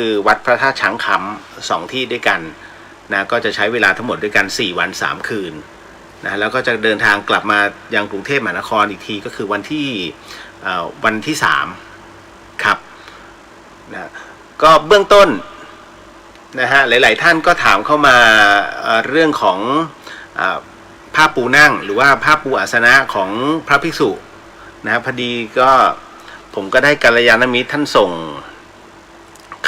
คือวัดพระธาตุช้างคำ2ที่ด้วยกันนะก็จะใช้เวลาทั้งหมดด้วยกัน4 วัน 3 คืนนะแล้วก็จะเดินทางกลับมายังกรุงเทพมหานครอีกทีก็คือวันที่3ครับนะก็เบื้องต้นนะฮะหลายๆท่านก็ถามเข้ามาเรื่องของผ้าปูนั่งหรือว่าผ้าปูอาสนะของพระภิกษุนะพอดีก็ผมก็ได้กัลยาณมิตรท่านส่ง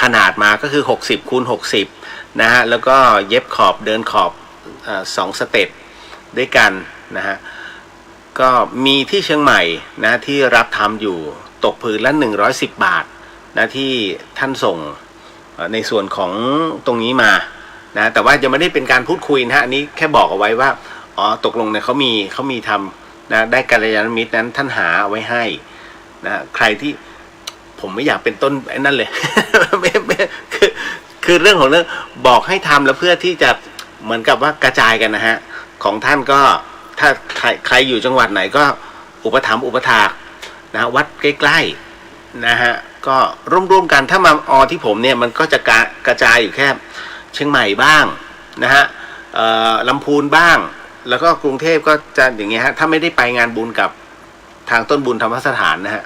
ขนาดมาก็คือ60 คูณ 60นะฮะแล้วก็เย็บขอบเดินขอบ2 สเต็ปด้วยกันนะฮะก็มีที่เชียงใหม่นะที่รับทำอยู่ตกผืนละ110 บาทนะที่ท่านส่งในส่วนของตรงนี้มานะแต่ว่ายังไม่ได้เป็นการพูดคุยนะฮะอันนี้แค่บอกเอาไว้ว่าอ๋อตกลงเนี่ยเขามีทำนะได้กัลยาณมิตรนั้นท่านหาเอาไว้ให้นะใครที่ผมไม่อยากเป็นต้นไอ้นั่นเลย คือเรื่องของเรื่องบอกให้ทำแล้วเพื่อที่จะเหมือนกับว่ากระจายกันนะฮะของท่านก็ถ้าใครอยู่จังหวัดไหนก็อุปถัมภ์อุปถากนะวัดใกล้ๆนะฮะก็ร่วมกันถ้ามาที่ผมเนี่ยมันก็จะกระจายอยู่แค่เชียงใหม่บ้างนะฮะลำพูนบ้างแล้วก็กรุงเทพก็จะอย่างเงี้ยฮะถ้าไม่ได้ไปงานบุญกับทางต้นบุญธรรมสถานนะฮะ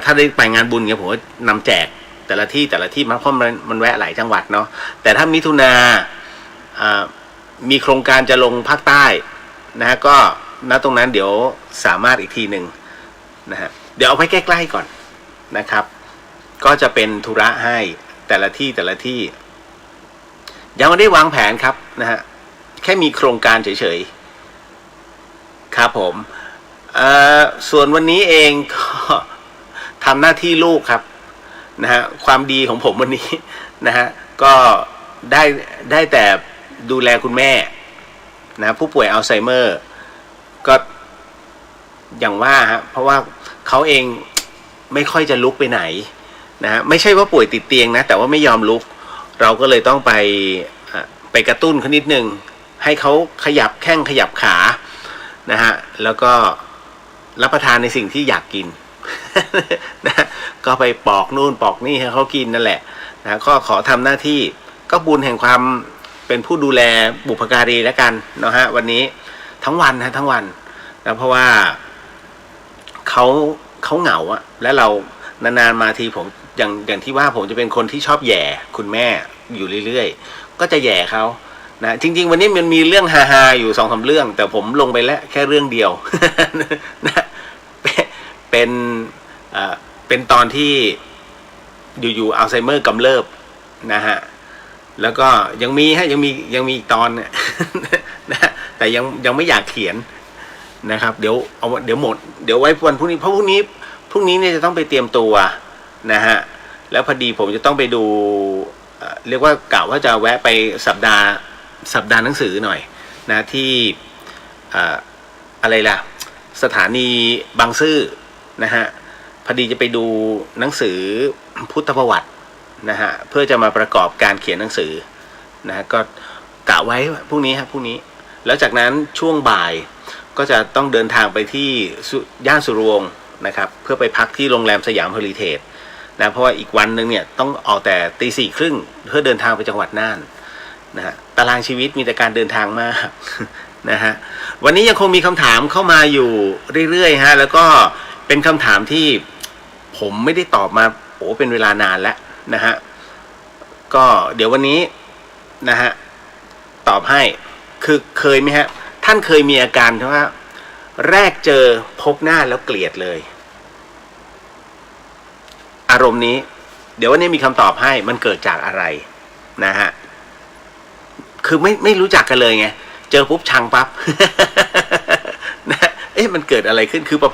ถ้าได้ไปงานบุญเนี่ยผมก็นำแจกแต่ละที่เพราะมันแวะหลายจังหวัดเนาะแต่ถ้ามิถุนามีโครงการจะลงภาคใต้นะฮะก็ณตรงนั้นเดี๋ยวสามารถอีกทีหนึ่งนะฮะเดี๋ยวเอาไปใกล้ๆก่อนนะครับก็จะเป็นธุระให้แต่ละที่ยังไม่ได้วางแผนครับนะฮะแค่มีโครงการเฉยๆครับผมส่วนวันนี้เองก็ทำหน้าที่ลูกครับนะฮะความดีของผมวันนี้นะฮะก็ได้แต่ดูแลคุณแม่นะผู้ป่วยอัลไซเมอร์ก็อย่างว่าฮะเพราะว่าเขาเองไม่ค่อยจะลุกไปไหนนะฮะไม่ใช่ว่าป่วยติดเตียงนะแต่ว่าไม่ยอมลุกเราก็เลยต้องไปกระตุ้นเขานิดนึงให้เขาขยับแข้งขยับขานะฮะแล้วก็รับประทานในสิ่งที่อยากกิน นะก็ไปปอกนู่นปอกนี่ให้เขากินนั่นแหละนะก็ขอทำหน้าที่ก็บุญแห่งความเป็นผู้ดูแลบุพการีแล้วกันเนาะฮะวันนี้ทั้งวันนะทั้งวันนะเพราะว่าเขาเหงาอะแล้วเรานานๆมาทีผมอย่างที่ว่าผมจะเป็นคนที่ชอบแย่คุณแม่อยู่เรื่อยๆก็จะแย่เขานะจริงๆวันนี้มันมีเรื่องฮาๆอยู่2-3 เรื่องแต่ผมลงไปแล้วแค่เรื่องเดียว นะเป็นตอนที่อยู่อัลไซเมอร์กำเริบนะฮะแล้วก็ยังมีอีกตอนเนี่ย นะแต่ยังไม่อยากเขียนนะครับเดี๋ยวหมดเดี๋ยวไว้วันพรุ่งนี้เพราะพรุ่งนี้เนี่ยจะต้องไปเตรียมตัวนะฮะแล้วพอดีผมจะต้องไปดูเรียกว่ากะว่าจะแวะไปสัปดาห์หนังสือหน่อยนะที่อะไรล่ะสถานีบางซื่อนะฮะพอดีจะไปดูหนังสือพุทธประวัตินะฮะเพื่อจะมาประกอบการเขียนหนังสือนะฮะก็กะไว้พรุ่งนี้แล้วจากนั้นช่วงบ่ายก็จะต้องเดินทางไปที่ย่านสุรวงศ์นะครับเพื่อไปพักที่โรงแรมสยามเฮอริเทจนะเพราะว่าอีกวันนึงเนี่ยต้องออกแต่ตี 4:30เพื่อเดินทางไปจังหวัดน่านนะฮะตารางชีวิตมีแต่การเดินทางมากนะฮะวันนี้ยังคงมีคำถามเข้ามาอยู่เรื่อยๆฮะแล้วก็เป็นคำถามที่ผมไม่ได้ตอบมาเป็นเวลานานแล้วนะฮะก็เดี๋ยววันนี้นะฮะตอบให้คือเคยไหมฮะท่านเคยมีอาการที่ว่าแรกเจอพบหน้าแล้วเกลียดเลยอารมณ์นี้เดี๋ยววันนี้มีคำตอบให้มันเกิดจากอะไรนะฮะคือไม่รู้จักกันเลยไงเจอปุ๊บชังปั๊บ นะมันเกิดอะไรขึ้นคือปร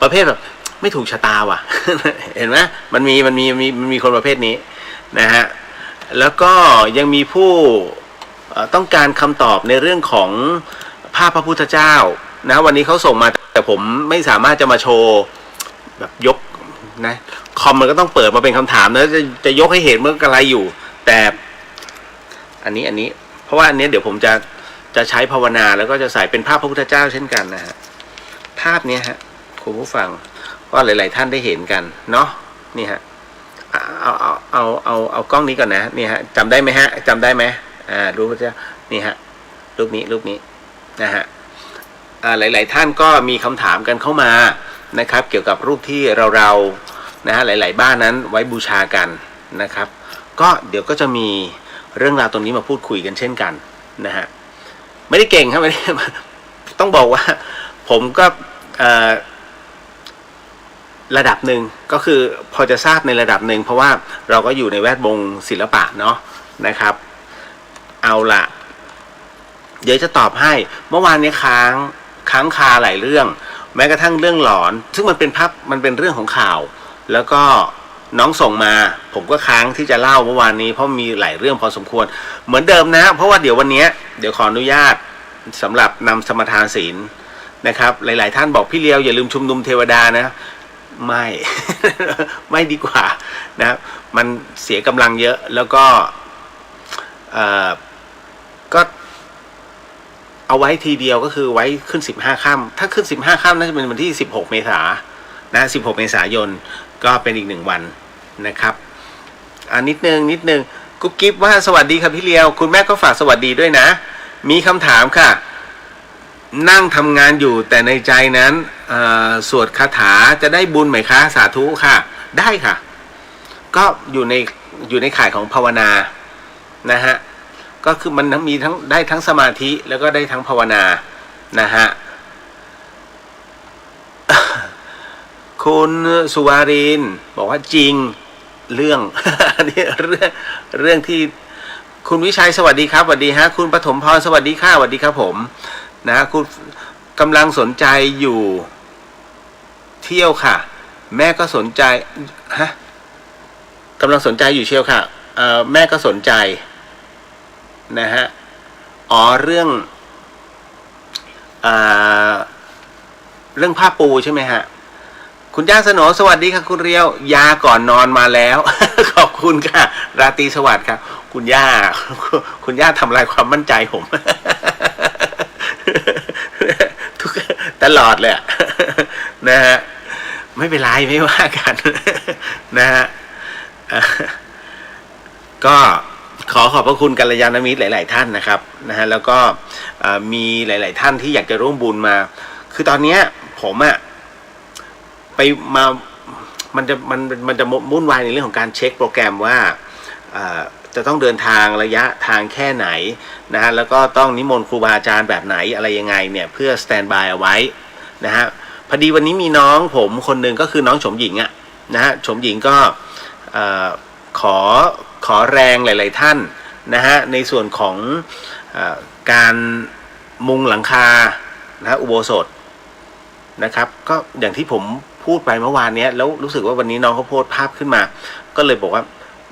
ะเภทแบบไม่ถูกชะตาว่ะ เห็นไหมมันมีคนประเภทนี้นะฮะแล้วก็ยังมีผู้ต้องการคำตอบในเรื่องของภาพพระพุทธเจ้านะวันนี้เขาส่งมาแต่ผมไม่สามารถจะมาโชว์แบบยกนะคอมมันก็ต้องเปิดมาเป็นคำถามนะจะยกให้เห็นเมื่อกระไรอยู่แต่อันนี้เพราะว่าอันนี้เดี๋ยวผมจะใช้ภาวนาแล้วก็จะใส่เป็นภาพพระพุทธเจ้าเช่นกันนะฮะภาพนี้ฮะคุณผู้ฟังก็หลายๆท่านได้เห็นกันเนาะนี่ฮะ เอากล้องนี้ก่อนนะนี่ฮะจำได้ไหมฮะจำได้ไหมรูปจะนี่ฮะรูปนี้นะฮะหลายๆท่านก็มีคำถามกันเข้ามานะครับเกี่ยวกับรูปที่เรานะฮะหลายๆบ้านนั้นไว้บูชากันนะครับก็เดี๋ยวก็จะมีเรื่องราวตรงนี้มาพูดคุยกันเช่นกันนะฮะไม่ได้เก่งครับไม่ได้ต้องบอกว่าผมก็ระดับหนึ่งก็คือพอจะทราบในระดับหนึ่งเพราะว่าเราก็อยู่ในแวดวงศิลปะเนาะนะครับเอาละเดี๋ยวจะตอบให้เมื่อวานนี้ค้างคาหลายเรื่องแม้กระทั่งเรื่องหลอนซึ่งมันเป็นเรื่องของข่าวแล้วก็น้องส่งมาผมก็ค้างที่จะเล่าเมื่อวานนี้เพราะมีหลายเรื่องพอสมควรเหมือนเดิมนะเพราะว่าเดี๋ยววันนี้เดี๋ยวขออนุญาตสำหรับนำสมทานศีลนะครับหลายๆท่านบอกพี่เลียวอย่าลืมชุมนุมเทวดานะไม่ ไม่ดีกว่านะมันเสียกำลังเยอะแล้วก็ก็เอาไว้ทีเดียวก็คือไว้ขึ้น15 ค่ำถ้าขึ้น15 ค่ำน่าจะเป็นวันที่16 เมษายนนะ16 เมษายนก็เป็นอีก1 วันนะครับนิดนึงกุ๊บกิ๊บว่าสวัสดีครับพี่เลียวคุณแม่ก็ฝากสวัสดีด้วยนะมีคำถามค่ะนั่งทำงานอยู่แต่ในใจนั้นสวดคาถาจะได้บุญไหมคะสาธุค่ะได้ค่ะก็อยู่ในข่ายของภาวนานะฮะก็คือมันมีทั้งได้ทั้งสมาธิแล้วก็ได้ทั้งภาวนานะฮะ คุณสุวารินบอกว่าจริงเรื่อง นี่เรื่องที่คุณวิชัยสวัสดีครับสวัสดีฮะคุณปฐมพรสวัสดีค่ะสวัสดีครับผมนะคุณกำลังสนใจอยู่เที่ยวค่ะแม่ก็สนใจฮะกำลังสนใจอยู่เชียวค่ะแม่ก็สนใจนะฮะเรื่องผ้าปูใช่ไหมฮะคุณย่าสนอสวัสดีค่ะคุณเรียวยาก่อนนอนมาแล้ว ขอบคุณค่ะราตรีสวัสดิ์ค่ะคุณย่าทำลายความมั่นใจผม ตลอดเลยนะฮะไม่เป็นไรไม่ว่ากันนะฮะก็ขอบพระคุณกัลยาณมิตรหลายๆท่านนะครับนะฮะแล้วก็มีหลายๆท่านที่อยากจะร่วมบุญมาคือตอนนี้ผมไปมามันจะวุ่นวายในเรื่องของการเช็คโปรแกรมว่าจะต้องเดินทางระยะทางแค่ไหนนะฮะแล้วก็ต้องนิมนต์ครูบาอาจารย์แบบไหนอะไรยังไงเนี่ยเพื่อสแตนบายเอาไว้นะฮะพอดีวันนี้มีน้องผมคนหนึ่งก็คือน้องชมหญิงนะฮะชมหญิงก็ขอแรงหลายๆท่านนะฮะในส่วนของการมุงหลังคานะฮะอุโบสถนะครับก็อย่างที่ผมพูดไปเมื่อวานนี้แล้วรู้สึกว่าวันนี้น้องเขาโพสต์ภาพขึ้นมาก็เลยบอกว่า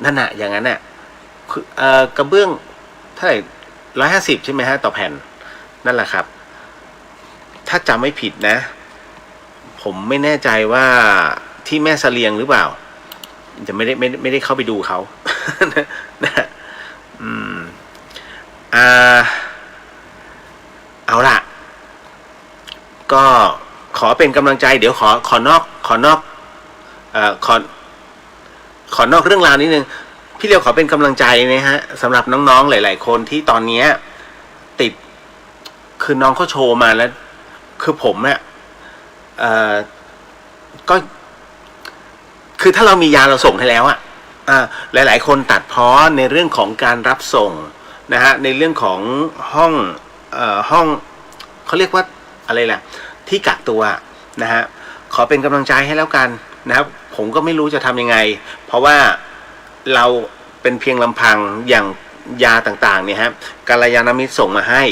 นั่นน่ะอย่างนั้นน่ะกระเบื้องเท่าไหร่150ใช่ไหมฮะต่อแผ่นนั่นแหละครับถ้าจำไม่ผิดนะผมไม่แน่ใจว่าที่แม่เสลียงหรือเปล่าจะไม่ได้เข้าไปดูเขา นะเอาล่ะก็ขอเป็นกำลังใจเดี๋ยวขอนอกเรื่องราวนิดนึงพี่เลียวขอเป็นกำลังใจนะฮะสำหรับน้องๆหลายๆคนที่ตอนนี้ติดคือน้องเขาโชว์มาแล้วคือผมเนี่ยก็คือถ้าเรามียาเราส่งให้แล้วหลายๆคนตัดพ้อในเรื่องของการรับส่งนะฮะในเรื่องของห้องเขาเรียกว่าอะไรล่ะที่กักตัวนะฮะขอเป็นกำลังใจให้แล้วกันนะครับผมก็ไม่รู้จะทำยังไงเพราะว่าเราเป็นเพียงลำพังอย่างยาต่างๆเนี่ยฮะกัลยาณมิตรส่งมาให้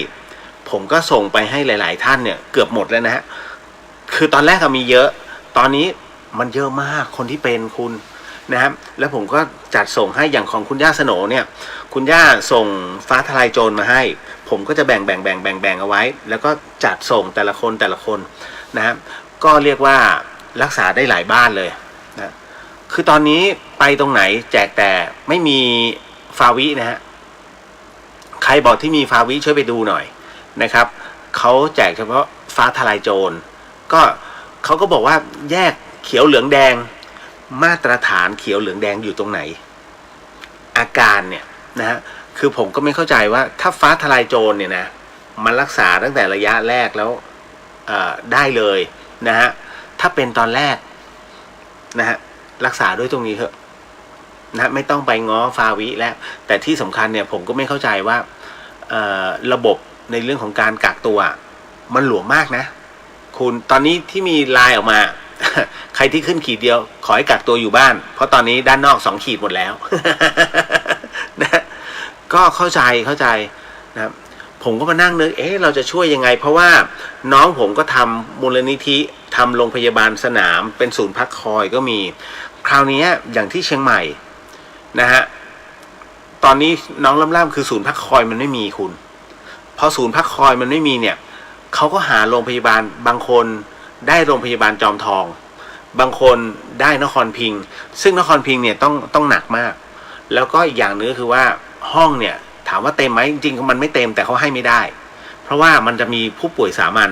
ผมก็ส่งไปให้หลายๆท่านเนี่ยเกือบหมดแล้วนะฮะคือตอนแรกมีเยอะตอนนี้มันเยอะมากคนที่เป็นคุณนะครับแล้วผมก็จัดส่งให้อย่างของคุณย่าสโหนเนี่ยคุณย่าส่งฟ้าทลายโจรมาให้ผมก็จะแบ่งเอาไว้แล้วก็จัดส่งแต่ละคนนะครับก็เรียกว่ารักษาได้หลายบ้านเลยนะคือตอนนี้ไปตรงไหนแจกแต่ไม่มีฟาวินะฮะใครบอกที่มีฟาวิช่วยไปดูหน่อยนะครับเขาแจกเฉพาะฟ้าทลายโจรก็เขาก็บอกว่าแยกเขียวเหลืองแดง มาตรฐานเขียวเหลืองแดงอยู่ตรงไหนอาการเนี่ยนะฮะคือผมก็ไม่เข้าใจว่าถ้าฟ้าทลายโจรเนี่ยนะมันรักษาตั้งแต่ระยะแรกแล้วได้เลยนะฮะถ้าเป็นตอนแรกนะฮะรักษาด้วยตรงนี้เถอะนะไม่ต้องไปง้อฟาวิแล้วแต่ที่สำคัญเนี่ยผมก็ไม่เข้าใจว่าระบบในเรื่องของการกักตัวมันหลวมมากนะคุณตอนนี้ที่มีไลน์ออกมา ใครที่ขึ้นขีดเดียวขอให้กักตัวอยู่บ้านเพราะตอนนี้ด้านนอก2 ขีดหมดแล้ว นะก็เข้าใจนะครับผมก็มานั่งนึกเราจะช่วยยังไงเพราะว่าน้องผมก็ทำมูลนิธิทำโรงพยาบาลสนามเป็นศูนย์พักคอยก็มีคราวนี้อย่างที่เชียงใหม่นะฮะตอนนี้น้องล่ำๆคือศูนย์พักคอยมันไม่มีคุณพอศูนย์พักคอยมันไม่มีเนี่ยเขาก็หาโรงพยาบาลบางคนได้โรงพยาบาลจอมทองบางคนได้นครพิงค์ซึ่งนครพิงค์เนี่ยต้องหนักมากแล้วก็อีกอย่างนึงก็คือว่าห้องเนี่ยถามว่าเต็มไหมจริงๆมันไม่เต็มแต่เขาให้ไม่ได้เพราะว่ามันจะมีผู้ป่วยสามัญ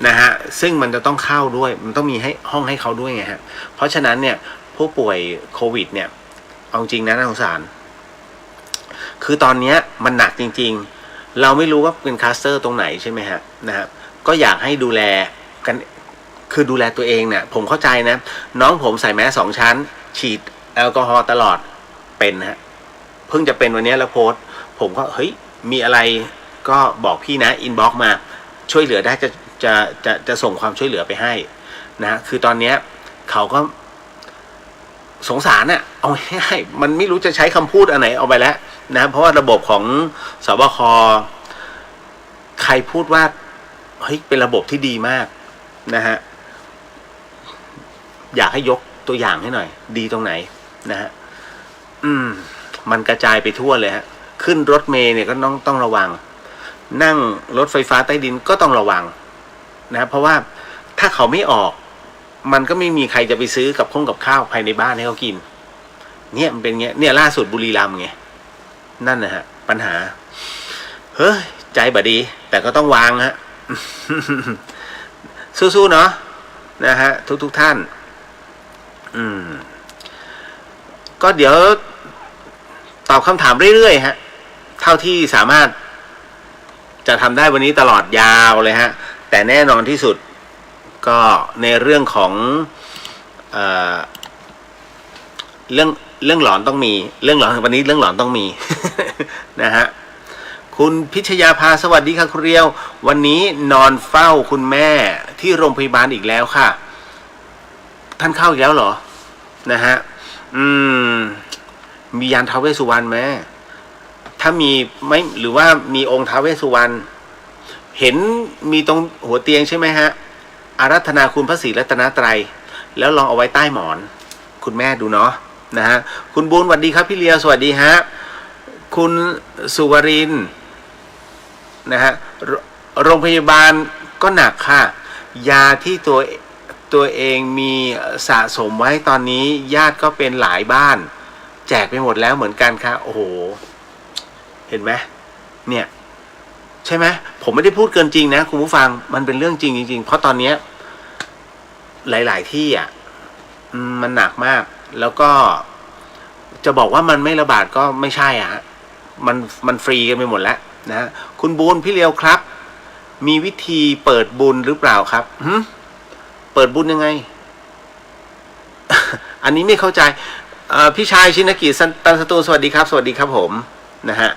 นะฮะซึ่งมันจะต้องเข้าด้วยมันต้องมีให้ห้องให้เขาด้วยไงฮะเพราะฉะนั้นเนี่ยผู้ป่วยโควิดเนี่ยเอาจริงนะน่าสงสารคือตอนนี้มันหนักจริงๆเราไม่รู้ว่าเป็นคลัสเตอร์ตรงไหนใช่ไหมฮะนะครับก็อยากให้ดูแลกันคือดูแลตัวเองเนี่ยผมเข้าใจนะน้องผมใส่แมส2 ชั้นฉีดแอลกอฮอล์ตลอดเป็นฮะเพิ่งจะเป็นวันนี้แล้วโพสต์ผมก็เฮ้ยมีอะไรก็บอกพี่นะอินบ็อกซ์มาช่วยเหลือได้จะส่งความช่วยเหลือไปให้นะคือตอนนี้เขาก็สงสารน่ะเอาง่ายๆมันไม่รู้จะใช้คำพูดอันไหนเอาไปแล้วนะเพราะว่าระบบของสบคใครพูดว่าเฮ้ยเป็นระบบที่ดีมากนะฮะอยากให้ยกตัวอย่างให้หน่อยดีตรงไหนนะฮะมันกระจายไปทั่วเลยฮะขึ้นรถเมล์เนี่ยก็ต้องระวังนั่งรถไฟฟ้าใต้ดินก็ต้องระวังนะเพราะว่าถ้าเขาไม่ออกมันก็ไม่มีใครจะไปซื้อกับข้าวภายในบ้านให้เขากินเนี่ยมันเป็นเงี้ยเนี่ยล่าสุดบุรีรัมย์ไงนั่นนะฮะปัญหาเฮ้ยใจบดีแต่ก็ต้องวางฮะ สู้ๆเนาะนะฮะทุกท่านก็เดี๋ยวตอบคำถามเรื่อยๆฮะเท่าที่สามารถจะทำได้วันนี้ตลอดยาวเลยฮะแต่แน่นอนที่สุดก็ในเรื่องของเรื่องหลอนต้องมีเรื่องหลอนวันนี้เรื่องหลอนต้องมี นะฮะคุณพิชยาภาสวัสดีค่ะคุณเรียววันนี้นอนเฝ้าคุณแม่ที่โรงพยาบาลอีกแล้วค่ะท่านเข้าอีกแล้วเหรอนะฮะมียันท้าวเวสสุวรรณไหมถ้ามีไม่หรือว่ามีองค์ท้าวเวสสุวรรณเห็นมีตรงหัวเตียงใช่ไหมฮะอารัธนาคุณพระศรีรัตนตรัยแล้วลองเอาไว้ใต้หมอนคุณแม่ดูเนาะนะฮะคุณบุญสวัสดีครับพี่เลียวสวัสดีฮะคุณสุวรินทร์นะฮะโรงพยาบาลก็หนักค่ะยาที่ตัวเองมีสะสมไว้ตอนนี้ญาติก็เป็นหลายบ้านแจกไปหมดแล้วเหมือนกันค่ะโอ้โหเห็นไหมเนี่ยใช่ไหมผมไม่ได้พูดเกินจริงนะคุณผู้ฟังมันเป็นเรื่องจริงจริงๆเพราะตอนนี้หลายๆที่อ่ะมันหนักมากแล้วก็จะบอกว่ามันไม่ระบาดก็ไม่ใช่อ่ะมันฟรีกันไปหมดแล้วนะคุณบูนพี่เลียวครับมีวิธีเปิดบุญหรือเปล่าครับเปิดบุญยังไง อันนี้ไม่เข้าใจพี่ชายชินกิตันสตูสวัสดีครับสวัสดีครับผมนะฮะ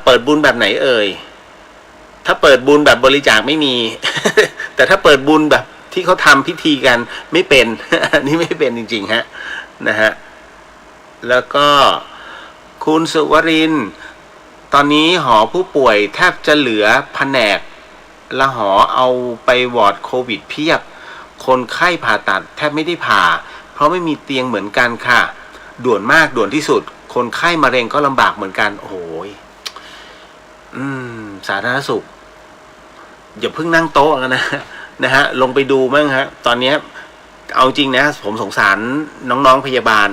เปิดบุญแบบไหนเอ่ยถ้าเปิดบุญแบบบริจาคไม่มี แต่ถ้าเปิดบุญแบบที่เขาทำพิธีกันไม่เป็น อันนี้ไม่เป็นจริงๆฮะนะฮะแล้วก็คุณสุวรินทร์ตอนนี้หอผู้ป่วยแทบจะเหลือแผนกละหอเอาไปวอร์ดโควิดเพียบคนไข้ผ่าตัดแทบไม่ได้ผ่าเพราะไม่มีเตียงเหมือนกันค่ะด่วนมากด่วนที่สุดคนไข้มะเร็งก็ลำบากเหมือนกันโอ้โหสาธารณสุขอย่าเพิ่งนั่งโต๊ะกันนะฮะลงไปดูมั้งฮะตอนนี้เอาจริงนะผมสงสารน้องๆพยาบาล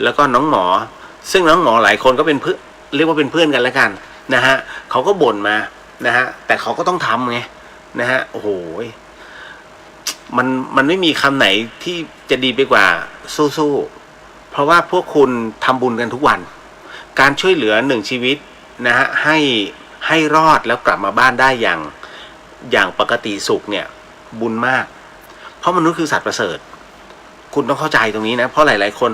แล้วก็น้องหมอซึ่งน้องหมอหลายคนก็เป็นเพื่อนเรียกว่าเป็นเพื่อนกันแล้วกันนะฮะเขาก็บ่นมานะฮะแต่เขาก็ต้องทำไงนะฮะโอ้โห มันไม่มีคำไหนที่จะดีไปกว่าสู้ๆเพราะว่าพวกคุณทำบุญกันทุกวันการช่วยเหลือหนึ่งชีวิตนะฮะให้รอดแล้วกลับมาบ้านได้อย่างปกติสุขเนี่ยบุญมากเพราะมนุษย์คือสัตว์ประเสริฐคุณต้องเข้าใจตรงนี้นะเพราะหลายๆคน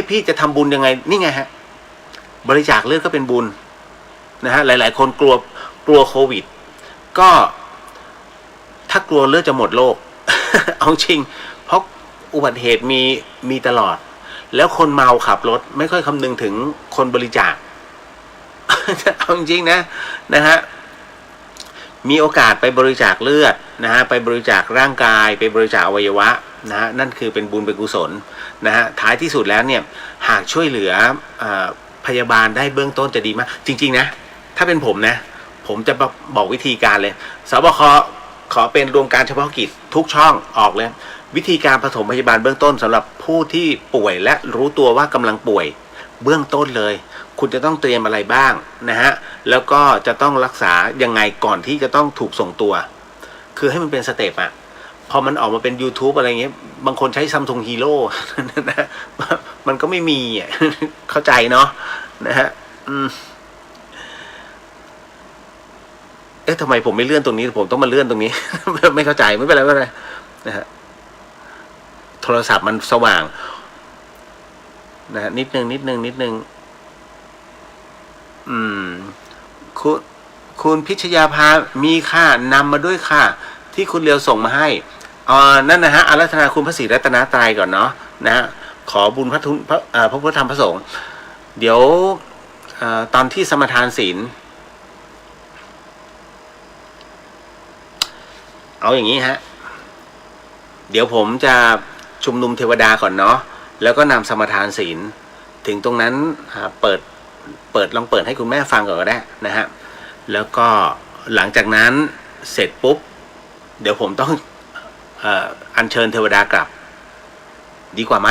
พี่จะทำบุญยังไงนี่ไงฮะบริจาคเลือดก็เป็นบุญนะฮะหลายๆคนกลัวโควิดก็ถ้ากลัวเลือดจะหมดโลก เอาจริงเพราะอุบัติเหตุมีตลอดแล้วคนเมาขับรถไม่ค่อยคำนึงถึงคนบริจาค เอาจริงนะฮะมีโอกาสไปบริจาคเลือดนะฮะไปบริจาคร่างกายไปบริจาคอวัยวะนะฮะนั่นคือเป็นบุญเป็นกุศลนะฮะท้ายที่สุดแล้วเนี่ยหากช่วยเหลือพยาบาลได้เบื้องต้นจะดีมากจริงๆนะถ้าเป็นผมนะผมจะบอกวิธีการเลยสบคขอเป็นรวมการเฉพาะกิจทุกช่องออกเลยวิธีการปฐมพยาบาลเบื้องต้นสำหรับผู้ที่ป่วยและรู้ตัวว่ากำลังป่วยเบื้องต้นเลยคุณจะต้องเตรียมอะไรบ้างนะฮะแล้วก็จะต้องรักษายังไงก่อนที่จะต้องถูกส่งตัวคือให้มันเป็นสเต็ปอะพอมันออกมาเป็น YouTube อะไรเงี้ยบางคนใช้ Samsung Hero นะมันก็ไม่มีอ่ะเข้าใจเนาะนะฮะทำไมผมไม่เลื่อนตรงนี้ผมต้องมาเลื่อนตรงนี้ ไม่เข้าใจไม่เป็นไรนะฮะโทรศัพท์มันสว่างนะนิดนึงคุณพิชยาภามีค่ะนำมาด้วยค่ะที่คุณเลียวส่งมาให้นั่นนะฮะอาราธนาคุณพระศรีรัตนตรัยก่อนเนาะนะฮะขอบุญพระพุทธธรรมพระสงฆ์เดี๋ยวตอนที่สมทานศีลเอาอย่างนี้ฮะเดี๋ยวผมจะชุมนุมเทวดาก่อนเนาะแล้วก็นำสมทานศีลถึงตรงนั้นเปิดลองเปิดให้คุณแม่ฟังก่อนก็ได้นะฮะแล้วก็หลังจากนั้นเสร็จปุ๊บเดี๋ยวผมต้องอัญเชิญเทวดากลับดีกว่าไหม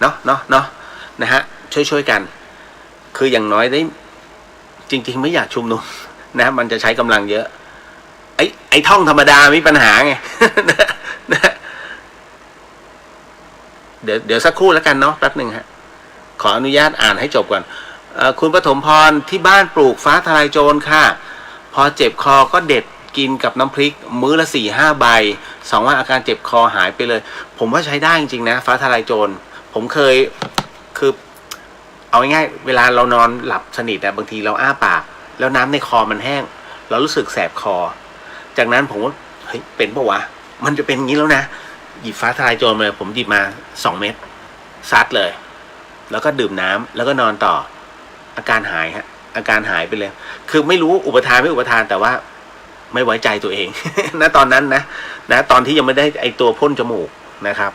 เนาะนะฮะช่วยกันคืออย่างน้อยได้จริงๆไม่อยากชุมนุมนะมันจะใช้กำลังเยอะไอ้ท่องธรรมดามีปัญหาไง นะเดี๋ยวสักครู่แล้วกันเนาะแป๊บหนึ่งฮะขออนุญาตอ่านให้จบก่อนคุณปฐมพรที่บ้านปลูกฟ้าทลายโจรค่ะพอเจ็บคอก็เด็ดกินกับน้ำพริกมื้อละ 4-5 ใบ2 วันอาการเจ็บคอหายไปเลยผมว่าใช้ได้จริงๆนะฟ้าทลายโจรผมเคยคือเอาง่ายๆเวลาเรานอนหลับสนิทบางทีเราอ้าปากแล้วน้ำในคอมันแห้งเรารู้สึกแสบคอจากนั้นผมว่าเฮ้ยเป็นปะวะมันจะเป็นอย่างนี้แล้วนะหยิบฟ้าทลายโจรเลยผมหยิบมา2 เม็ดซัดเลยแล้วก็ดื่มน้ำแล้วก็นอนต่ออาการหายฮะอาการหายไปเลยคือไม่รู้อุปทานไม่อุปทานแต่ว่าไม่ไว้ใจตัวเอง ณตอนนั้นนะตอนที่ยังไม่ได้ไอตัวพ่นจมูกนะครับ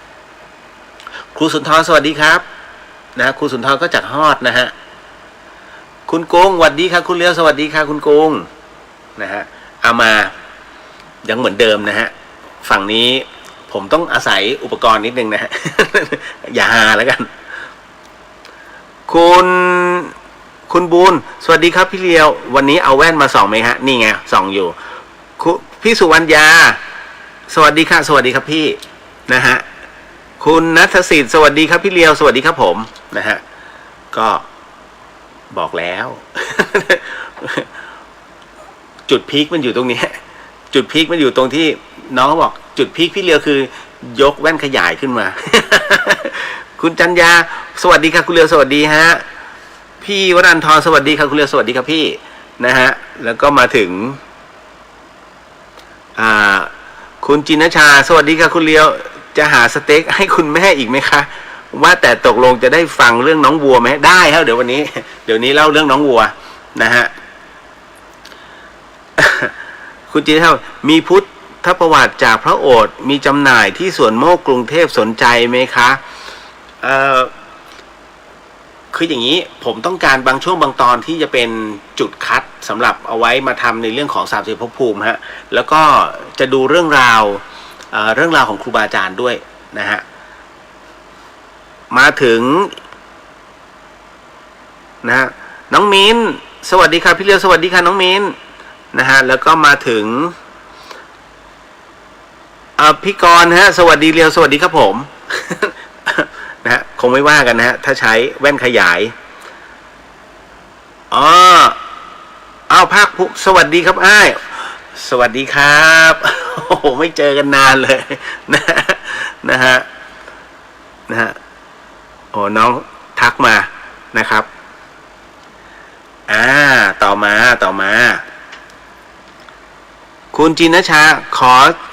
ครูสุนทรสวัสดีครับนะครูสุนทรก็จากฮอดนะฮะคุณกงสวัสดีครับคุณเลี้ยวสวัสดีค่ะคุณกงนะฮะเอามายังเหมือนเดิมนะฮะฝั่งนี้ผมต้องอาศัยอุปกรณ์นิดนึงนะฮะ อย่าหาแล้วกันคุณบูนสวัสดีครับพี่เลียววันนี้เอาแว่นมาส่องไหมฮะนี่ไงส่องอยู่พี่สุวรรณยาสวัสดีค่ะสวัสดีครับพี่นะฮะคุณณัฐศิษย์สวัสดีครับพี่เลียวสวัสดีครับผมนะฮะก็บอกแล้ว จุดพีคมันอยู่ตรงนี้จุดพีคมันอยู่ตรงที่น้องบอกจุดพีคพี่เลียวคือยกแว่นขยายขึ้นมา คุณจันยาสวัสดีค่ะคุณเลียวสวัสดีฮะพี่วรันทรสวัสดีครับคุณเลียวสวัสดีครับพี่นะฮะแล้วก็มาถึงคุณจินชาสวัสดีค่ะคุณเลียวจะหาสเต็กให้คุณแม่อีกไหมคะว่าแต่ตกลงจะได้ฟังเรื่องน้องวัวไหมได้ครับเดี๋ยววันนี้เล่าเรื่องน้องวัวนะฮะ คุณจินชามีพุทธประวัติจากพระโอษฐ์มีจำหน่ายที่สวนโมกกรุงเทพสนใจไหมคะคืออย่างนี้ผมต้องการบางช่วงบางตอนที่จะเป็นจุดคัดสำหรับเอาไว้มาทำในเรื่องของ30ภพภูมิฮะแล้วก็จะดูเรื่องราวของครูบาอาจารย์ด้วยนะฮะมาถึงนะฮะน้องมิ้นสวัสดีค่ะพี่เลียวสวัสดีค่ะน้องมิ้นนะฮะแล้วก็มาถึง พี่กรณ์ฮะสวัสดีเรียวสวัสดีครับผม นะฮะคงไม่ว่ากันนะฮะถ้าใช้แว่นขยายอ๋อเอาภาคสวัสดีครับอ้ายสวัสดีครับโอ้โหไม่เจอกันนานเลยนะฮะโอ้น้องทักมานะครับต่อมาคุณจินชา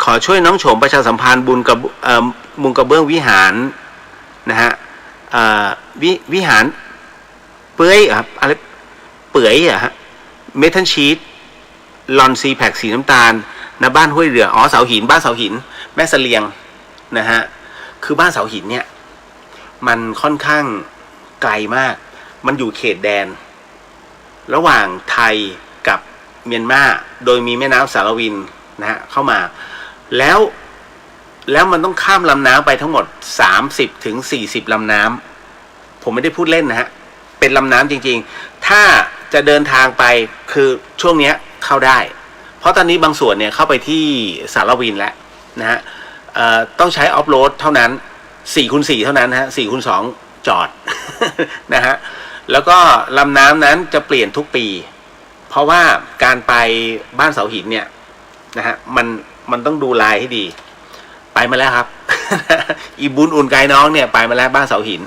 ขอช่วยน้องโฉมประชาสัมพันธ์บุญกับมุงกระเบื้องวิหารนะฮะวิหารเปื่อยครับอะไรเปื่อยฮะเมทัลชีตลอนซีแพ็กสีน้ำตาลณบ้านห้วยเรืออ๋อเสาหินบ้านเสาหินแม่เสลียงนะฮะคือบ้านเสาหินเนี่ยมันค่อนข้างไกลมากมันอยู่เขตแดนระหว่างไทยกับเมียนมาโดยมีแม่น้ำสารวินนะฮะเข้ามาแล้วมันต้องข้ามลำน้ำไปทั้งหมด30 ถึง 40ลำน้ำผมไม่ได้พูดเล่นนะฮะเป็นลำน้ำจริงๆถ้าจะเดินทางไปคือช่วงนี้เข้าได้เพราะตอนนี้บางส่วนเนี่ยเข้าไปที่สารวินแล้วนะฮะต้องใช้ออฟโรดเท่านั้น4x4เท่านั้นนะฮะ4x2จอด นะฮะแล้วก็ลำน้ำนั้นจะเปลี่ยนทุกปีเพราะว่าการไปบ้านเสาหินเนี่ยนะฮะมันต้องดูลายให้ดีไปมาแล้วครับ อีบุญอุ่นไกน้องเนี่ยไปมาแล้วบ้านเสาหิน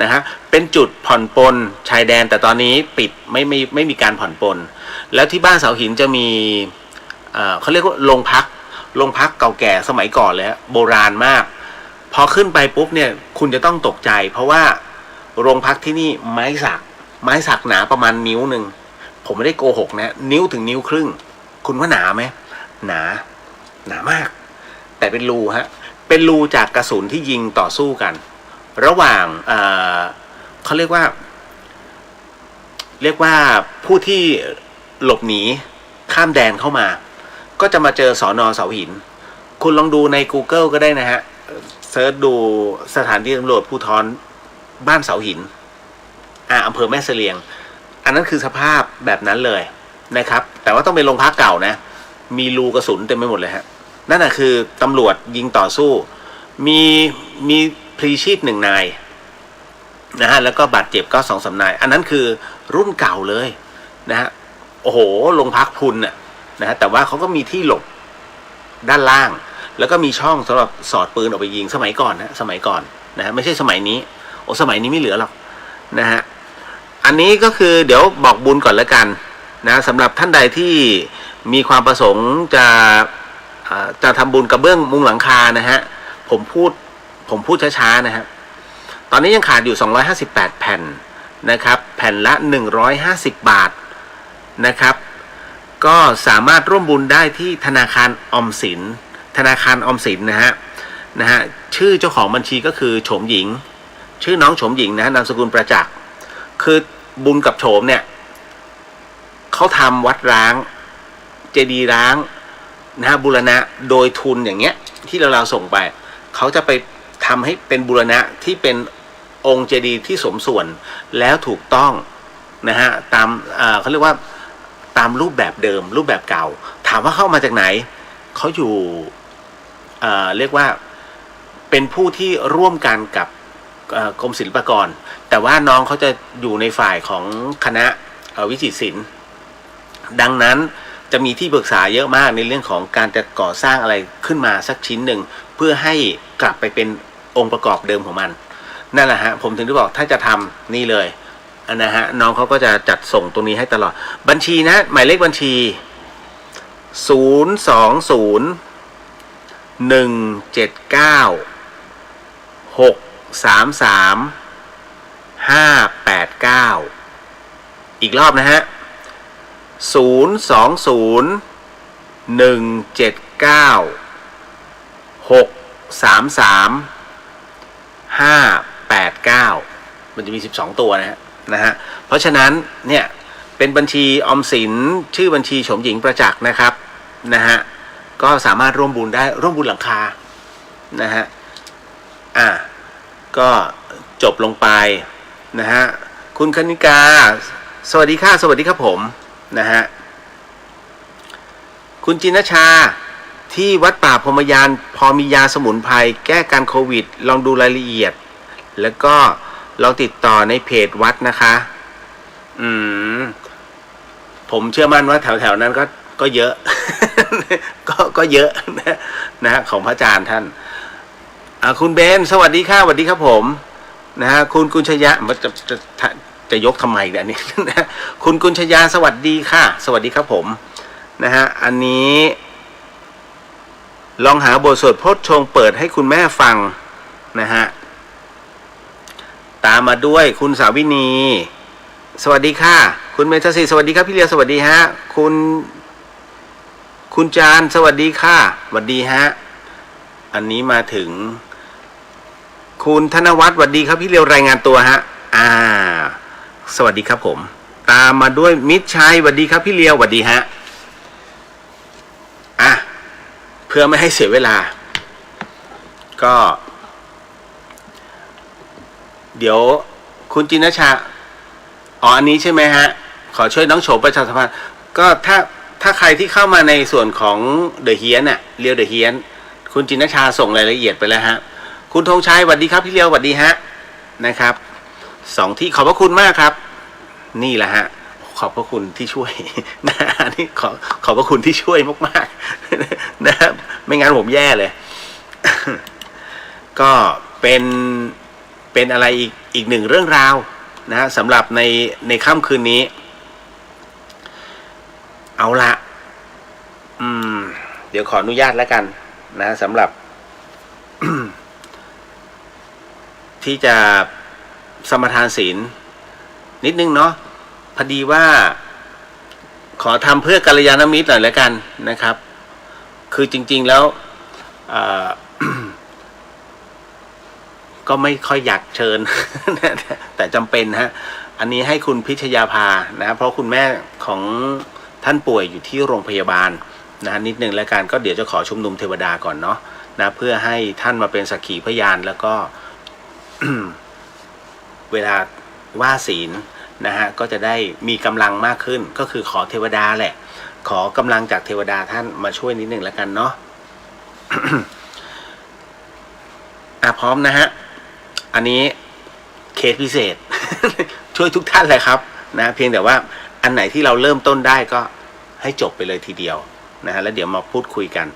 นะฮะเป็นจุดผ่อนปลนชายแดนแต่ตอนนี้ปิดไม่มีการผ่อนปลนแล้วที่บ้านเสาหินจะมีเขาเรียกว่าโรงพักเก่าแก่สมัยก่อนเลยโบราณมากพอขึ้นไปปุ๊บเนี่ยคุณจะต้องตกใจเพราะว่าโรงพักที่นี่ไม้สักหนาประมาณนิ้วหนึ่งผมไม่ได้โกหกนะนิ้วถึงนิ้วครึ่งคุณว่าหนาไหมหนามากแต่เป็นรูฮะเป็นรูจากกระสุนที่ยิงต่อสู้กันระหว่างเขาเรียกว่าผู้ที่หลบหนีข้ามแดนเข้ามาก็จะมาเจอสน.เสาหินคุณลองดูใน Google ก็ได้นะฮะเซิร์ชดูสถานที่ตำรวจภูธรบ้านเสาหินอำเภอแม่เสลียงอันนั้นคือสภาพแบบนั้นเลยนะครับแต่ว่าต้องเป็นโรงพักเก่านะมีรูกระสุนเต็มไปหมดเลยฮะนั่นน่ะคือตำรวจยิงต่อสู้มีพลีชีพ1 นายนะฮะแล้วก็บาดเจ็บก็2-3 นายอันนั้นคือรุ่นเก่าเลยนะฮะโอ้โหโรงพักพุนน่ะนะฮะแต่ว่าเขาก็มีที่หลบด้านล่างแล้วก็มีช่องสำหรับสอดปืนออกไปยิงสมัยก่อนนะฮะไม่ใช่สมัยนี้สมัยนี้ไม่เหลือหรอกนะฮะอันนี้ก็คือเดี๋ยวบอกบุญก่อนแล้วกันนะสำหรับท่านใดที่มีความประสงค์จะทำบุญกระเบื้องมุงหลังคานะฮะผมพูดช้าๆนะฮะตอนนี้ยังขาดอยู่258แผ่นนะครับแผ่นละ150 บาทนะครับก็สามารถร่วมบุญได้ที่ธนาคารออมสินนะฮะชื่อเจ้าของบัญชีก็คือโฉมหญิงชื่อน้องโฉมหญิงนะนามสกุลประจักษ์คือบุญกับโฉมเนี่ยเขาทำวัดร้างเจดีย์ร้างนะฮะบูรณะโดยทุนอย่างเงี้ยที่เราส่งไปเขาจะไปทำให้เป็นบูรณะที่เป็นองค์เจดีย์ที่สมส่วนแล้วถูกต้องนะฮะตามเขาเรียกว่าตามรูปแบบเดิมรูปแบบเก่าถามว่าเข้ามาจากไหนเขาอยู่เรียกว่าเป็นผู้ที่ร่วมกันกับกรมศิลปากรแต่ว่าน้องเขาจะอยู่ในฝ่ายของคณะวิจิตรศิลป์ดังนั้นจะมีที่ปรึกษาเยอะมากในเรื่องของการจะก่อสร้างอะไรขึ้นมาสักชิ้นหนึ่งเพื่อให้กลับไปเป็นองค์ประกอบเดิมของมันนั่นแหละฮะผมถึงได้บอกถ้าจะทำนี่เลยนะฮะน้องเขาก็จะจัดส่งตรงนี้ให้ตลอดบัญชีนะหมายเลขบัญชี020-179-633-589อีกรอบนะฮะ020-179-633-589มันจะมี12ตัวนะฮะเพราะฉะนั้นเนี่ยเป็นบัญชีออมสินชื่อบัญชีโฉมหญิงประจักษ์นะครับนะฮะก็สามารถร่วมบุญได้ร่วมบุญหลังคานะฮะก็จบลงไปนะฮะคุณคณิกาสวัสดีครับผมนะฮะคุณจินชา ที่วัดป่าพรหมยานพอมียาสมุนไพรแก้การโควิดลองดูรายละเอียดแล้วก็ลองติดต่อในเพจวัดนะคะผมเชื่อมั่นว่าแถวๆนั้นก็เยอะ ก็เยอะนะฮะของพระอาจารย์ท่านคุณเบนสวัสดีค่ะสวัสดีครับผมนะฮะคุณกุญชยะจะยกทำไมเนี่ยนี่นะคุณกุญชยาสวัสดีค่ะสวัสดีครับผมนะฮะอันนี้ลองหาบทสวดพจน์ชงเปิดให้คุณแม่ฟังนะฮะตามมาด้วยคุณสาวินีสวัสดีค่ะคุณเมธศิษย์สวัสดีครับพี่เลียวสวัสดีฮะคุณจานสวัสดีค่ะสวัสดีฮะอันนี้มาถึงคุณธนวัฒน์สวัสดีครับพี่เลียวรายงานตัวฮะสวัสดีครับผมตามมาด้วยมิตรชัยสวัสดีครับพี่เลียวสวัสดีฮะเพื่อไม่ให้เสียเวลาก็เดี๋ยวคุณจินชาอันนี้ใช่ไหมฮะขอช่วยน้องโฉมประชาสัมพันธ์ก็ถ้าใครที่เข้ามาในส่วนของเดอะเฮียนเรียวเดอะเฮียนคุณจินชาส่งรายละเอียดไปแล้วฮะคุณธงชัยสวัสดีครับพี่เลียวสวัสดีฮะนะครับ2ที่ขอบพระคุณมากครับนี่แหละฮะขอบพระคุณที่ช่วยนะนี่ขอบพระคุณที่ช่วยมากๆนะครับไม่งั้นผมแย่เลย ก็เป็นอะไรอีกหนึ่งเรื่องราวนะสำหรับในค่ำคืนนี้เอาละเดี๋ยวขออนุญาตแล้วกันนะสำหรับ ที่จะสมทานศีลนิดนึงเนาะพอดีว่าขอทำเพื่อกัลยาณมิตรหน่อยแล้วกันนะครับคือจริงๆแล้ว ก็ไม่ค่อยอยากเชิญ แต่จำเป็นฮะอันนี้ให้คุณพิชยาภานะเพราะคุณแม่ของท่านป่วยอยู่ที่โรงพยาบาลนะนิดนึงแล้วกันก็เดี๋ยวจะขอชุมนุมเทวดาก่อนเนาะนะเพื่อให้ท่านมาเป็นสักขีพยานแล้วก็ เวลาว่าศีลนะฮะก็จะได้มีกำลังมากขึ้นก็คือขอเทวดาแหละขอกำลังจากเทวดาท่านมาช่วยนิดนึงแล้วกันเนาะ พร้อมนะฮะอันนี้เคสพิเศษ ช่วยทุกท่านเลยครับนะเพียงแต่ว่าอันไหนที่เราเริ่มต้นได้ก็ให้จบไปเลยทีเดียวนะฮะแล้วเดี๋ยวมาพูดคุยกัน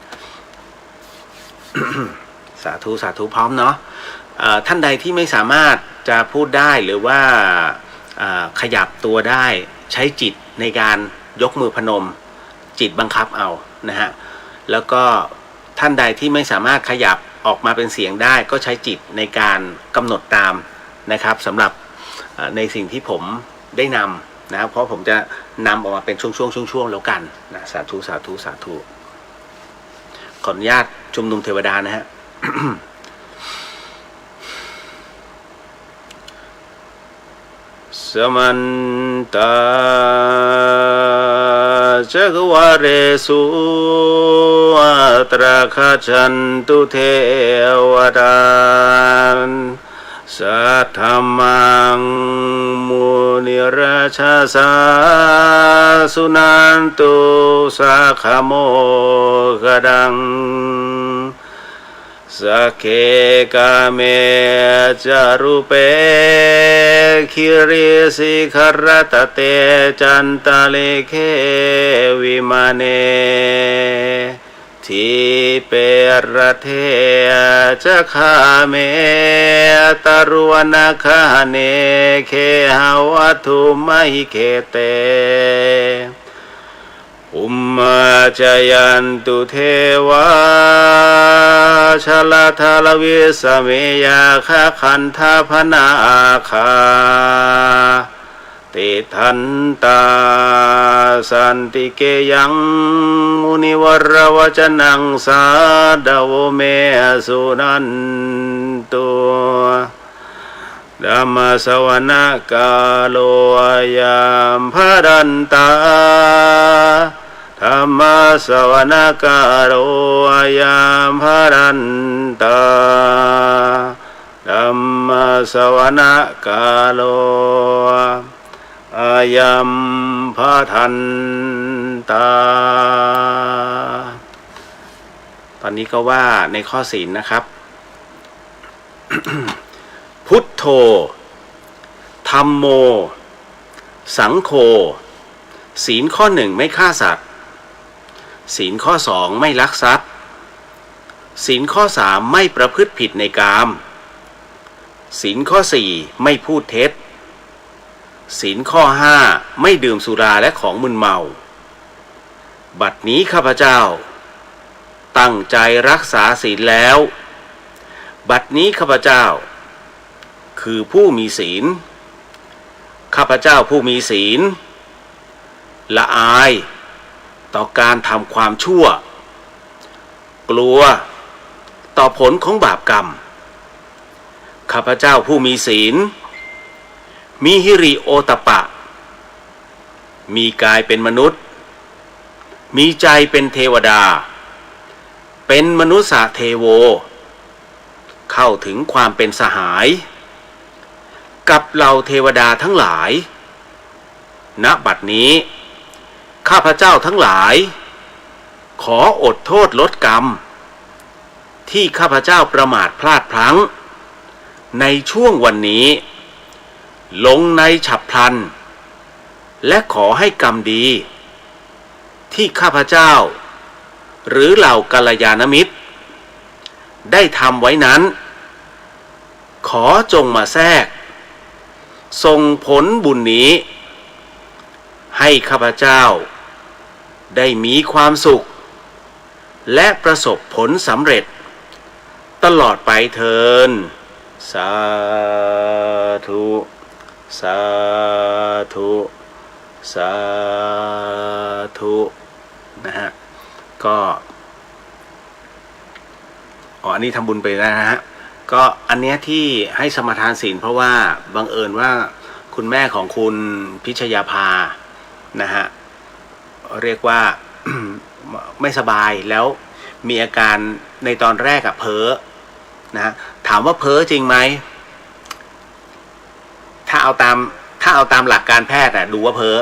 สาธุพร้อมเนาะท่านใดที่ไม่สามารถจะพูดได้หรือว่าขยับตัวได้ใช้จิตในการยกมือพนมจิตบังคับเอานะฮะแล้วก็ท่านใดที่ไม่สามารถขยับออกมาเป็นเสียงได้ก็ใช้จิตในการกำหนดตามนะครับสำหรับในสิ่งที่ผมได้นำนะครับเพราะผมจะนำออกมาเป็นช่วงแล้วกันนะสาธุขออนุญาตชุมนุมเทวดานะฮะ สมันตาจักวาเรสุอัตราคาชันตุเทวดาสัทธมังมุนิราชาสาสุนันตุสักขโมกดังสักเคกาเมจารุเปคิริสิขรตเตจันตะเลเควิมาเนทิเปรเทจะคาเมตรุวนาคาเนเคหาวัตุมหิเคเตอุมมาจายันตุเทวาชลทาลวิสเมยาคาคันธาพนาคาติทันตาสันติเกยังมุนิวรวจนังสาดาวเมสุนันตุธัมมสวนาคาโลยามพดันตาธัมมสวนาคาโลยามพดันตาธัมมสวนาคาโลอายัมพทันตา ตอนนี้ก็ว่าในข้อศีลนะครับ พุทโธธัมโมสังโฆศีลข้อ 1ไม่ฆ่าสัตว์ศีลข้อ 2ไม่ลักทรัพย์ศีลข้อ 3ไม่ประพฤติผิดในกามศีลข้อ 4ไม่พูดเท็จศีลข้อ 5ไม่ดื่มสุราและของมึนเมาบัดนี้ข้าพเจ้าตั้งใจรักษาศีลแล้วบัดนี้ข้าพเจ้าคือผู้มีศีลข้าพเจ้าผู้มีศีลละอายต่อการทำความชั่วกลัวต่อผลของบาปกรรมข้าพเจ้าผู้มีศีลมีหิริโอตปะมีกายเป็นมนุษย์มีใจเป็นเทวดาเป็นมนุษย์เทโวเข้าถึงความเป็นสหายกับเหล่าเทวดาทั้งหลายณบัดนี้ข้าพเจ้าทั้งหลายขออดโทษลดกรรมที่ข้าพเจ้าประมาทพลาดพลั้งในช่วงวันนี้ลงในฉับพลันและขอให้กรรมดีที่ข้าพเจ้าหรือเหล่ากัลยาณมิตรได้ทำไว้นั้นขอจงมาแทรกส่งผลบุญนี้ให้ข้าพเจ้าได้มีความสุขและประสบผลสำเร็จตลอดไปเถิดสาธุสาธุสาธุนะฮะก็อันนี้ทำบุญไปแล้วนะฮะก็อันเนี้ยที่ให้สมทานศีลเพราะว่าบังเอิญว่าคุณแม่ของคุณพิชยาภานะฮะเรียกว่า ไม่สบายแล้วมีอาการในตอนแรกเพ้อนะถามว่าเพ้อจริงไหมถ้าเอาตามหลักการแพทย์ดูว่าเพ้อ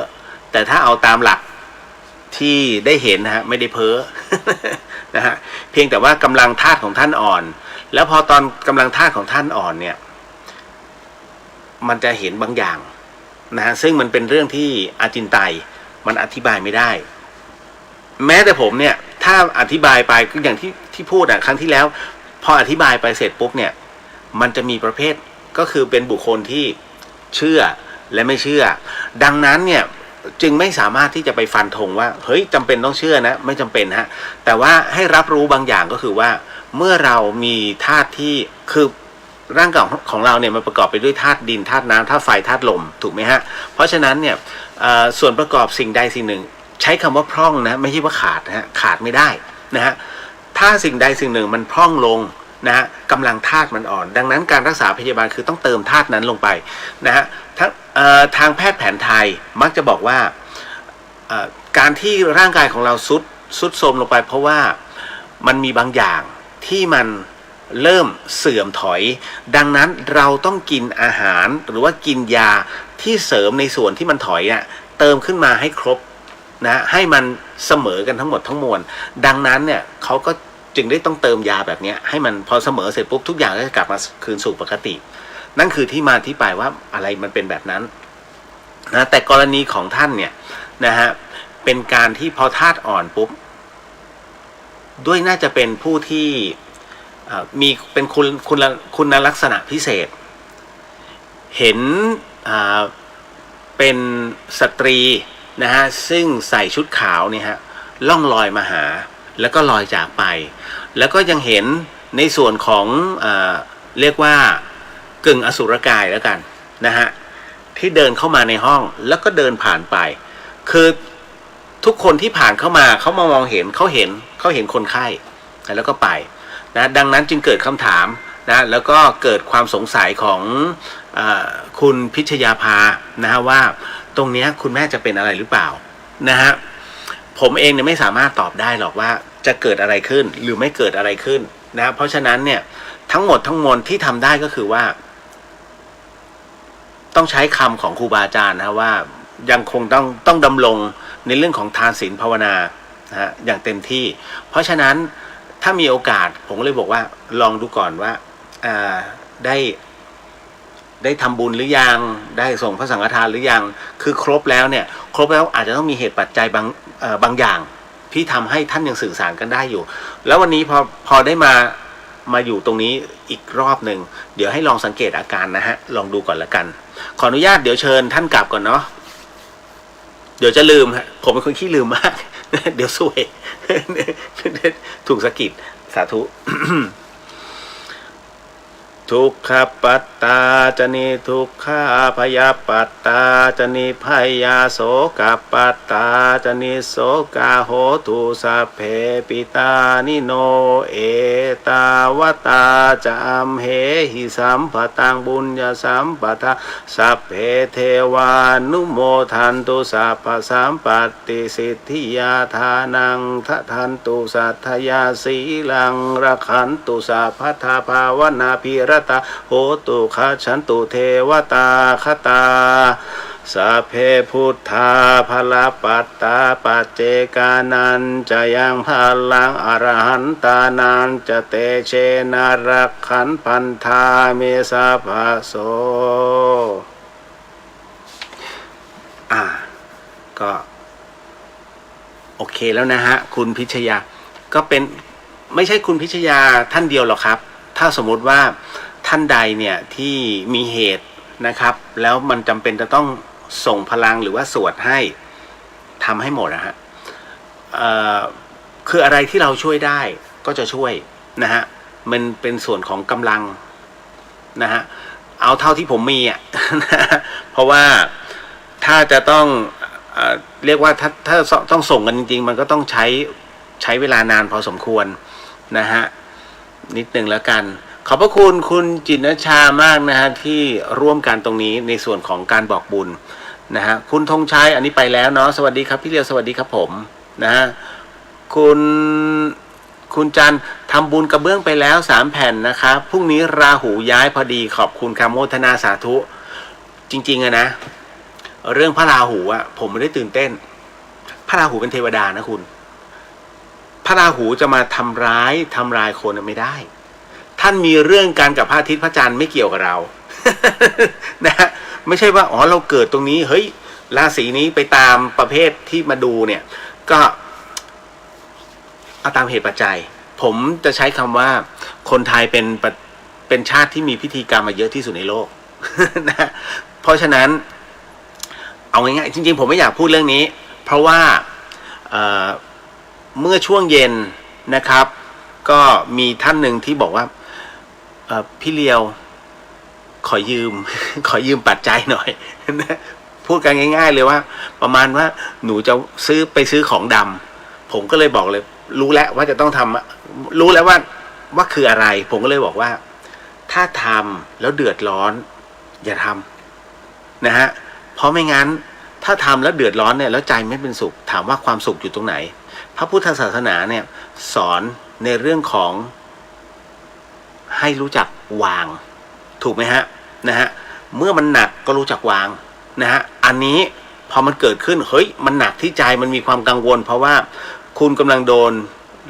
แต่ถ้าเอาตามหลักที่ได้เห็นนะฮะไม่ได้เพ้อ นะฮะเพียงแต่ว่ากำลังธาตุของท่านอ่อนแล้วพอตอนกำลังธาตุของท่านอ่อนเนี่ยมันจะเห็นบางอย่างนะฮะซึ่งมันเป็นเรื่องที่อาจินไตยมันอธิบายไม่ได้แม้แต่ผมเนี่ยถ้าอธิบายไปก็อย่างที่พูดครั้งที่แล้วพออธิบายไปเสร็จปุ๊บเนี่ยมันจะมีประเภทก็คือเป็นบุคคลที่เชื่อและไม่เชื่อดังนั้นเนี่ยจึงไม่สามารถที่จะไปฟันธงว่าเฮ้ยจำเป็นต้องเชื่อนะไม่จำเป็นฮะแต่ว่าให้รับรู้บางอย่างก็คือว่าเมื่อเรามีธาตุที่คือร่างกายของเราเนี่ยมันประกอบไปด้วยธาตุดินธาตุน้ำธาตุไฟธาตุลมถูกไหมฮะเพราะฉะนั้นเนี่ยส่วนประกอบสิ่งใดสิ่งหนึ่งใช้คำว่าพร่องนะไม่ใช่ว่าขาดนะฮะขาดไม่ได้นะฮะถ้าสิ่งใดสิ่งหนึ่งมันพร่องลงนะฮะกำลังธาตุมันอ่อนดังนั้นการรักษาพยาบาลคือต้องเติมธาตุนั้นลงไปนะฮะทางแพทย์แผนไทยมักจะบอกว่าการที่ร่างกายของเราสุดโทรมลงไปเพราะว่ามันมีบางอย่างที่มันเริ่มเสื่อมถอยดังนั้นเราต้องกินอาหารหรือว่ากินยาที่เสริมในส่วนที่มันถอยเติมขึ้นมาให้ครบนะให้มันเสมอกันทั้งหมดทั้งมวลดังนั้นเนี่ยเขาก็จึงได้ต้องเติมยาแบบนี้ให้มันพอเสมอเสร็จปุ๊บทุกอย่างก็จะกลับมาคืนสู่ปกตินั่นคือที่มาที่ไปว่าอะไรมันเป็นแบบนั้นนะแต่กรณีของท่านเนี่ยนะฮะเป็นการที่พอธาตุอ่อนปุ๊บด้วยน่าจะเป็นผู้ที่มีเป็นคุณลักษณะพิเศษเห็นเป็นสตรีนะฮะซึ่งใส่ชุดขาวเนี่ยฮะล่องลอยมาหาแล้วก็ลอยจากไปแล้วก็ยังเห็นในส่วนของเรียกว่ากึ่งอสุรกายแล้วกันนะฮะที่เดินเข้ามาในห้องแล้วก็เดินผ่านไปคือทุกคนที่ผ่านเข้ามาเขามองเห็นเขาเห็นคนไข้แล้วก็ไปนะดังนั้นจึงเกิดคำถามนะแล้วก็เกิดความสงสัยของคุณพิชยาภานะฮะว่าตรงนี้คุณแม่จะเป็นอะไรหรือเปล่านะฮะผมเองเนี่ยไม่สามารถตอบได้หรอกว่าจะเกิดอะไรขึ้นหรือไม่เกิดอะไรขึ้นนะเพราะฉะนั้นเนี่ยทั้งหมดทั้งมวลที่ทำได้ก็คือว่าต้องใช้คำของครูบาอาจารย์นะว่ายังคงต้องดำรงในเรื่องของทานศีลภาวนานะฮะอย่างเต็มที่เพราะฉะนั้น ถ้ามีโอกาสผมก็เลยบอกว่าลองดูก่อนว่าได้ทำบุญหรือยังได้ส่งพระสังฆทานหรือยังคือครบแล้วเนี่ยครบแล้วอาจจะต้องมีเหตุปัจจัยบางอย่างที่ทำให้ท่านยังสื่อสารกันได้อยู่แล้ววันนี้พอได้มาอยู่ตรงนี้อีกรอบหนึ่งเดี๋ยวให้ลองสังเกตอาการนะฮะลองดูก่อนละกันขออนุญาตเดี๋ยวเชิญท่านกลับก่อนเนาะเดี๋ยวจะลืมฮะผมเป็นคนขี้ลืมมาก เดี๋ยวซวย ถูกสะกิดสาธุ ทุกขปัตตาจนิทุกขาพยาปัตตาจนิพยาโสกปัตตาจนิโสกาโหตุสัพเพปิตานิโนเอตาวตาจามเหหิสัมปตังบุญญาสัมปทาสัพเพเทวานุโมทันตุสัพพสัมปติสิทธิยาทานังทันตุสัทธยาสีลังรักขันตุสัพพทาภาวนาภิรตาโหตุขฉันตุเทวตาคตาสัพเพพุทธาภลปัตตาปัจเจกานันจะยังพลังอรหันตานันจะเตเชนารักขันพันธาเมสาภาโสก็โอเคแล้วนะฮะคุณพิชยาก็เป็นไม่ใช่คุณพิชยาท่านเดียวหรอกครับถ้าสมมุติว่าท่านใดเนี่ยที่มีเหตุนะครับแล้วมันจำเป็นจะต้องส่งพลังหรือว่าสวดให้ทำให้หมดนะฮะคืออะไรที่เราช่วยได้ก็จะช่วยนะฮะมันเป็นส่วนของกำลังนะฮะเอาเท่าที่ผมมีเพราะว่าถ้าจะต้องเรียกว่าถ้าต้องส่งกันจริงๆมันก็ต้องใช้เวลานานพอสมควรนะฮะนิดนึงแล้วกันขอบพระคุณคุณจิตรชามากนะฮะที่ร่วมกันตรงนี้ในส่วนของการบอกบุญนะฮะคุณธงชัยอันนี้ไปแล้วเนาะสวัสดีครับพี่เลียวสวัสดีครับผมนะฮะคุณจันทำบุญกระเบื้องไปแล้ว3 แผ่นนะครับพรุ่งนี้ราหูย้ายพอดีขอบคุณคำโมทนาสาธุจริงๆนะเรื่องพระราหูผมไม่ได้ตื่นเต้นพระราหูเป็นเทวดานะคุณพระราหูจะมาทำร้ายคนไม่ได้ท่านมีเรื่องการกับพระอาทิตย์พระจันทร์ไม่เกี่ยวกับเรา นะฮะไม่ใช่ว่าเราเกิดตรงนี้เฮ้ยราศีนี้ไปตามประเภทที่มาดูเนี่ยก็เอาตามเหตุปัจจัยผมจะใช้คำว่าคนไทยเป็นชาติที่มีพิธีกรรมมาเยอะที่สุดในโลก นะเพราะฉะนั้นเอาง่ายๆจริงๆผมไม่อยากพูดเรื่องนี้เพราะว่าเมื่อช่วงเย็นนะครับก็มีท่านหนึ่งที่บอกว่าพี่เลียวขอยืมปัจจัยหน่อยนะพูดกันง่ายๆเลยว่าประมาณว่าหนูจะไปซื้อของดำผมก็เลยบอกเลยรู้แล้วว่าจะต้องทำรู้แล้วว่าคืออะไรผมก็เลยบอกว่าถ้าทำแล้วเดือดร้อนอย่าทำนะฮะเพราะไม่งั้นถ้าทำแล้วเดือดร้อนเนี่ยแล้วใจไม่เป็นสุขถามว่าความสุขอยู่ตรงไหนพระพุทธศาสนาเนี่ยสอนในเรื่องของให้รู้จักวางถูกไหมฮะนะฮะเมื่อมันหนักก็รู้จักวางนะฮะอันนี้พอมันเกิดขึ้นเฮ้ยมันหนักที่ใจมันมีความกังวลเพราะว่าคุณกำลังโดน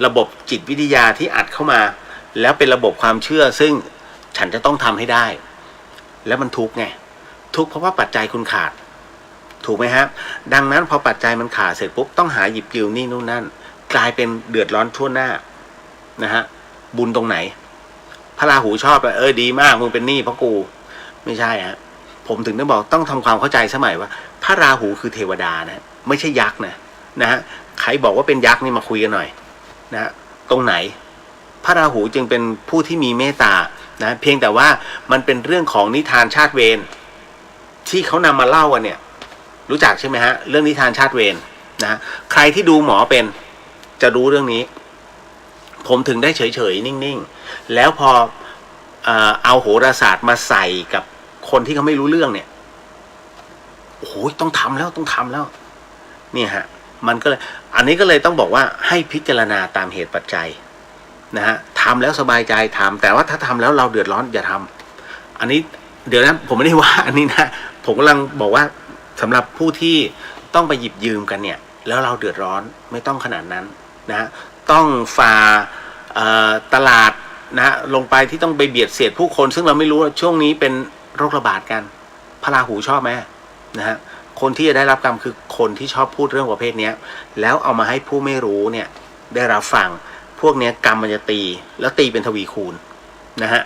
ระบบจิตวิทยาที่อัดเข้ามาแล้วเป็นระบบความเชื่อซึ่งฉันจะต้องทำให้ได้แล้วมันทุกข์ไงทุกข์เพราะว่าปัจจัยคุณขาดถูกไหมฮะดังนั้นพอปัจจัยมันขาดเสร็จปุ๊บต้องหาหยิบยืมนี่นู่นนั่นกลายเป็นเดือดร้อนทั่วหน้านะฮะบุญตรงไหนพระราหูชอบดีมากมึงเป็นหนี้เพราะกูไม่ใช่ฮะผมถึงต้องบอกต้องทำความเข้าใจสมัยว่าพระราหูคือเทวดานะไม่ใช่ยักษ์นะฮะใครบอกว่าเป็นยักษ์นี่มาคุยกันหน่อยนะตรงไหนพระราหูจึงเป็นผู้ที่มีเมตตานะเพียงแต่ว่ามันเป็นเรื่องของนิทานชาติเวรที่เขานำมาเล่ากันเนี่ยรู้จักใช่ไหมฮะเรื่องนิทานชาติเวรนะใครที่ดูหมอเป็นจะรู้เรื่องนี้ผมถึงได้เฉยๆนิ่งๆแล้วพอเอาโหราศาสตร์มาใส่กับคนที่เขาไม่รู้เรื่องเนี่ยโอ้โหต้องทำแล้วเนี่ยฮะมันก็เลยอันนี้ก็เลยต้องบอกว่าให้พิจารณาตามเหตุปัจจัยนะฮะทำแล้วสบายใจทำแต่ว่าถ้าทำแล้วเราเดือดร้อนอย่าทำอันนี้เดี๋ยวนะผมไม่ได้ว่าอันนี้นะผมกำลังบอกว่าสำหรับผู้ที่ต้องไปหยิบยืมกันเนี่ยแล้วเราเดือดร้อนไม่ต้องขนาดนั้นนะต้องฝ่า ตลาดนะลงไปที่ต้องไปเบียดเสียดผู้คนซึ่งเราไม่รู้ช่วงนี้เป็นโรคระบาดกันพระราหูชอบไหมนะฮะคนที่จะได้รับกรรมคือคนที่ชอบพูดเรื่องประเภทนี้แล้วเอามาให้ผู้ไม่รู้เนี่ยได้รับฟังพวกนี้กรรมมันจะตีแล้วตีเป็นทวีคูณนะฮะ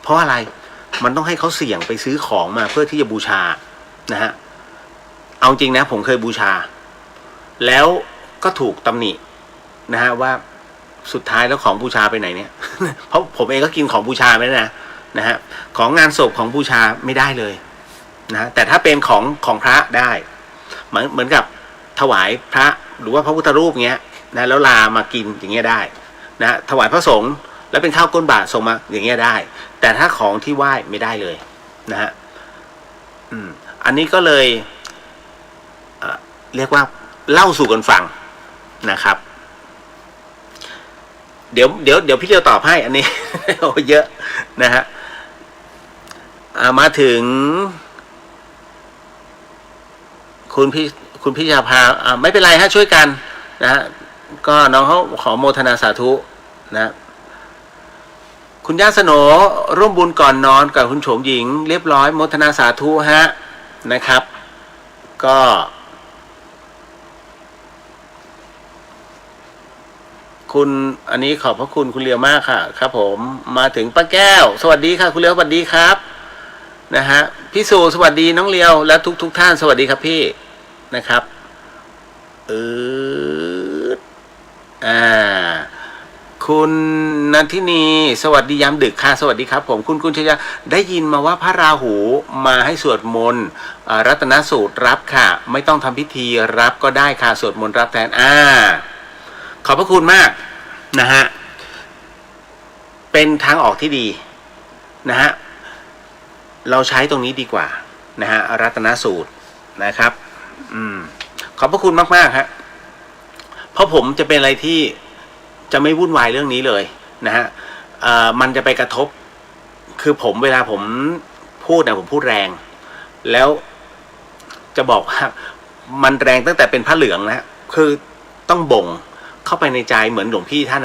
เพราะอะไรมันต้องให้เขาเสี่ยงไปซื้อของมาเพื่อที่จะบูชานะฮะเอาจริงนะผมเคยบูชาแล้วก็ถูกตำหนินะฮะว่าสุดท้ายแล้วของบูชาไปไหนเนี่ย เพราะผมเองก็กินของบูชาไม่ได้นะฮะของงานศพของบูชาไม่ได้เลยนะแต่ถ้าเป็นของพระได้เหมือนกับถวายพระหรือว่าพระพุทธรูปเงี้ยนะแล้วลามากินอย่างเงี้ยได้นะถวายพระสงฆ์แล้วเป็นข้าวก้นบาตรส่งมาอย่างเงี้ยได้แต่ถ้าของที่ไหว้ไม่ได้เลยนะฮะอันนี้ก็เลยเรียกว่าเล่าสู่กันฟังนะครับเดี๋ยวพี่เลียวตอบให้อันนี้ เยอะนะฮะมาถึงคุณพี่ชาภาไม่เป็นไรฮะช่วยกันนะฮะก็น้องเขาขอโมทนาสาธุนะคุณย่าสโหนร่วมบุญก่อนนอนกับคุณโฉมหญิงเรียบร้อยโมทนาสาธุฮะนะครับก็คุณอันนี้ขอบพระคุณคุณเลียวมากค่ะครับผมมาถึงป้าแก้วสวัสดีค่ะคุณเลียวสวัสดีครับนะฮะพี่สุสวัสดีน้องเลียวและทุกท่านสวัสดีครับพี่นะครับคุณนันทินีสวัสดียามดึกค่ะสวัสดีครับผมคุณชยาได้ยินมาว่าพระราหูมาให้สวดมนต์รัตนสูตรรับค่ะไม่ต้องทำพิธีรับก็ได้ค่ะสวดมนต์รับแทนขอบพระคุณมากนะฮะเป็นทางออกที่ดีนะฮะเราใช้ตรงนี้ดีกว่านะฮะรัตนสูตรนะครับขอบพระคุณมากๆฮะเพราะผมจะเป็นอะไรที่จะไม่วุ่นวายเรื่องนี้เลยนะฮะมันจะไปกระทบคือผมเวลาผมพูดนะผมพูดแรงแล้วจะบอกว่ามันแรงตั้งแต่เป็นพระเหลืองนะคือต้องบ่งเข้าไปในใจเหมือนหลวงพี่ท่าน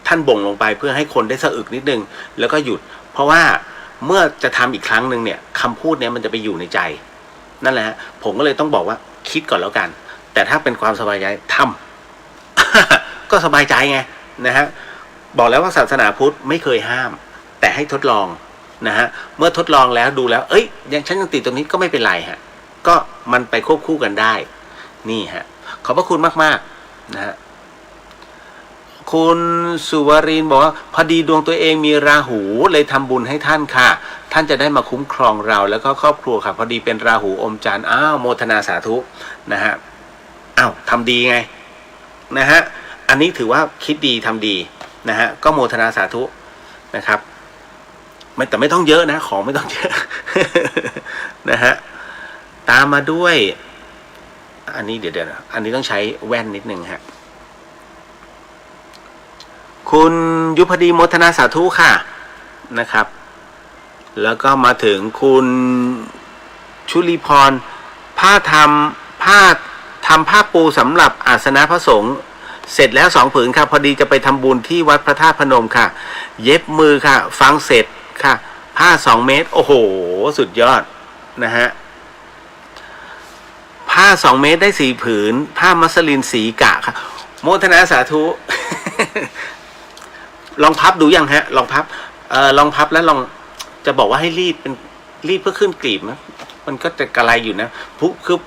ท่านบ่งลงไปเพื่อให้คนได้สะอึกนิดนึงแล้วก็หยุดเพราะว่าเมื่อจะทำอีกครั้งหนึ่งเนี่ยคำพูดเนี้ยมันจะไปอยู่ในใจนั่นแหละผมก็เลยต้องบอกว่าคิดก่อนแล้วกันแต่ถ้าเป็นความสบายใจทำ ก็สบายใจไงนะฮะบอกแล้วว่าศาสนาพุทธไม่เคยห้ามแต่ให้ทดลองนะฮะเมื่อทดลองแล้วดูแล้วฉันยังติดตรงนี้ก็ไม่เป็นไรฮะก็มันไปควบคู่กันได้นี่ฮะขอบพระคุณมากๆนะฮะคุณสุวรินทร์บอกว่าพอดีดวงตัวเองมีราหูเลยทำบุญให้ท่านค่ะท่านจะได้มาคุ้มครองเราแล้วก็ครอบครัวค่ะพอดีเป็นราหูอมจันทร์โมทนาสาธุนะฮะทำดีไงนะฮะอันนี้ถือว่าคิดดีทำดีนะฮะก็โมทนาสาธุนะครับแต่ไม่ต้องเยอะนะของไม่ต้องเยอะ นะฮะตามมาด้วยอันนี้เดี๋ยวอันนี้ต้องใช้แว่นนิดนึงฮะคุณยุพดีโมทนาสาธุค่ะนะครับแล้วก็มาถึงคุณชุลีพรผ้าทำผ้าปูสำหรับอาสนะพระสงฆ์เสร็จแล้ว2 ผืนค่ะพอดีจะไปทำบุญที่วัดพระธาตุพนมค่ะเย็บมือค่ะฟังเสร็จค่ะผ้า2 เมตรโอ้โหสุดยอดนะฮะผ้า2 เมตรได้4 ผืนผ้ามัสลินสีกะค่ะโมทนาสาธุ ลองพับดูยังฮะลองพับลองพับแล้วลองจะบอกว่าให้รีดเพื่อขึ้นกลีบนะมันก็จะกระไรอยู่นะคือ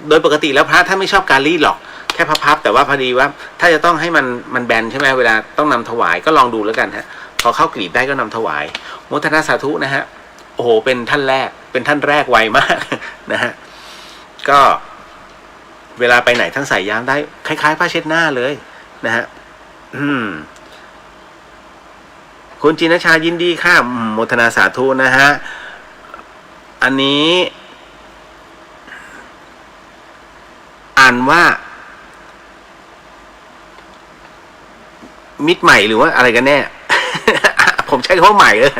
โดยปกติแล้วพระท่านไม่ชอบการรีดหรอกแค่พับแต่ว่าพอดีว่าถ้าจะต้องให้มันแบนใช่ไหมเวลาต้องนำถวายก็ลองดูแล้วกันฮะพอเข้ากลีบได้ก็นำถวายโมทนาสาธุนะฮะโอ้โหเป็นท่านแรกไวมากนะฮะก็เวลาไปไหนท่านใส่ยามได้คล้ายๆผ้าเช็ดหน้าเลยนะฮะคุณจินชายินดีค่ะโมทนาสาธุนะฮะอันนี้อ่านว่ามิตรใหม่หรือว่าอะไรกันแน่ ผมใช้คำว่าใหม่เลย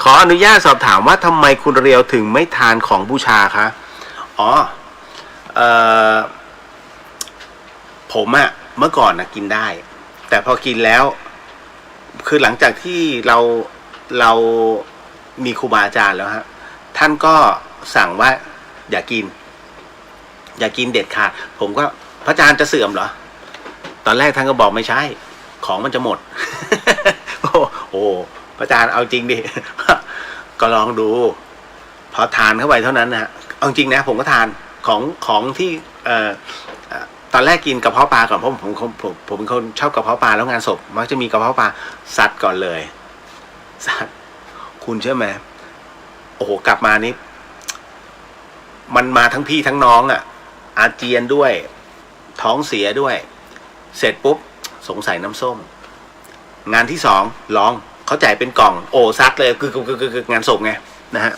ขออนุญาตสอบถามว่าทำไมคุณเรียวถึงไม่ทานของบูชาคะผมเมื่อก่อนกินได้แต่พอกินแล้ว คือหลังจากที่เรามีครูบาอาจารย์แล้วฮะท่านก็สั่งว่าอย่ากินเด็ดขาดผมก็พระอาจารย์จะเสื่อมเหรอตอนแรกท่านก็บอกไม่ใช่ของมันจะหมด โอ้พระอาจารย์เอาจริงดิ ก็ลองดูพอทานเข้าไปเท่านั้นนะฮะเอาจริงนะผมก็ทานของที่ตอนแรกกินกระเพาะปลาก่อนเพราะผมเป็นคนชอบกระเพาะปลาแล้วงานศพมักจะมีกระเพาะปลาซัดก่อนเลยซัดคุณเชื่อไหมโอ้โหกลับมานี่มันมาทั้งพี่ทั้งน้องอ่ะอาเจียนด้วยท้องเสียด้วยเสร็จปุ๊บสงสัยน้ำส้มงานที่สองลองเขาจ่ายเป็นกล่องโอ้ซัดเลยคืองานศพไงนะฮะ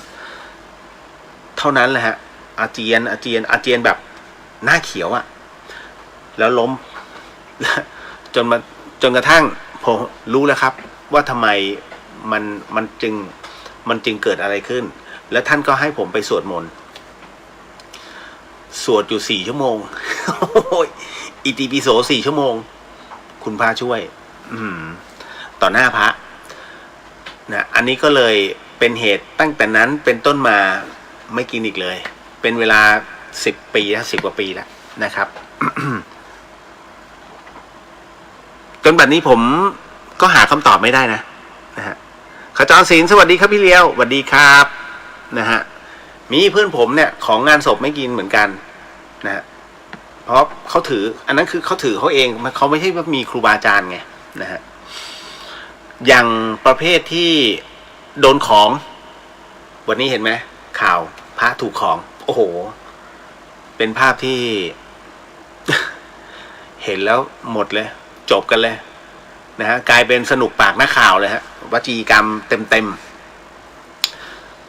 เท่านั้นแหละฮะอาเจียนแบบหน้าเขียวอ่ะแล้วล้ม จนกระทั่งผมรู้แล้วครับว่าทำไมมันจึงเกิดอะไรขึ้นแล้วท่านก็ให้ผมไปสวดมนต์สวดอยู่4 ชั่วโมง อิติปิโส4 ชั่วโมงคุณพระช่วยต่อหน้าพระนะอันนี้ก็เลยเป็นเหตุตั้งแต่นั้นเป็นต้นมาไม่กินอีกเลยเป็นเวลา10 ปีแล้ว10 กว่าปีแล้วนะครับ จนบัดนี้ผมก็หาคำตอบไม่ได้นะฮะขจรศิลป์สวัสดีครับพี่เลี้ยวสวัสดีครับนะฮะมีเพื่อนผมเนี่ยของงานศพไม่กินเหมือนกันนะฮะเพราะเขาถืออันนั้นคือเขาถือเขาเองเขาไม่ใช่ว่ามีครูบาอาจารย์ไงนะฮะอย่างประเภทที่โดนของวันนี้เห็นไหมข่าวพระถูกของโอ้โหเป็นภาพที่ เห็นแล้วหมดเลยจบกันเลยนะฮะกลายเป็นสนุกปากนักข่าวเลยฮะวจีกรรมเต็ม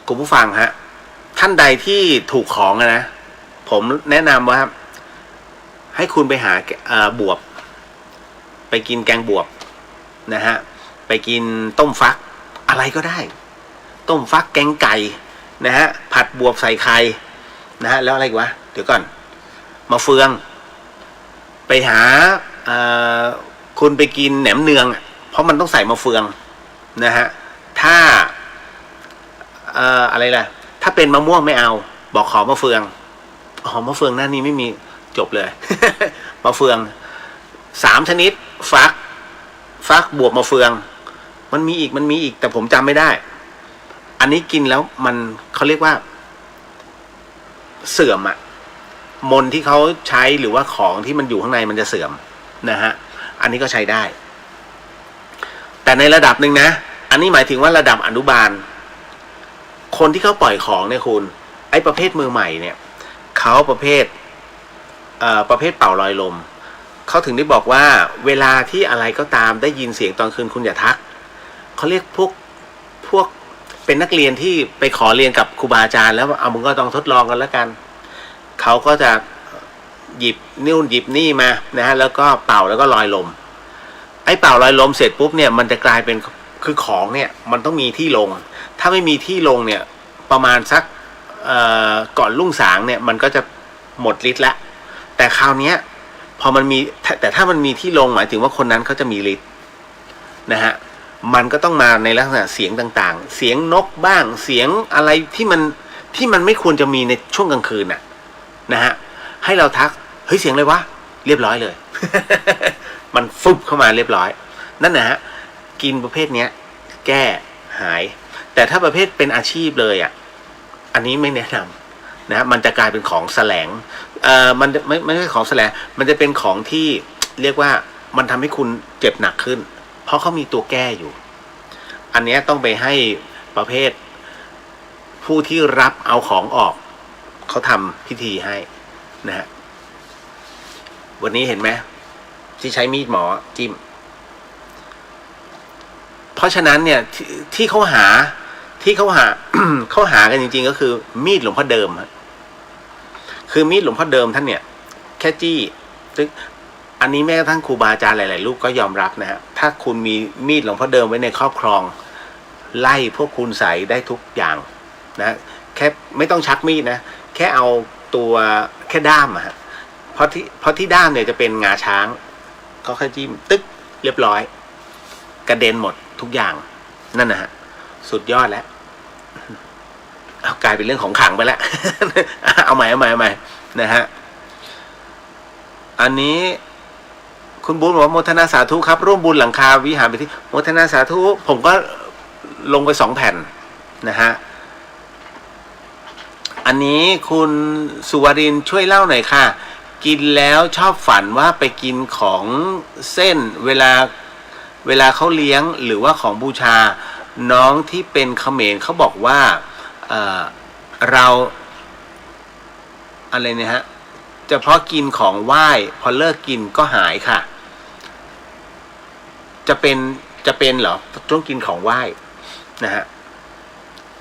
คุณผู้ฟังฮะท่านใดที่ถูกของนะผมแนะนำว่าให้คุณไปหาบวบไปกินแกงบวบนะฮะไปกินต้มฟักอะไรก็ได้ต้มฟักแกงไก่นะฮะผัดบวบใส่ไข่นะฮะแล้วอะไรวะเดี๋ยวก่อนมาเฟืองไปหาคุณไปกินแหนมเนืองเพราะมันต้องใส่มะเฟืองนะฮะถ้าอะไรล่ะถ้าเป็นมะม่วงไม่เอาบอกขอมะเฟืองมะเฟืองหน้านี้ไม่มีจบเลย มะเฟือง3 ชนิดฟักบวบมะเฟืองมันมีอีกแต่ผมจำไม่ได้อันนี้กินแล้วมันเขาเรียกว่าเสื่อมมนที่เขาใช้หรือว่าของที่มันอยู่ข้างในมันจะเสื่อมนะฮะอันนี้ก็ใช้ได้แต่ในระดับหนึ่งนะอันนี้หมายถึงว่าระดับอนุบาลคนที่เขาปล่อยของเนี่ยคุณไอ้ประเภทมือใหม่เนี่ยเขาประเภทเป่าลอยลมเขาถึงได้บอกว่าเวลาที่อะไรก็ตามได้ยินเสียงตอนคืนคุณอย่าทักเขาเรียกพวกเป็นนักเรียนที่ไปขอเรียนกับครูบาอาจารย์แล้วเอามึงก็ต้องทดลองกันแล้วกันเขาก็จะหยิบนิ้วหยิบนี่มานะฮะแล้วก็เป่าแล้วก็ลอยลมไอ้เป่าลอยลมเสร็จปุ๊บเนี่ยมันจะกลายเป็นคือของเนี่ยมันต้องมีที่ลงถ้าไม่มีที่ลงเนี่ยประมาณสักก่อนรุ่งสางเนี่ยมันก็จะหมดฤทธิ์แล้วแต่คราวนี้พอมันมีแต่ถ้ามันมีที่ลงหมายถึงว่าคนนั้นเขาจะมีฤทธิ์นะฮะมันก็ต้องมาในลักษณะเสียงต่างๆเสียงนกบ้างเสียงอะไรที่มันไม่ควรจะมีในช่วงกลางคืนน่ะนะฮะให้เราทักเฮ้ยเสียงอะไรวะเรียบร้อยเลย มันฟุบเข้ามาเรียบร้อยนั่นนะฮะกินประเภทเนี้ยแก้หายแต่ถ้าประเภทเป็นอาชีพเลยอันนี้ไม่แนะนำนะฮะมันจะกลายเป็นของแสลงมันไม่ใช่ของแสลงมันจะเป็นของที่เรียกว่ามันทำให้คุณเจ็บหนักขึ้นเพราะเขามีตัวแก้อยู่อันนี้ต้องไปให้ประเภทผู้ที่รับเอาของออกเขาทำพิธีให้นะฮะวันนี้เห็นไหมที่ใช้มีดหมอจิ้มเพราะฉะนั้นเนี่ยที่เขาหา เขาหากันจริงๆก็คือมีดหลวงพ่อเดิมคือมีดหลวงพ่อเดิมท่านเนี่ยแค่จี้ซึ่งอันนี้แม้กระทั่งครูบาอาจารย์หลายๆรูปก็ยอมรับนะฮะถ้าคุณมีมีดหลวงพ่อเดิมไว้ในครอบครองไล่พวกคุณใส่ได้ทุกอย่างนะแค่ไม่ต้องชักมีดนะแค่เอาตัวแค่ด้ามฮะเพราะที่ด้ามเนี่ยจะเป็นงาช้างก็แค่จิ้มตึ๊กเรียบร้อย กระเด็นหมดทุกอย่างนั่นนะฮะสุดยอดแล้วเอากลายเป็นเรื่องของขลังไปแล้ว เอาใหม่นะฮะอันนี้คุณบุญบอกว่าโมทนาสาธุครับร่วมบุญหลังคาวิหารไปที่โมทนาสาธุผมก็ลงไป2 แผ่นนะฮะอันนี้คุณสุวรินทร์ช่วยเล่าหน่อยค่ะกินแล้วชอบฝันว่าไปกินของเส้นเวลาเขาเลี้ยงหรือว่าของบูชาน้องที่เป็นเขมรเขาบอกว่าเราอะไรเนี่ยฮะเฉพาะกินของไหว้พอเลิกกินก็หายค่ะจะเป็นเหรอต้องกินของไหว้นะฮะ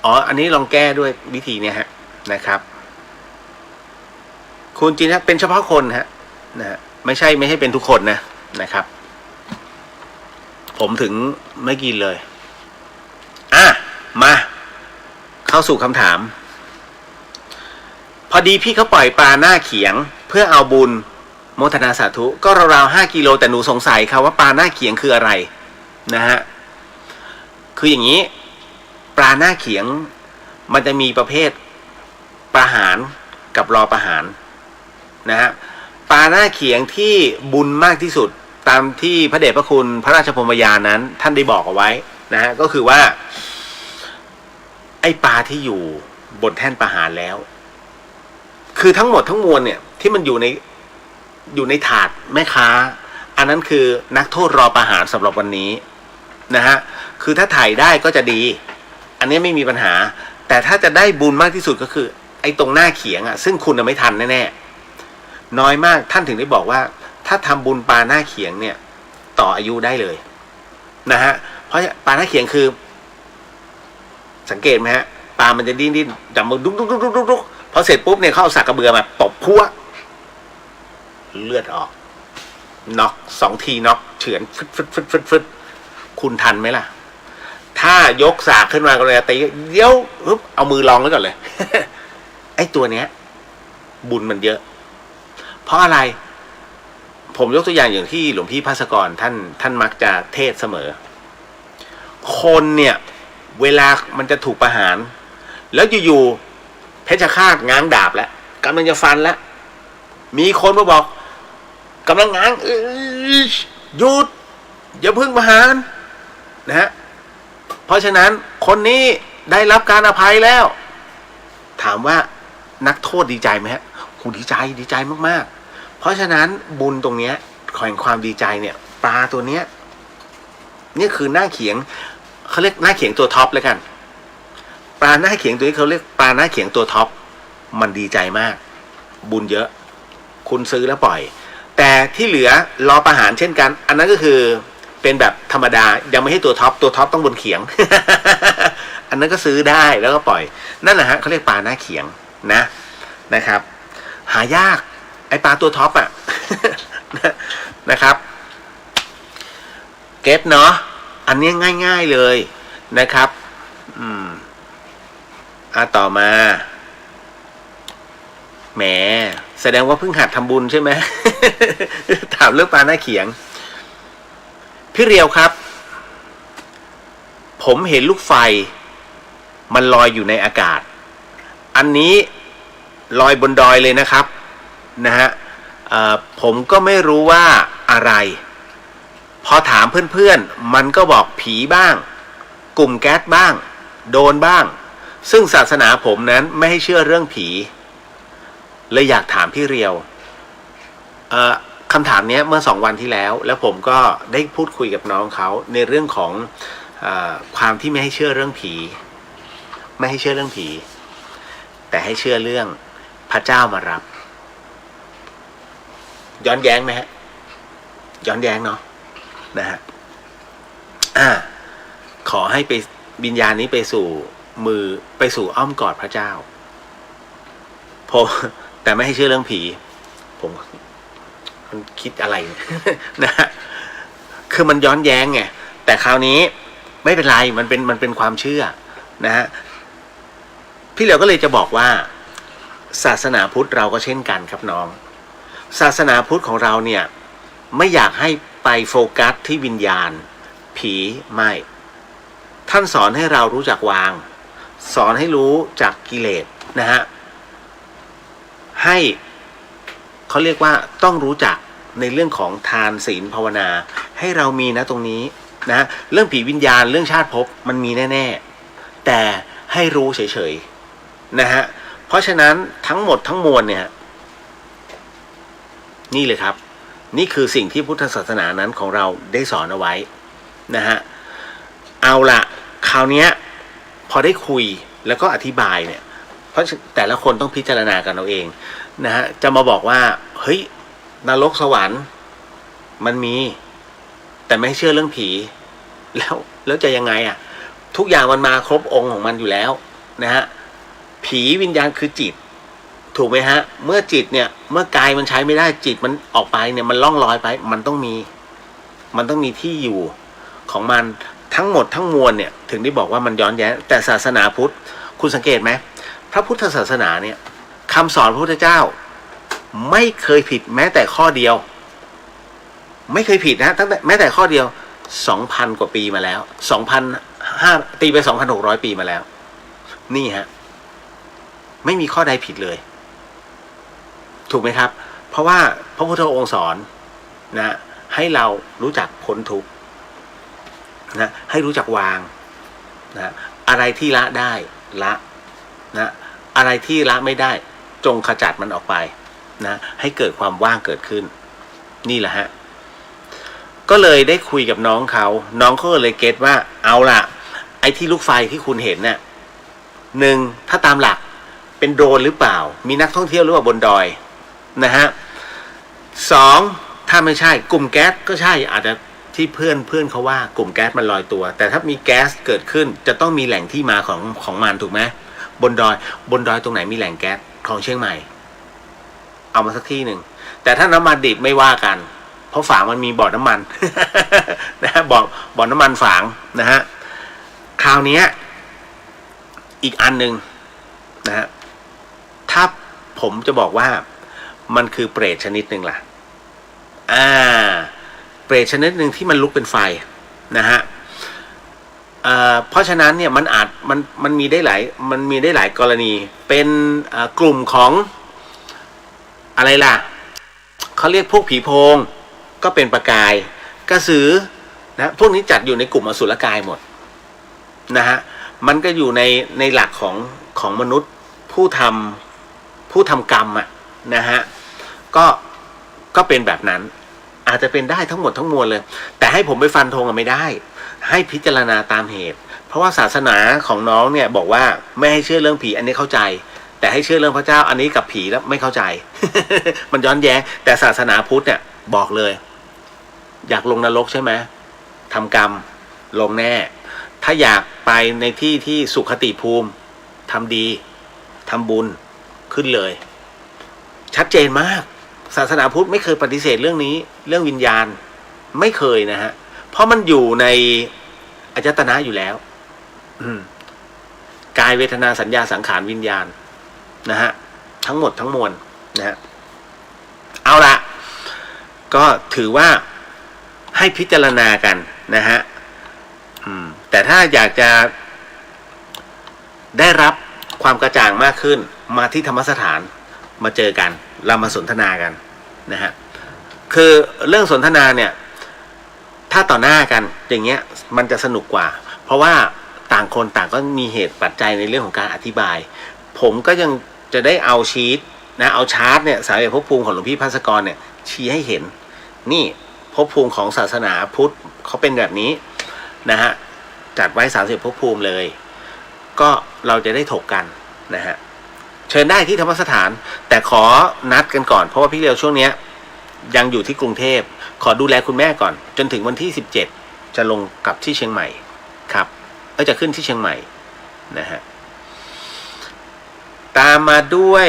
อ๋ออันนี้ลองแก้ด้วยวิธีเนี่ยฮะนะครับคุณจีนะเป็นเฉพาะคนฮะนะไม่ใช่เป็นทุกคนนะครับผมถึงไม่กินเลยมาเข้าสู่คำถามพอดีพี่เขาปล่อยปลาหน้าเขียงเพื่อเอาบุญโมทนาสาธุก็ราวๆ5 กิโลแต่หนูสงสัยค่ะว่าปลาหน้าเขียงคืออะไรนะฮะคืออย่างนี้ปลาหน้าเขียงมันจะมีประเภทประหารกับรอประหารนะฮะปลาหน้าเขียงที่บุญมากที่สุดตามที่พระเดชพระคุณพระราชพรหมยานนั้นท่านได้บอกเอาไว้นะฮะก็คือว่าไอ้ปลาที่อยู่บนแท่นประหารแล้วคือทั้งหมดทั้งมวลเนี่ยที่มันอยู่ในถาดแม่ค้าอันนั้นคือนักโทษรอประหารสำหรับวันนี้นะฮะคือถ้าถ่ายได้ก็จะดีอันนี้ไม่มีปัญหาแต่ถ้าจะได้บุญมากที่สุดก็คือไอ้ตรงหน้าเขียงอ่ะซึ่งคุณไม่ทันแน่ๆน้อยมากท่านถึงได้บอกว่าถ้าทำบุญปลาหน้าเขียงเนี่ยต่ออายุได้เลยนะฮะเพราะปลาหน้าเขียงคือสังเกตไหมฮะปลามันจะดิ้นจับมือดุ๊กพอเสร็จปุ๊บเนี่ยเขาเอาสักกระเบือมาตบพัวเลือดออกน็อก2 ทีน็อกเฉือนฟึดคุณทันไหมล่ะถ้ายกสากขึ้นมาก็เลยตีเดี๋ยวเอามือลองไว้ก่อนเลย ไอ้ตัวเนี้ยบุญมันเยอะเพราะอะไรผมยกตัวอย่างที่หลวงพี่ภาสกรท่านมักจะเทศเสมอคนเนี่ยเวลามันจะถูกประหารแล้วอยู่ๆเพชฌฆาตง้างดาบแล้วกำลังจะฟันแล้วมีคนมาบอกกำลังง้างหยุดอย่าพึ่งประหารนะฮะเพราะฉะนั้นคนนี้ได้รับการอภัยแล้วถามว่านักโทษดีใจไหมฮะคุณดีใจมากๆเพราะฉะนั้นบุญตรงเนี้ยแห่งความดีใจเนี่ยปลาตัวเนี้ยนี่คือหน้าเขียงเขาเรียกหน้าเขียงตัวท็อปแล้วกันปลาหน้าเขียงตัวนี้เขาเรียกปลาหน้าเขียงตัวท็อปมันดีใจมากบุญเยอะคุณซื้อแล้วปล่อยแต่ที่เหลือรอประหารเช่นกันอันนั้นก็คือเป็นแบบธรรมดายังไม่ให้ตัวท็อปต้องบนเขียง อันนั้นก็ซื้อได้แล้วก็ปล่อยนั่นแหละฮะเขาเรียกปลาหน้าเขียงนะครับหายากไอปลาตัวท็อปอ่ะ นะครับเก็ตเนาะอันนี้ง่ายๆเลยนะครับต่อมาแหมแสดงว่าเพิ่งหัดทำบุญใช่ไหม ถามเรื่องปลาหน้าเขียงพี่เรียวครับผมเห็นลูกไฟมันลอยอยู่ในอากาศอันนี้ลอยบนดอยเลยนะครับนะฮะผมก็ไม่รู้ว่าอะไรพอถามเพื่อนๆมันก็บอกผีบ้างกลุ่มแก๊สบ้างโดนบ้างซึ่งศาสนาผมนั้นไม่ให้เชื่อเรื่องผีเลยอยากถามพี่เรียวคำถามนี้เมื่อ2 วันที่แล้วผมก็ได้พูดคุยกับน้องเขาในเรื่องของความที่ไม่ให้เชื่อเรื่องผีไม่ให้เชื่อเรื่องผีแต่ให้เชื่อเรื่องพระเจ้ามารับย้อนแย้งไหมฮะย้อนแย้งเนาะนะฮะขอให้ไปวิญญาณนี้ไปสู่อ้อมกอดพระเจ้าแต่ไม่ให้เชื่อเรื่องผีผมคิดอะไร นะฮะคือมันย้อนแย้งไงแต่คราวนี้ไม่เป็นไรมันเป็นความเชื่อนะฮะพี่เหลียวก็เลยจะบอกว่าศาสนาพุทธเราก็เช่นกันครับน้องศาสนาพุทธของเราเนี่ยไม่อยากให้ไปโฟกัสที่วิญญาณ ผีไม่ท่านสอนให้เรารู้จักวางสอนให้รู้จักกิเลสนะฮะให้เขาเรียกว่าต้องรู้จักในเรื่องของทานศีลภาวนาให้เรามีนะตรงนี้นะเรื่องผีวิญญาณเรื่องชาติภพมันมีแน่ๆแต่ให้รู้เฉยๆนะฮะเพราะฉะนั้นทั้งหมดทั้งมวลเนี่ยนี่เลยครับนี่คือสิ่งที่พุทธศาสนานั้นของเราได้สอนเอาไว้นะฮะเอาละคราวนี้พอได้คุยแล้วก็อธิบายเนี่ยเพราะแต่ละคนต้องพิจารณากันเอาเองนะฮะจะมาบอกว่าเฮ้ยนรกสวรรค์มันมีแต่ไม่เชื่อเรื่องผีแล้วจะยังไงอ่ะทุกอย่างมันมาครบองค์ของมันอยู่แล้วนะฮะผีวิญญาณคือจิตถูกไหมฮะเมื่อจิตเนี่ยเมื่อกายมันใช้ไม่ได้จิตมันออกไปเนี่ยมันล่องลอยไปมันต้องมีที่อยู่ของมันทั้งหมดทั้งมวลเนี่ยถึงได้บอกว่ามันย้อนแย้งแต่ศาสนาพุทธคุณสังเกตไหมพระพุทธศาสนาเนี่ยคำสอนพระพุทธเจ้าไม่เคยผิดแม้แต่ข้อเดียวไม่เคยผิดนะตั้งแต่แม้แต่ข้อเดียว 2,000 กว่าปีมาแล้ว 2,500 ตีไป 2,600 ปีมาแล้วนี่ฮะไม่มีข้อใดผิดเลยถูกไหมครับเพราะว่าพระพุทธองค์สอนนะให้เรารู้จักพ้นทุกข์นะให้รู้จักวางนะอะไรที่ละได้ละนะอะไรที่ละไม่ได้จงขจัดมันออกไปนะให้เกิดความว่างเกิดขึ้นนี่แหละฮะก็เลยได้คุยกับน้องเขาน้องเขาเลยเก็ตว่าเอาล่ะไอ้ที่ลูกไฟที่คุณเห็นเนี่ยหนึ่งถ้าตามหลักเป็นโดรนหรือเปล่ามีนักท่องเที่ยวหรือเปล่าบนดอยนะฮะสองถ้าไม่ใช่กลุ่มแก๊สก็ใช่อาจจะที่เพื่อนเขาว่ากลุ่มแก๊สมันลอยตัวแต่ถ้ามีแก๊สเกิดขึ้นจะต้องมีแหล่งที่มาของมันถูกไหมบนดอยตรงไหนมีแหล่งแก๊สของเชียงใหม่เอามาสักที่หนึ่งแต่ถ้าน้ำมันดิบไม่ว่ากันเพราะฝางมันมีบ่อน้ำมัน นะฮะบ่อน้ำมันฝางนะฮะคราวนี้อีกอันหนึ่งนะฮะถ้าผมจะบอกว่ามันคือเปรตชนิดหนึ่งล่ะเปรตชนิดหนึ่งที่มันลุกเป็นไฟนะฮะเพราะฉะนั้นเนี่ยมันมีได้หลายกรณีเป็นกลุ่มของอะไรล่ะเขาเรียกพวกผีโพงก็เป็นประกายกระสือนะพวกนี้จัดอยู่ในกลุ่มอสุรกายหมดนะฮะมันก็อยู่ในหลักของมนุษย์ผู้ทำกรรมอ่ะนะฮะก็เป็นแบบนั้นอาจจะเป็นได้ทั้งหมดทั้งมวลเลยแต่ให้ผมไปฟันธงไม่ได้ให้พิจารณาตามเหตุเพราะว่าศาสนาของน้องเนี่ยบอกว่าไม่ให้เชื่อเรื่องผีอันนี้เข้าใจแต่ให้เชื่อเรื่องพระเจ้าอันนี้กับผีแล้วไม่เข้าใจ มันย้อนแย้งแต่ศาสนาพุทธเนี่ยบอกเลยอยากลงนรกใช่ไหมทำกรรมลงแน่ถ้าอยากไปในที่สุขติภูมิทำดีทำบุญขึ้นเลยชัดเจนมากศาสนาพุทธไม่เคยปฏิเสธเรื่องนี้เรื่องวิญญาณไม่เคยนะฮะเพราะมันอยู่ในอายตนะอยู่แล้วกายเวทนาสัญญาสังขารวิญญาณนะฮะทั้งหมดทั้งมวลนะฮะเอาละก็ถือว่าให้พิจารณากันนะฮะแต่ถ้าอยากจะได้รับความกระจ่างมากขึ้นมาที่ธรรมสถานมาเจอกันเรามาสนทนากันนะฮะคือเรื่องสนทนาเนี่ยถ้าต่อหน้ากันอย่างเงี้ยมันจะสนุกกว่าเพราะว่าต่างคนต่างก็มีเหตุปัจจัยในเรื่องของการอธิบายผมก็ยังจะได้เอาชีตนะเอาชาร์ตเนี่ยสายภพภูมิของหลวงพี่ภัสกรเนี่ยชี้ให้เห็นนี่ภพภูมิของศาสนาพุทธเขาเป็นแบบนี้นะฮะจัดไว้30ภพภูมิเลยก็เราจะได้ถกกันนะฮะเชิญได้ที่ธรรมสถานแต่ขอนัดกันก่อนเพราะว่าพี่เลียวช่วงนี้ยังอยู่ที่กรุงเทพขอดูแลคุณแม่ก่อนจนถึงวันที่17จะลงกลับที่เชียงใหม่ครับจะขึ้นที่เชียงใหม่นะฮะตามมาด้วย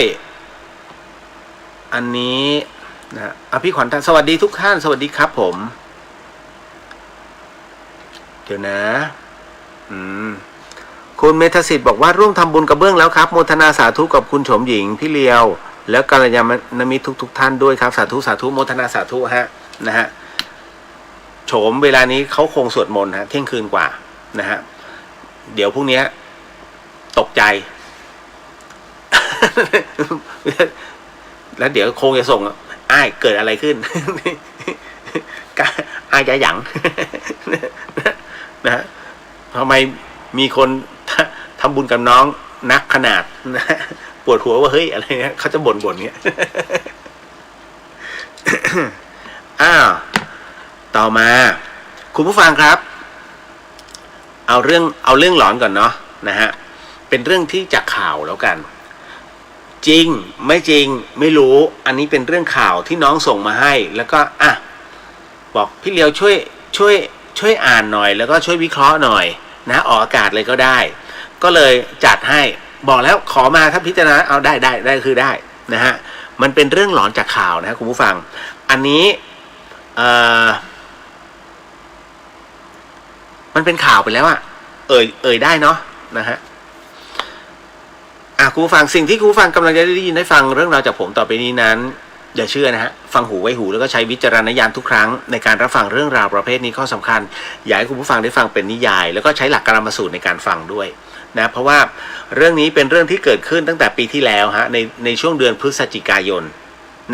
อันนี้นะพี่ขวัญสวัสดีทุกท่านสวัสดีครับผมเดี๋ยวนะคุณเมธสิทธิ์บอกว่าร่วมทำบุญกระเบื้องแล้วครับโมทนาสาธุกับคุณโฉมหญิงพี่เลียวแล้วกัลยาณมิตรทุกท่านด้วยครับสาธุโมทนาสาธุฮะนะฮะ โฉมเวลานี้เขาคงสวดมนต์ฮะเที่ยงคืนกว่านะฮะเดี๋ยวพรุ่งนี้ตกใจ แล้วเดี๋ยวคงจะส่งอ้ายเกิดอะไรขึ้น อ้ายจะหยัง นะฮะทำไมมีคนทำบุญกับน้องนักขนาดนะปวดหัวว่าเฮ้ยอะไรเงี้ยเขาจะบ่นเงี้ย อ้าวต่อมาคุณผู้ฟังครับเอาเรื่องหลอนก่อนเนาะนะฮะเป็นเรื่องที่จากข่าวแล้วกันจริงไม่จริงไม่รู้อันนี้เป็นเรื่องข่าวที่น้องส่งมาให้แล้วก็บอกพี่เลียวช่วยอ่านหน่อยแล้วก็ช่วยวิเคราะห์หน่อยนะออกอากาศเลยก็ได้ก็เลยจัดให้บอกแล้วขอมาถ้าพิจารณาเอาได้คือได้นะฮะมันเป็นเรื่องหลอนจากข่าวนะคุณผู้ฟังอันนี้มันเป็นข่าวไปแล้วเอ่ยได้เนาะนะฮะคุณผู้ฟังสิ่งที่คุณผู้ฟังกำลังจะได้ยินได้ฟังเรื่องราวจากผมต่อไปนี้นั้นอย่าเชื่อนะฮะฟังหูไว้หูแล้วก็ใช้วิจารณญาณทุกครั้งในการรับฟังเรื่องราวประเภทนี้ข้อสำคัญอยากให้คุณผู้ฟังได้ฟังเป็นนิยายแล้วก็ใช้หลักกรรมสูตรในการฟังด้วยนะเพราะว่าเรื่องนี้เป็นเรื่องที่เกิดขึ้นตั้งแต่ปีที่แล้วฮะในช่วงเดือนพฤศจิกายน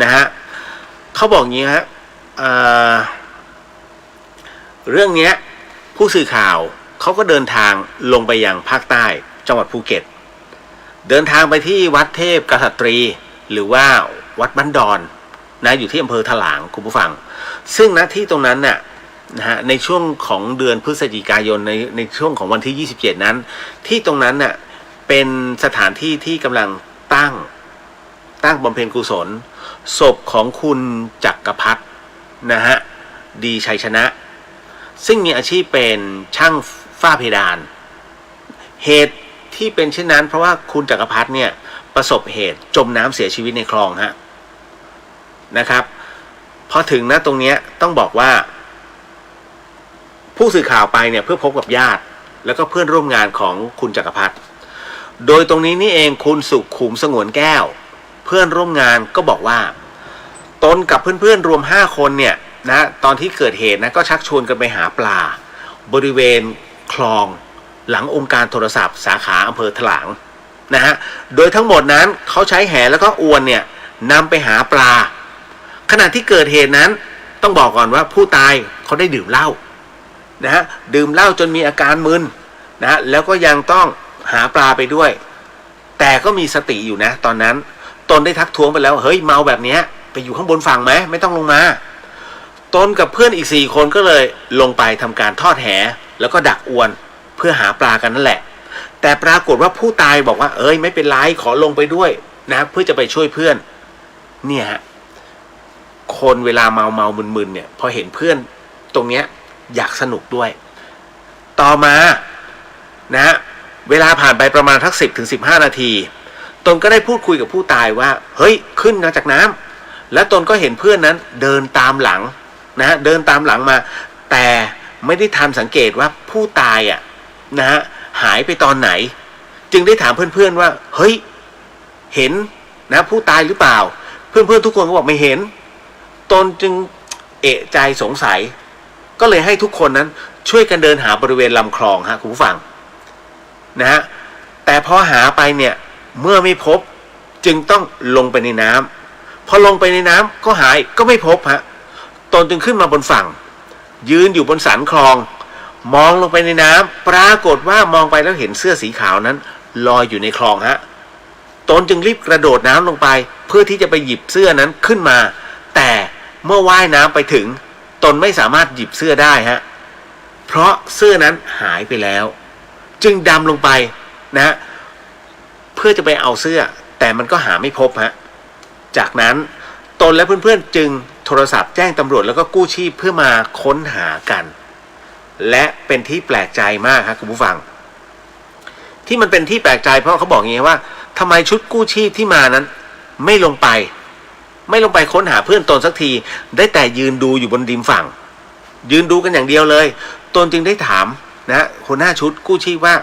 นะฮะเขาบอกงี้ฮะเรื่องนี้ผู้สื่อข่าวเขาก็เดินทางลงไปยังภาคใต้จังหวัดภูเก็ตเดินทางไปที่วัดเทพกษัตรีหรือว่าวัดบ้านดอนนะอยู่ที่อำเภอถลางคุณผู้ฟังซึ่งณที่ตรงนั้นน่ะนะฮะในช่วงของเดือนพฤศจิกายนในช่วงของวันที่27นั้นที่ตรงนั้นน่ะเป็นสถานที่ที่กำลังตั้งบำเพ็ญกุศลศพของคุณจักรพรรดินะฮะดีชัยชนะซึ่งมีอาชีพเป็นช่างฝ้าเพดานเหตุที่เป็นเช่นนั้นเพราะว่าคุณจักรพรรดิเนี่ยประสบเหตุจมน้ำเสียชีวิตในคลองฮะนะครับพอถึงตรงนี้ต้องบอกว่าผู้สื่อข่าวไปเนี่ยเพื่อพบกับญาติแล้วก็เพื่อนร่วมงานของคุณจักรพรรดิโดยตรงนี้นี่เองคุณสุขุมสงวนแก้วเพื่อนร่วมงานก็บอกว่าตนกับเพื่อนๆรวม5คนเนี่ยนะตอนที่เกิดเหตุนะก็ชักชวนกันไปหาปลาบริเวณคลองหลังองค์การโทรศัพท์สาขาอำเภอถลางนะฮะโดยทั้งหมดนั้นเขาใช้แหแล้วก็อวนเนี่ยนำไปหาปลาขณะที่เกิดเหตุนั้นต้องบอกก่อนว่าผู้ตายเขาได้ดื่มเหล้านะฮะดื่มเหล้าจนมีอาการมึนนะฮะแล้วก็ยังต้องหาปลาไปด้วยแต่ก็มีสติอยู่นะตอนนั้นตนได้ทักท้วงไปแล้วเฮ้ยเมาแบบนี้ไปอยู่ข้างบนฝั่งไหมไม่ต้องลงมาตนกับเพื่อนอีก4คนก็เลยลงไปทำการทอดแหแล้วก็ดักอวนเพื่อหาปลากันนั่นแหละแต่ปรากฏว่าผู้ตายบอกว่าไม่เป็นไรขอลงไปด้วยนะเพื่อจะไปช่วยเพื่อนเนี่ยฮะคนเวลาเมามึนๆเนี่ยพอเห็นเพื่อนตรงเนี้ยอยากสนุกด้วยต่อมานะฮะเวลาผ่านไปประมาณทัก10-15 นาทีตนก็ได้พูดคุยกับผู้ตายว่าเฮ้ยขึ้นมาจากน้ำและตนก็เห็นเพื่อนนั้นเดินตามหลังนะฮะเดินตามหลังมาแต่ไม่ได้ทันสังเกตว่าผู้ตายนะฮะหายไปตอนไหนจึงได้ถามเพื่อนๆว่าเฮ้ยเห็นนะผู้ตายหรือเปล่าเพื่อนๆทุกคนก็บอกไม่เห็นตนจึงเอะใจสงสัยก็เลยให้ทุกคนนั้นช่วยกันเดินหาบริเวณลำคลองฮะคุณผู้ฟังนะฮะแต่พอหาไปเนี่ยเมื่อไม่พบจึงต้องลงไปในน้ำพอลงไปในน้ำก็หายก็ไม่พบฮะตนจึงขึ้นมาบนฝั่งยืนอยู่บนสันคลองมองลงไปในน้ำปรากฏว่ามองไปแล้วเห็นเสื้อสีขาวนั้นลอยอยู่ในคลองฮะตนจึงรีบกระโดดน้ำลงไปเพื่อที่จะไปหยิบเสื้อนั้นขึ้นมาแต่เมื่อว่ายน้ำไปถึงตนไม่สามารถหยิบเสื้อได้ฮะเพราะเสื้อนั้นหายไปแล้วจึงดำลงไปนะฮะเพื่อจะไปเอาเสื้อแต่มันก็หาไม่พบฮะจากนั้นตนและเพื่อนๆจึงโทรศัพท์แจ้งตำรวจแล้วก็กู้ชีพเพื่อมาค้นหากันและเป็นที่แปลกใจมากครับคุณผู้ฟังที่มันเป็นที่แปลกใจเพราะเขาบอกอย่างนี้ว่าทำไมชุดกู้ชีพที่มานั้นไม่ลงไปค้นหาเพื่อนตนสักทีได้แต่ยืนดูอยู่บนริมฝั่งยืนดูกันอย่างเดียวเลยตนจึงได้ถามนะหัวหน้าชุดกู้ชีพว่า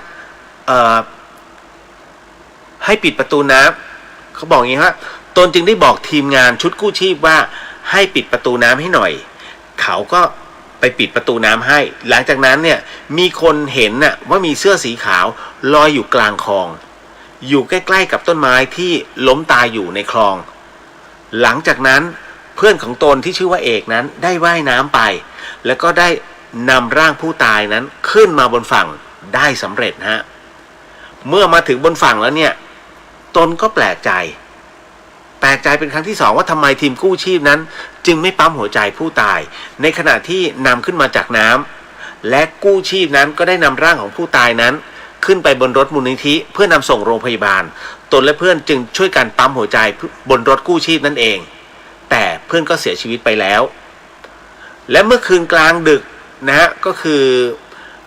ให้ปิดประตูน้ำเขาบอกอย่างนี้ว่าตนจึงได้บอกทีมงานชุดกู้ชีพว่าให้ปิดประตูน้ำให้หน่อยเขาก็ ไปปิดประตูน้ำให้หลังจากนั้นเนี่ยมีคนเห็นน่ะว่ามีเสื้อสีขาวลอยอยู่กลางคลองอยู่ใกล้ๆกับต้นไม้ที่ล้มตายอยู่ในคลองหลังจากนั้นเพื่อนของตนที่ชื่อว่าเอกนั้นได้ว่ายน้ำไปแล้วก็ได้นำร่างผู้ตายนั้นขึ้นมาบนฝั่งได้สำเร็จฮะเมื่อมาถึงบนฝั่งแล้วเนี่ยตนก็แปลกใจเป็นครั้งที่2ว่าทำไมทีมกู้ชีพนั้นจึงไม่ปั๊มหัวใจผู้ตายในขณะที่นำขึ้นมาจากน้ำและกู้ชีพนั้นก็ได้นำร่างของผู้ตายนั้นขึ้นไปบนรถมูลนิธิเพื่อนำส่งโรงพยาบาลตนและเพื่อนจึงช่วยกันปั๊มหัวใจบนรถกู้ชีพนั่นเองแต่เพื่อนก็เสียชีวิตไปแล้วและเมื่อคืนกลางดึกนะฮะก็คือ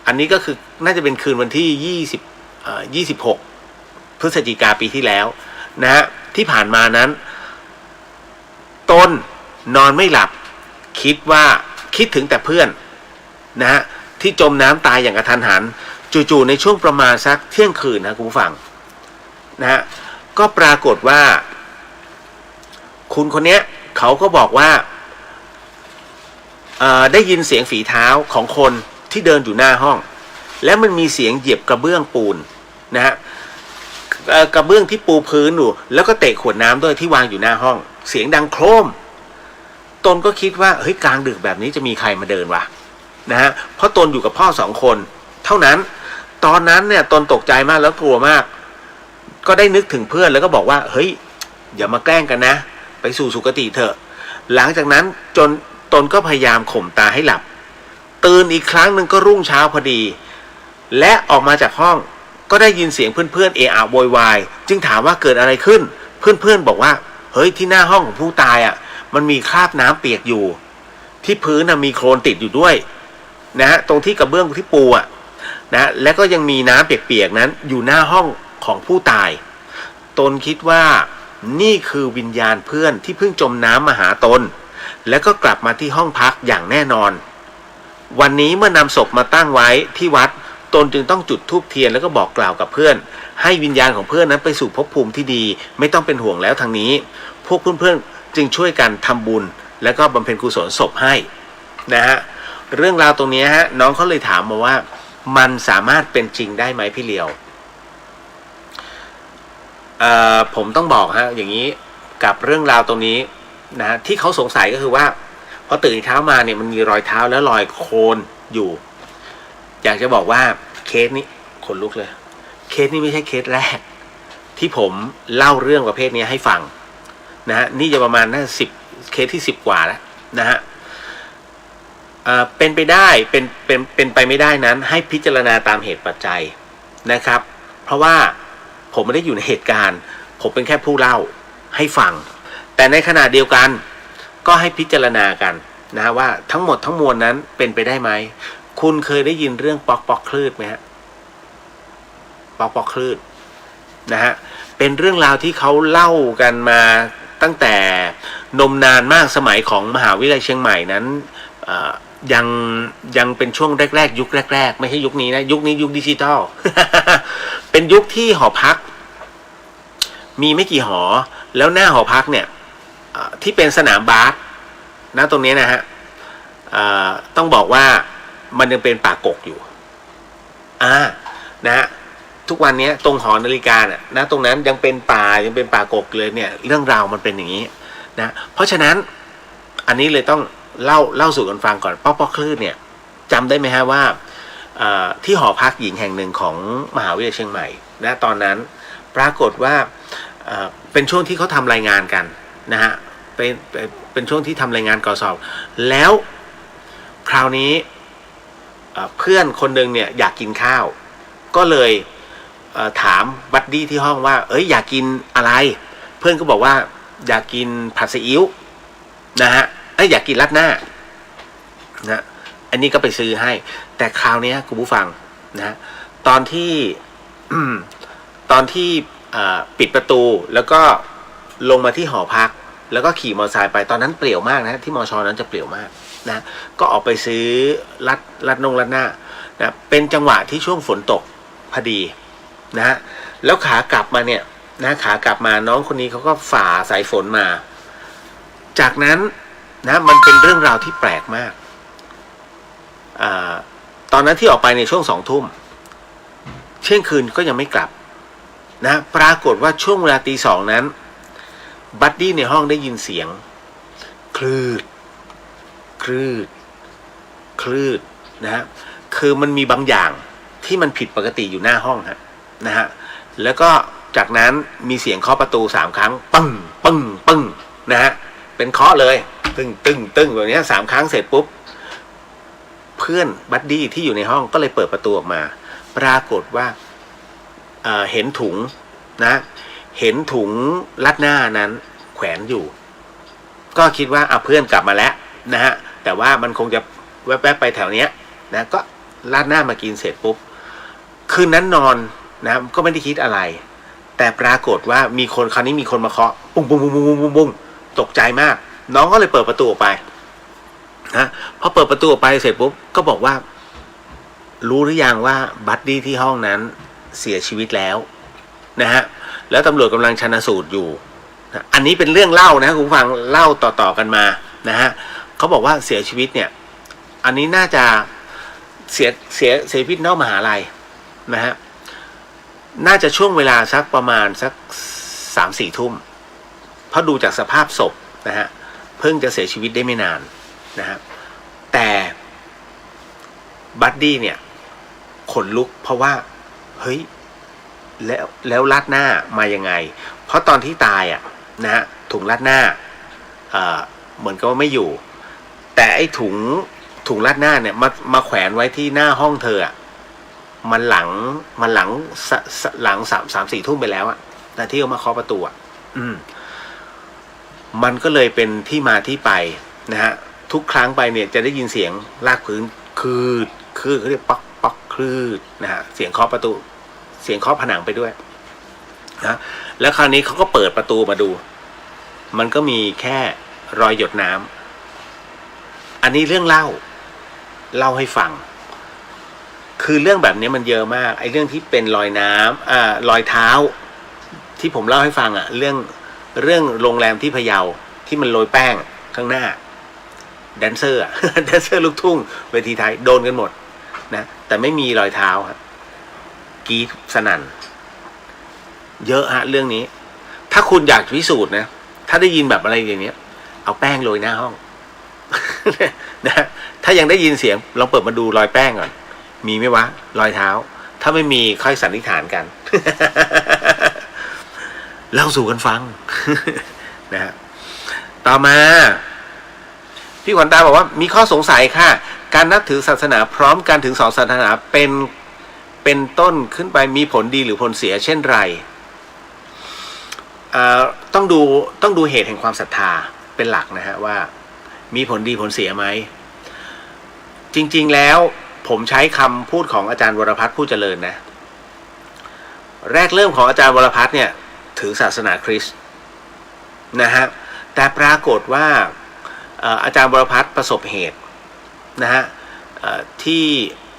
อันนี้ก็คือน่าจะเป็นคืนวันที่26พฤศจิกาปีที่แล้วนะฮะที่ผ่านมานั้นตนนอนไม่หลับคิดถึงแต่เพื่อนนะฮะที่จมน้ำตายอย่างกระทันหันจู่ๆในช่วงประมาณสักเที่ยงคืนนะคุณผู้ฟังนะฮะก็ปรากฏว่าคุณคนนี้เขาก็บอกว่าได้ยินเสียงฝีเท้าของคนที่เดินอยู่หน้าห้องและมันมีเสียงเหยียบกระเบื้องปูนนะฮะกระเบื้องที่ปูพื้นอยู่แล้วก็เตะขวดน้ำด้วยที่วางอยู่หน้าห้องเสียงดังโครมตนก็คิดว่าเฮ้ยกลางดึกแบบนี้จะมีใครมาเดินวะนะฮะเพราะตนอยู่กับพ่อ2 คนเท่านั้นตอนนั้นเนี่ยตนตกใจมากแล้วกลัวมากก็ได้นึกถึงเพื่อนแล้วก็บอกว่าเฮ้ยอย่ามาแกล้งกันนะไปสู่สุคติเถอะหลังจากนั้นจนตนก็พยายามข่มตาให้หลับตื่นอีกครั้งหนึ่งก็รุ่งเช้าพอดีและออกมาจากห้องก็ได้ยินเสียงเพื่อนๆเอะอะโวยวายจึงถามว่าเกิดอะไรขึ้นเพื่อนๆบอกว่าเฮ้ยที่หน้าห้องของผู้ตายอ่ะมันมีคราบน้ำเปียกอยู่ที่พื้นน่ะมีโคลนติดอยู่ด้วยนะฮะตรงที่กระเบื้องที่ปูอ่ะนะและก็ยังมีน้ำเปียกๆนั้นอยู่หน้าห้องของผู้ตายตนคิดว่านี่คือวิญญาณเพื่อนที่เพิ่งจมน้ำมาหาตนแล้วก็กลับมาที่ห้องพักอย่างแน่นอนวันนี้เมื่อนำศพมาตั้งไว้ที่วัดตนจึงต้องจุดธูปเทียนแล้วก็บอกกล่าวกับเพื่อนให้วิญญาณของเพื่อนนั้นไปสู่ภพภูมิที่ดีไม่ต้องเป็นห่วงแล้วทางนี้พวกเพื่อนๆจึงช่วยกันทำบุญแล้วก็บำเพ็ญกุศลศพให้นะฮะเรื่องราวตรงนี้ฮะน้องเขาเลยถามมาว่ามันสามารถเป็นจริงได้ไหมพี่เลียวผมต้องบอกฮะอย่างนี้กับเรื่องราวตรงนี้นะที่เขาสงสัยก็คือว่าพอตื่นเช้ามาเนี่ยมันมีรอยเท้าและรอยโคลนอยู่อยากจะบอกว่าเคสนี้ขนลุกเลยเคสนี้ไม่ใช่เคสแรกที่ผมเล่าเรื่องประเภทนี้ให้ฟังนะฮะนี่จะประมาณ10เคสที่10กว่าแล้วนะฮะเป็นไปได้เป็นไปไม่ได้นั้นให้พิจารณาตามเหตุปัจจัยนะครับเพราะว่าผมไม่ได้อยู่ในเหตุการณ์ผมเป็นแค่ผู้เล่าให้ฟังแต่ในขณะเดียวกันก็ให้พิจารณากันนะว่าทั้งหมดทั้งมวลนั้นเป็นไปได้ไหมคุณเคยได้ยินเรื่องป๊อกคลื่นไหมฮะป๊อกคลื่นนะฮะเป็นเรื่องราวที่เขาเล่ากันมาตั้งแต่นมนานมากสมัยของมหาวิทยาลัยเชียงใหม่นั้นยังเป็นช่วงแรกยุคแรกไม่ใช่ยุคนี้นะยุคนี้ยุคดิจิตอล เป็นยุคที่หอพักมีไม่กี่หอแล้วหน้าหอพักเนี่ยที่เป็นสนามบาสนะตรงนี้นะฮะต้องบอกว่ามันยังเป็นป่ากกอยู่นะฮะทุกวันนี้ตรงหอนาฬิกาเนี่ยนะตรงนั้นยังเป็นป่ากกเลยเนี่ยเรื่องราวมันเป็นอย่างนี้นะเพราะฉะนั้นอันนี้เลยต้องเล่าสู่กันฟังก่อนป๊อกคลื่นเนี่ยจำได้ไหมฮะว่าที่หอพักหญิงแห่งหนึ่งของมหาวิทยาลัยเชียงใหม่นะตอนนั้นปรากฏว่าเป็นช่วงที่เขาทำรายงานกันนะฮะเป็นช่วงที่ทำรายงานก่อสอบแล้วคราวนี้เพื่อนคนหนึ่งเนี่ยอยากกินข้าวก็เลยถามบัดดี้ที่ห้องว่าอยากกินอะไรเพื่อนก็บอกว่าอยากกินผัดซีอิ๊วนะฮะอยากกินราดหน้านะอันนี้ก็ไปซื้อให้แต่คราวนี้คุณผู้ฟังนะตอนที่ปิดประตูแล้วก็ลงมาที่หอพักแล้วก็ขี่มอเตอร์ไซค์ไปตอนนั้นเปลี่ยวมากนะที่มชนั้นจะเปลี่ยวมากนะก็ออกไปซื้อราดหน้านะเป็นจังหวะที่ช่วงฝนตกพอดีนะฮะแล้วขากลับมาเนี่ยนะขากลับมาน้องคนนี้เขาก็ฝ่าสายฝนมาจากนั้นนะมันเป็นเรื่องราวที่แปลกมาก ตอนนั้นที่ออกไปในช่วง2 ทุ่มเที่ยงคืนก็ยังไม่กลับนะปรากฏว่าช่วงเวลาตี 2นั้นบัดดี้ในห้องได้ยินเสียงคลืดคลืดคลืดนะฮะคือมันมีบางอย่างที่มันผิดปกติอยู่หน้าห้องนะฮะแล้วก็จากนั้นมีเสียงเคาะประตู3 ครั้งปึ้งปึ้งปึ้งนะฮะเป็นเคาะเลยตึ้งตึ้งตึ้งแบบนี้3 ครั้งเสร็จปุ๊บเพื่อนบัดดี้ที่อยู่ในห้องก็เลยเปิดประตูออกมาปรากฏว่าเห็นถุงนะเห็นถุงรัดหน้านั้นแขวนอยู่ก็คิดว่าเพื่อนกลับมาแล้วนะฮะแต่ว่ามันคงจะแวบๆไปแถวเนี้ยนะก็รัดหน้ามากินเสร็จปุ๊บคืนนั้นนอนนะก็ไม่ได้คิดอะไรแต่ปรากฏว่ามีคนคราวนี้มีคนมาเคาะปุ้งปุ้งปุ้งปุ้งปุ้งปุ้งตกใจมากน้องก็เลยเปิดประตูออกไปนะพอเปิดประตูออกไปเสร็จปุ๊บก็บอกว่ารู้หรือยังว่าบัดดี้ที่ห้องนั้นเสียชีวิตแล้วนะฮะแล้วตำรวจกำลังชันสูตรอยู่นะอันนี้เป็นเรื่องเล่านะคุณฟังเล่าต่อๆกันมานะฮะเขาบอกว่าเสียชีวิตเนี่ยอันนี้น่าจะเสียชีวิตนอกมหาลัยนะฮะน่าจะช่วงเวลาสักประมาณสัก3-4 ทุ่มเพราะดูจากสภาพศพนะฮะเพิ่งจะเสียชีวิตได้ไม่นานนะฮะแต่บัดดี้เนี่ยขนลุกเพราะว่าเฮ้ยแล้วรัดหน้ามายังไงเพราะตอนที่ตายนะฮะถุงรัดหน้าเหมือนกับว่าไม่อยู่แต่ไอ้ถุงรัดหน้าเนี่ยมาแขวนไว้ที่หน้าห้องเธอมันหลัง 3-4 ทุ่มไปแล้วนะที่เขามาเคาะประตูมันก็เลยเป็นที่มาที่ไปนะฮะทุกครั้งไปเนี่ยจะได้ยินเสียงลากพื้นคืดเขาเรียกป๊อกป๊อกคลืดนะฮะเสียงเคาะประตูเสียงเคาะผนังไปด้วยนะแล้วคราวนี้เขาก็เปิดประตูมาดูมันก็มีแค่รอยหยดน้ำอันนี้เรื่องเล่าให้ฟังคือเรื่องแบบนี้มันเยอะมากไอ้เรื่องที่เป็นรอยน้ำรอยเท้าที่ผมเล่าให้ฟังเรื่องโรงแรมที่พะเยาที่มันโรยแป้งข้างหน้าแดนเซอร์แดนเซอร์ลูกทุ่งเวทีไทยโดนกันหมดนะแต่ไม่มีรอยเท้าครับกรี๊ดสนั่นเยอะเรื่องนี้ถ้าคุณอยากพิสูจน์นะถ้าได้ยินแบบอะไรอย่างเนี้ยเอาแป้งโรยหน้าห้อง นะถ้ายังได้ยินเสียงลองเปิดมาดูรอยแป้งก่อนมีไหมวะรอยเท้าถ้าไม่มีค่อยสันนิษฐานกัน เล่าสู่กันฟัง นะฮะต่อมาพี่ขวัญตาบอกว่ามีข้อสงสัยค่ะการนับถือศาสนาพร้อมกันถึง2 ศาสนาเป็นต้นขึ้นไปมีผลดีหรือผลเสียเช่นไรต้องดูเหตุแห่งความศรัทธาเป็นหลักนะฮะว่ามีผลดีผลเสียไหมจริงๆแล้วผมใช้คำพูดของอาจารย์วรพัฒน์ผู้เจริญนะแรกเริ่มของอาจารย์วรพัฒน์เนี่ยถือศาสนาคริสต์นะฮะแต่ปรากฏว่าอาจารย์วรพัฒน์ประสบเหตุนะฮะที่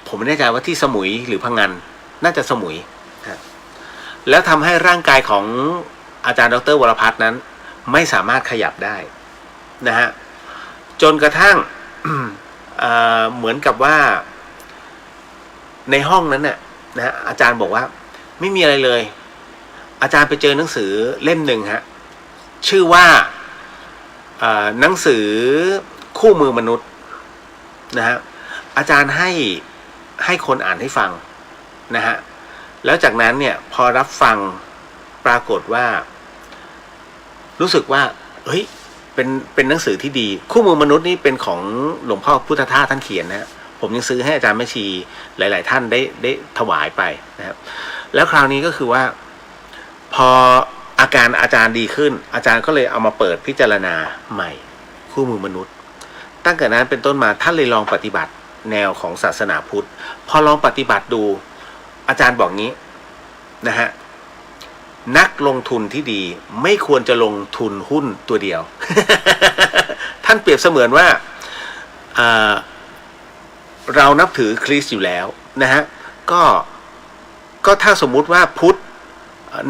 ผมไม่แน่ใจว่าที่สมุยหรือพังงานน่าจะสมุยนะแล้วทำให้ร่างกายของอาจารย์ดร.วรพัฒน์นั้นไม่สามารถขยับได้นะฮะจนกระทั่ง เหมือนกับว่าในห้องนั้นเนี่ยนะอาจารย์บอกว่าไม่มีอะไรเลยอาจารย์ไปเจอหนังสือเล่มหนึ่งฮะชื่อว่าหนังสือคู่มือมนุษย์นะฮะอาจารย์ให้คนอ่านให้ฟังนะฮะแล้วจากนั้นเนี่ยพอรับฟังปรากฏว่ารู้สึกว่าเฮ้ยเป็นหนังสือที่ดีคู่มือมนุษย์นี่เป็นของหลวงพ่อพุทธทาสท่านเขียนนะผมยังซื้อให้อาจารย์แม่ชีหลายๆท่านได้ถวายไปนะครับแล้วคราวนี้ก็คือว่าพออาการอาจารย์ดีขึ้นอาจารย์ก็เลยเอามาเปิดพิจารณาใหม่คู่มือมนุษย์ตั้งแต่นั้นเป็นต้นมาท่านเลยลองปฏิบัติแนวของศาสนาพุทธพอลองปฏิบัติดูอาจารย์บอกงี้นะฮะนักลงทุนที่ดีไม่ควรจะลงทุนหุ้นตัวเดียว ท่านเปรียบเสมือนว่าเรานับถือคริสต์อยู่แล้วนะฮะก็ถ้าสมมุติว่าพุทธ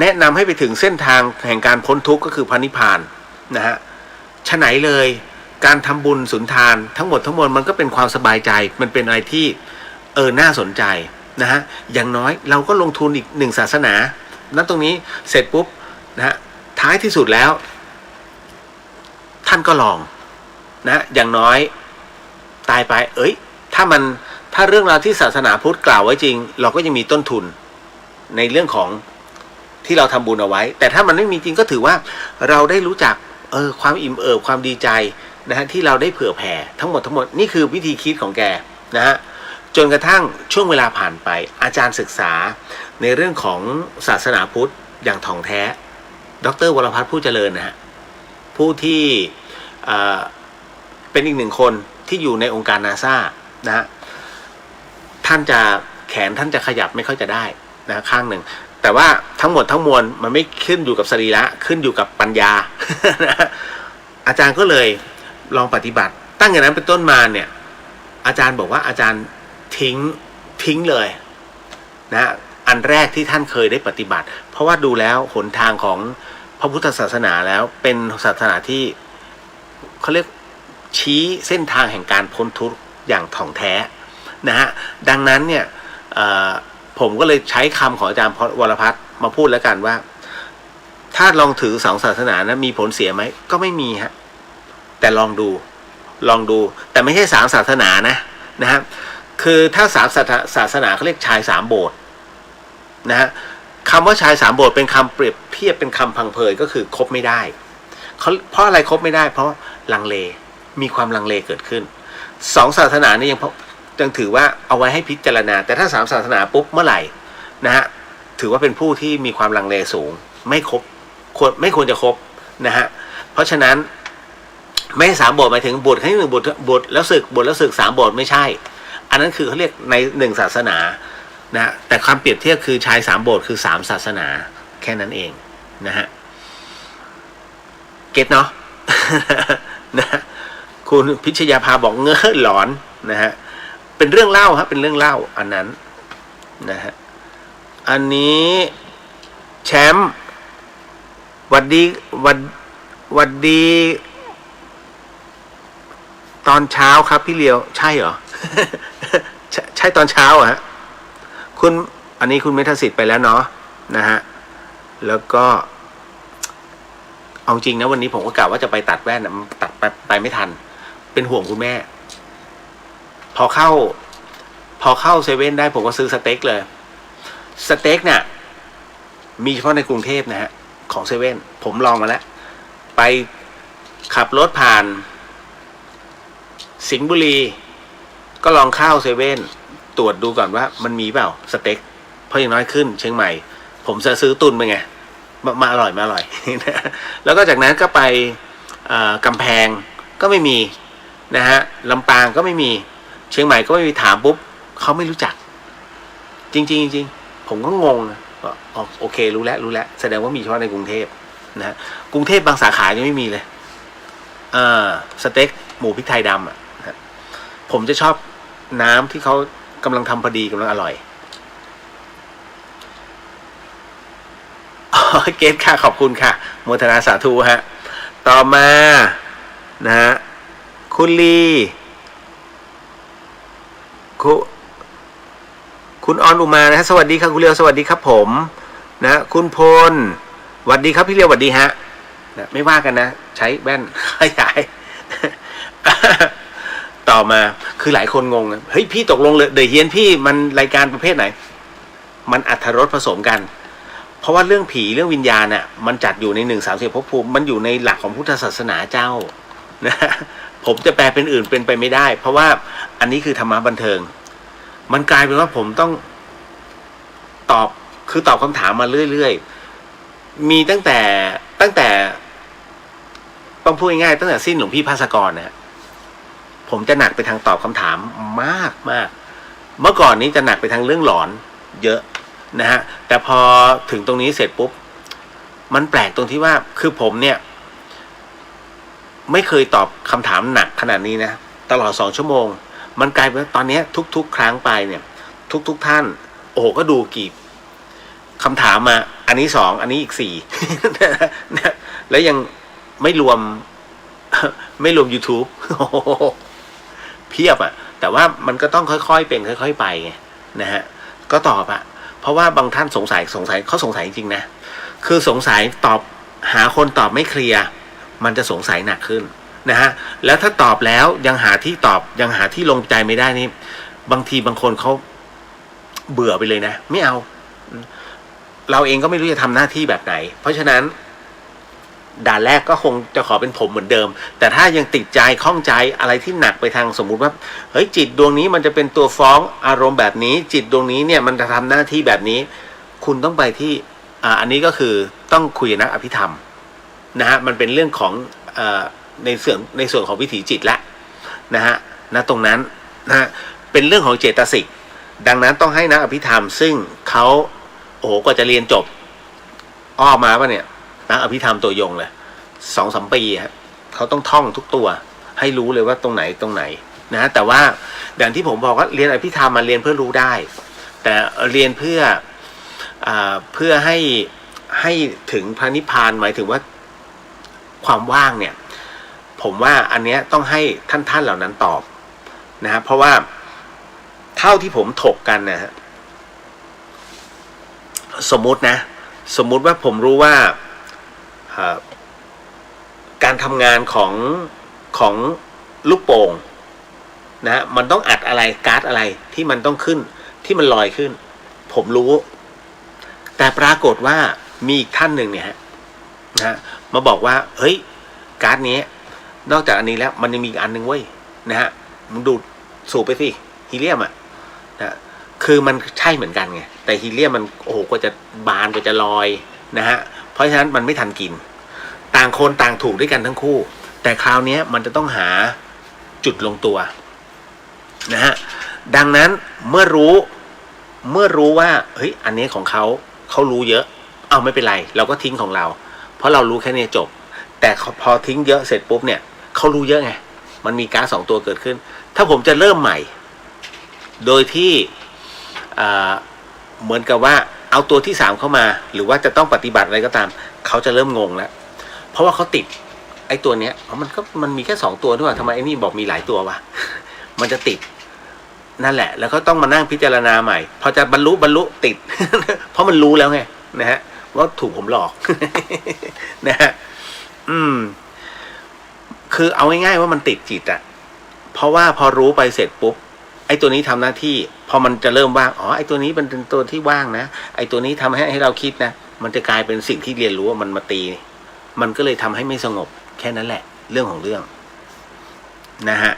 แนะนำให้ไปถึงเส้นทางแห่งการพ้นทุกข์ก็คือพระนิพพานนะฮะฉะไหนเลย การทำบุญสุนทานทั้งหมดทั้งมวลมันก็เป็นความสบายใจมันเป็นอะไรที่น่าสนใจนะฮะอย่างน้อยเราก็ลงทุนอีกหนึ่งศาสนานั้นตรงนี้เสร็จปุ๊บนะฮะท้ายที่สุดแล้วท่านก็ลองนะอย่างน้อยตายไปถ้าเรื่องราวที่ศาสนาพุทธกล่าวไว้จริงเราก็ยังมีต้นทุนในเรื่องของที่เราทำบุญเอาไว้แต่ถ้ามันไม่มีจริงก็ถือว่าเราได้รู้จักความอิ่มเอิบความดีใจนะฮะที่เราได้เผื่อแผ่ทั้งหมดนี่คือวิธีคิดของแกนะฮะจนกระทั่งช่วงเวลาผ่านไปอาจารย์ศึกษาในเรื่องของศาสนาพุทธอย่างถ่องแท้ดร.วรพัฒน์ผู้เจริญนะฮะผู้ที่เป็นอีกหนึ่งคนที่อยู่ในองค์การนาซานะฮะท่านจะแขนท่านจะขยับไม่ค่อยจะได้นะข้างหนึ่งแต่ว่าทั้งหมดทั้งมวลมันไม่ขึ้นอยู่กับสรีระขึ้นอยู่กับปัญญา อาจารย์ก็เลยลองปฏิบัติตั้งแต่นั้นเป็นต้นมาเนี่ยอาจารย์บอกว่าอาจารย์ทิ้งเลยนะอันแรกที่ท่านเคยได้ปฏิบัติเพราะว่าดูแล้วหนทางของพระพุทธศาสนาแล้วเป็นศาสนาที่เขาเรียกชี้เส้นทางแห่งการพ้นทุกข์อย่างถ่องแท้นะฮะดังนั้นเนี่ยผมก็เลยใช้คำของอาจารย์วรพัฒน์มาพูดแล้วกันว่าถ้าลองถือสองศาสนานะมีผลเสียไหมก็ไม่มีฮะแต่ลองดูแต่ไม่ใช่สามศาสนานะฮะคือถ้าสามศาสนาเขาเรียกชายสามโบสถ์นะฮะคำว่าชายสามโบสถ์เป็นคำเปรียบเทียบเป็นคำพังเพยก็คือคบไม่ได้เพราะอะไรคบไม่ได้เพราะลังเลมีความลังเลเกิดขึ้นสองศาสนานี่ยังถือว่าเอาไว้ให้พิจารณาแต่ถ้าสามศาสนาปุ๊บเมื่อไหร่นะฮะถือว่าเป็นผู้ที่มีความลังเลสูงไม่ควรจะคบนะฮะเพราะฉะนั้นไม่สามโบสถ์หมายถึงบทแค่หนึ่งบทแล้วศึกสามโบสถ์ไม่ใช่อันนั้นคือเขาเรียกในหนึ่งศาสนานะแต่ความเปรียบเทียบคือชายสามโบสถ์คือสามศาสนาแค่นั้นเองนะฮะเก็ตเนาะ นะคุณพิชยาภาบอกเงอหลอนนะฮะเป็นเรื่องเล่าครับเป็นเรื่องเล่าอันนั้นนะฮะอันนี้แชมป์วัดดีตอนเช้าครับพี่เลียวใช่เหรอ ใช่ตอนเช้าอะฮะอันนี้คุณเมธสิทธิ์ไปแล้วเนาะนะฮะแล้วก็เอาจริงนะวันนี้ผมก็กะว่าจะไปตัดแว่นนะตัดไปไม่ทันเป็นห่วงคุณแม่พอเข้าเซเว่นได้ผมก็ซื้อสเต็กเลยสเต็กเนี่ยมีเฉพาะในกรุงเทพนะฮะของเซเว่นผมลองมาแล้วไปขับรถผ่านสิงห์บุรีก็ลองเข้าเซเว่นตรวจดูก่อนว่ามันมีเปล่าสเต็กเพราะอย่างน้อยขึ้นเชียงใหม่ผมจะซื้อตุนไปไงมาอร่อย แล้วก็จากนั้นก็ไปกำแพงก็ไม่มีนะฮะลำปางก็ไม่มีเชียงใหม่ก็ไม่มีถามปุ๊บเขาไม่รู้จักจริงผมก็งงโอเครู้แล้วแสดงว่ามีเฉพาะในกรุงเทพนะกรุงเทพบางสาขายังไม่มีเลยสเต็กหมูพริกไทยดำอ่ะผมจะชอบน้ำที่เขากำลังทำพอดีกำลังอร่อยเกตค่ะขอบคุณค่ะโมทนาสาธุฮะต่อมานะฮะคุณลีคุณออนอุมานะฮะสวัสดีครับคุณเลียวสวัสดีครับผมนะคุณพลสวัสดีครับพี่เลียวสวัสดีฮะนะไม่ว่ากันนะใช้แว่นขยาย ต่อมาคือหลายคนงงเฮ้ยพี่ตกลงเลยเดอะเฮียนพี่มันรายการประเภทไหนมันอรรถรสผสมกันเพราะว่าเรื่องผีเรื่องวิญญาณน่ะมันจัดอยู่ใน130ภพภูมิมันอยู่ในหลักของพุทธศาสนาเจ้านะผมจะแปลเป็นอื่นเป็นไปไม่ได้เพราะว่าอันนี้คือธรรมะบันเทิงมันกลายเป็นว่าผมต้องตอบคำถามมาเรื่อยๆมีตั้งแต่ต้องพูดง่ายๆตั้งแต่สิ้นหลวงพี่ภาสกรนะผมจะหนักไปทางตอบคำถามมากเมื่อก่อนนี้จะหนักไปทางเรื่องหลอนเยอะนะฮะแต่พอถึงตรงนี้เสร็จปุ๊บมันแปลกตรงที่ว่าคือผมเนี่ยไม่เคยตอบคำถามหนักขนาดนี้นะตลอด2 ชั่วโมงมันกลายเป็นตอนนี้ทุกครั้งไปเนี่ยทุกท่านโอ้โหก็ดูกี่คำถามมาอันนี้2อันนี้อีก4 แล้วยังไม่รวม ไม่รวม YouTube เพียบอ่ะแต่ว่ามันก็ต้องค่อยๆเป็นค่อยๆไปไงนะฮะก็ตอบอ่ะเพราะว่าบางท่านสงสัยเขาสงสัยจริงๆนะคือสงสัยตอบหาคนตอบไม่เคลียร์มันจะสงสัยหนักขึ้นนะฮะแล้วถ้าตอบแล้วยังหาที่ตอบยังหาที่ลงใจไม่ได้นี่บางทีบางคนเขาเบื่อไปเลยนะไม่เอาเราเองก็ไม่รู้จะทำหน้าที่แบบไหนเพราะฉะนั้นด่านแรกก็คงจะขอเป็นผมเหมือนเดิมแต่ถ้ายังติดใจข้องใจอะไรที่หนักไปทางสมมุติว่าเฮ้ยจิตดวงนี้มันจะเป็นตัวฟ้องอารมณ์แบบนี้จิตดวงนี้เนี่ยมันจะทำหน้าที่แบบนี้คุณต้องไปที่อันนี้ก็คือต้องคุยกับนักอภิธรรมนะฮะมันเป็นเรื่องของในส่วนของวิถีจิตละนะฮะณตรงนั้นนะฮะเป็นเรื่องของเจตสิกดังนั้นต้องให้นักอภิธรรมซึ่งเขาโอ้โหกว่าจะเรียนจบอ้อมาป่ะเนี่ยนักอภิธรรมตัวยงเลย2-3 ปีฮะเขาต้องท่องทุกตัวให้รู้เลยว่าตรงไหนนะแต่ว่าอย่างที่ผมบอกว่าเรียนอภิธรรมมาเรียนเพื่อรู้ได้แต่เรียนเพื่อให้ถึงพระนิพพานหมายถึงว่าความว่างเนี่ยผมว่าอันเนี้ยต้องให้ท่านเหล่านั้นตอบนะฮะเพราะว่าเท่าที่ผมถกกันนะฮะสมมุติว่าผมรู้ว่าการทำงานของลูกโป่งนะฮะมันต้องอัดอะไรก๊าซอะไรที่มันต้องขึ้นที่มันลอยขึ้นผมรู้แต่ปรากฏว่ามีอีกท่านหนึ่งเนี่ยฮะนะมาบอกว่าเฮ้ยก๊าซนี้นอกจากอันนี้แล้วมันยังมีอีกอันหนึ่งเว้ยนะฮะมันดูดสูบไปสิฮีเลียมอ่ะนะคือมันใช่เหมือนกันไงแต่ฮีเลียมมันโอ้โหกว่าจะบานกว่าจะลอยนะฮะเพราะฉะนั้นมันไม่ทันกินต่างคนต่างถูกด้วยกันทั้งคู่แต่คราวนี้มันจะต้องหาจุดลงตัวนะฮะดังนั้นเมื่อรู้ว่าเฮ้ยอันนี้ของเขารู้เยอะเอาไม่เป็นไรเราก็ทิ้งของเราเพราะเรารู้แค่นี้จบแต่พอทิ้งเยอะเสร็จปุ๊บเนี่ยเขารู้เยอะไงมันมีก๊าซ2 ตัวเกิดขึ้นถ้าผมจะเริ่มใหม่โดยที่เหมือนกับว่าเอาตัวที่3เข้ามาหรือว่าจะต้องปฏิบัติอะไรก็ตามเขาจะเริ่มงงแล้วเพราะว่าเขาติดไอ้ตัวเนี้ยมันมีแค่2 ตัวด้วยทำไมไอ้นี่บอกมีหลายตัววะ มันจะติดนั่นแหละแล้วก็ต้องมานั่งพิจารณาใหม่พอจะบรรลุติด เพราะมันรู้แล้วไงนะฮะว่าถูกผมหลอก นะฮะคือเอาง่ายๆว่ามันติดจิตอะเพราะว่าพอรู้ไปเสร็จปุ๊บไอ้ตัวนี้ทำหน้าที่พอมันจะเริ่มว่างอ๋อไอ้ตัวนี้มันเป็นตัวที่ว่างนะไอ้ตัวนี้ทำให้เราคิดนะมันจะกลายเป็นสิ่งที่เรียนรู้ว่ามันมาตีมันก็เลยทำให้ไม่สงบแค่นั้นแหละเรื่องของเรื่องนะฮะ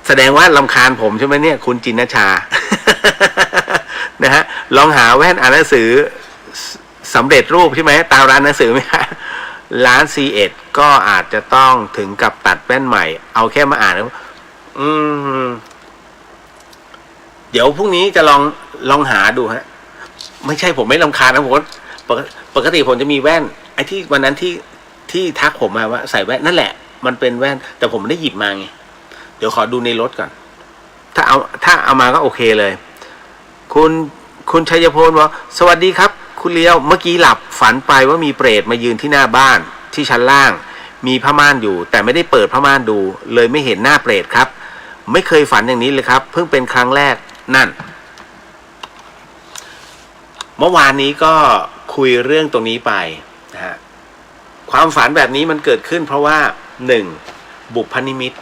แสดงว่ารำคาญผมใช่ไหมเนี่ยคุณจินนชา นะฮะลองหาแว่นอ่านหนังสือสำเร็จรูปใช่ไหมตามร้านหนังสือไหมฮะร้าน C1 ก็อาจจะต้องถึงกับตัดแว่นใหม่เอาแค่มาอ่านเดี๋ยวพรุ่งนี้จะลองหาดูฮะไม่ใช่ผมไม่รำคาญนะผมปกติผมจะมีแว่นไอ้ที่วันนั้นที่ทักผมมาว่าใส่แว่นนั่นแหละมันเป็นแว่นแต่ผมไม่ได้หยิบมาไงเดี๋ยวขอดูในรถก่อนถ้าเอามาก็โอเคเลยคุณชัยพลบอกสวัสดีครับคุณเลี้ยวเมื่อกี้หลับฝันไปว่ามีเปรตมายืนที่หน้าบ้านที่ชั้นล่างมีผ้าม่านอยู่แต่ไม่ได้เปิดผ้าม่านดูเลยไม่เห็นหน้าเปรตครับไม่เคยฝันอย่างนี้เลยครับเพิ่งเป็นครั้งแรกนั่นเมื่อวานนี้ก็คุยเรื่องตรงนี้ไปนะฮะความฝันแบบนี้มันเกิดขึ้นเพราะว่า1บุพนิมิต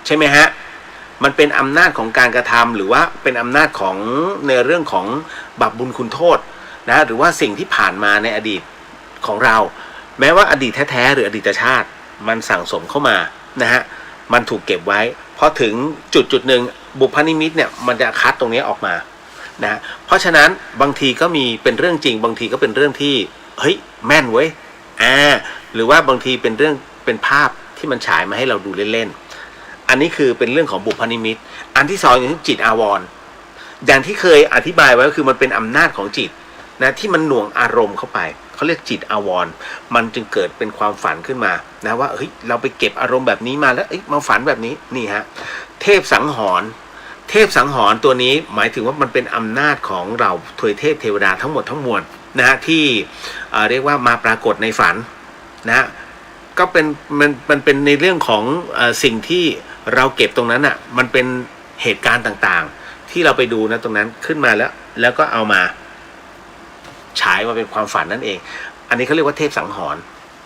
ใช่ไหมฮะมันเป็นอำนาจของการกระทำหรือว่าเป็นอำนาจของในเรื่องของบาปบุญคุณโทษนะหรือว่าสิ่งที่ผ่านมาในอดีตของเราแม้ว่าอดีตแท้ๆหรืออดีตชาติมันสั่งสมเข้ามานะฮะมันถูกเก็บไว้พอถึงจุดหนึ่งบุพนิมิตเนี่ยมันจะคัดตรงนี้ออกมานะเพราะฉะนั้นบางทีก็มีเป็นเรื่องจริงบางทีก็เป็นเรื่องที่เฮ้ยแม่นเว้ยหรือว่าบางทีเป็นเรื่องเป็นภาพที่มันฉายมาให้เราดูเล่นๆอันนี้คือเป็นเรื่องของบุพนิมิตอันที่2อย่างที่จิตอาวรณ์อย่างที่เคยอธิบายไว้ก็คือมันเป็นอำนาจของจิตนะที่มันหน่วงอารมณ์เข้าไปเขาเรียกจิตอาวรณ์มันจึงเกิดเป็นความฝันขึ้นมานะว่าเฮ้ยเราไปเก็บอารมณ์แบบนี้มาแล้วมาฝันแบบนี้นี่ฮะเทพสังหรณ์ตัวนี้หมายถึงว่ามันเป็นอำนาจของเราทวยเทพเทวดาทั้งหมดทั้งมวลนะฮะที่เรียกว่ามาปรากฏในฝัน นะก็มันเป็นในเรื่องของสิ่งที่เราเก็บตรงนั้นอ่ะมันเป็นเหตุการณ์ต่างๆที่เราไปดูนะตรงนั้นขึ้นมาแล้วก็เอามาฉายมาเป็นความฝันนั่นเองอันนี้เขาเรียกว่าเทพสังหรณ์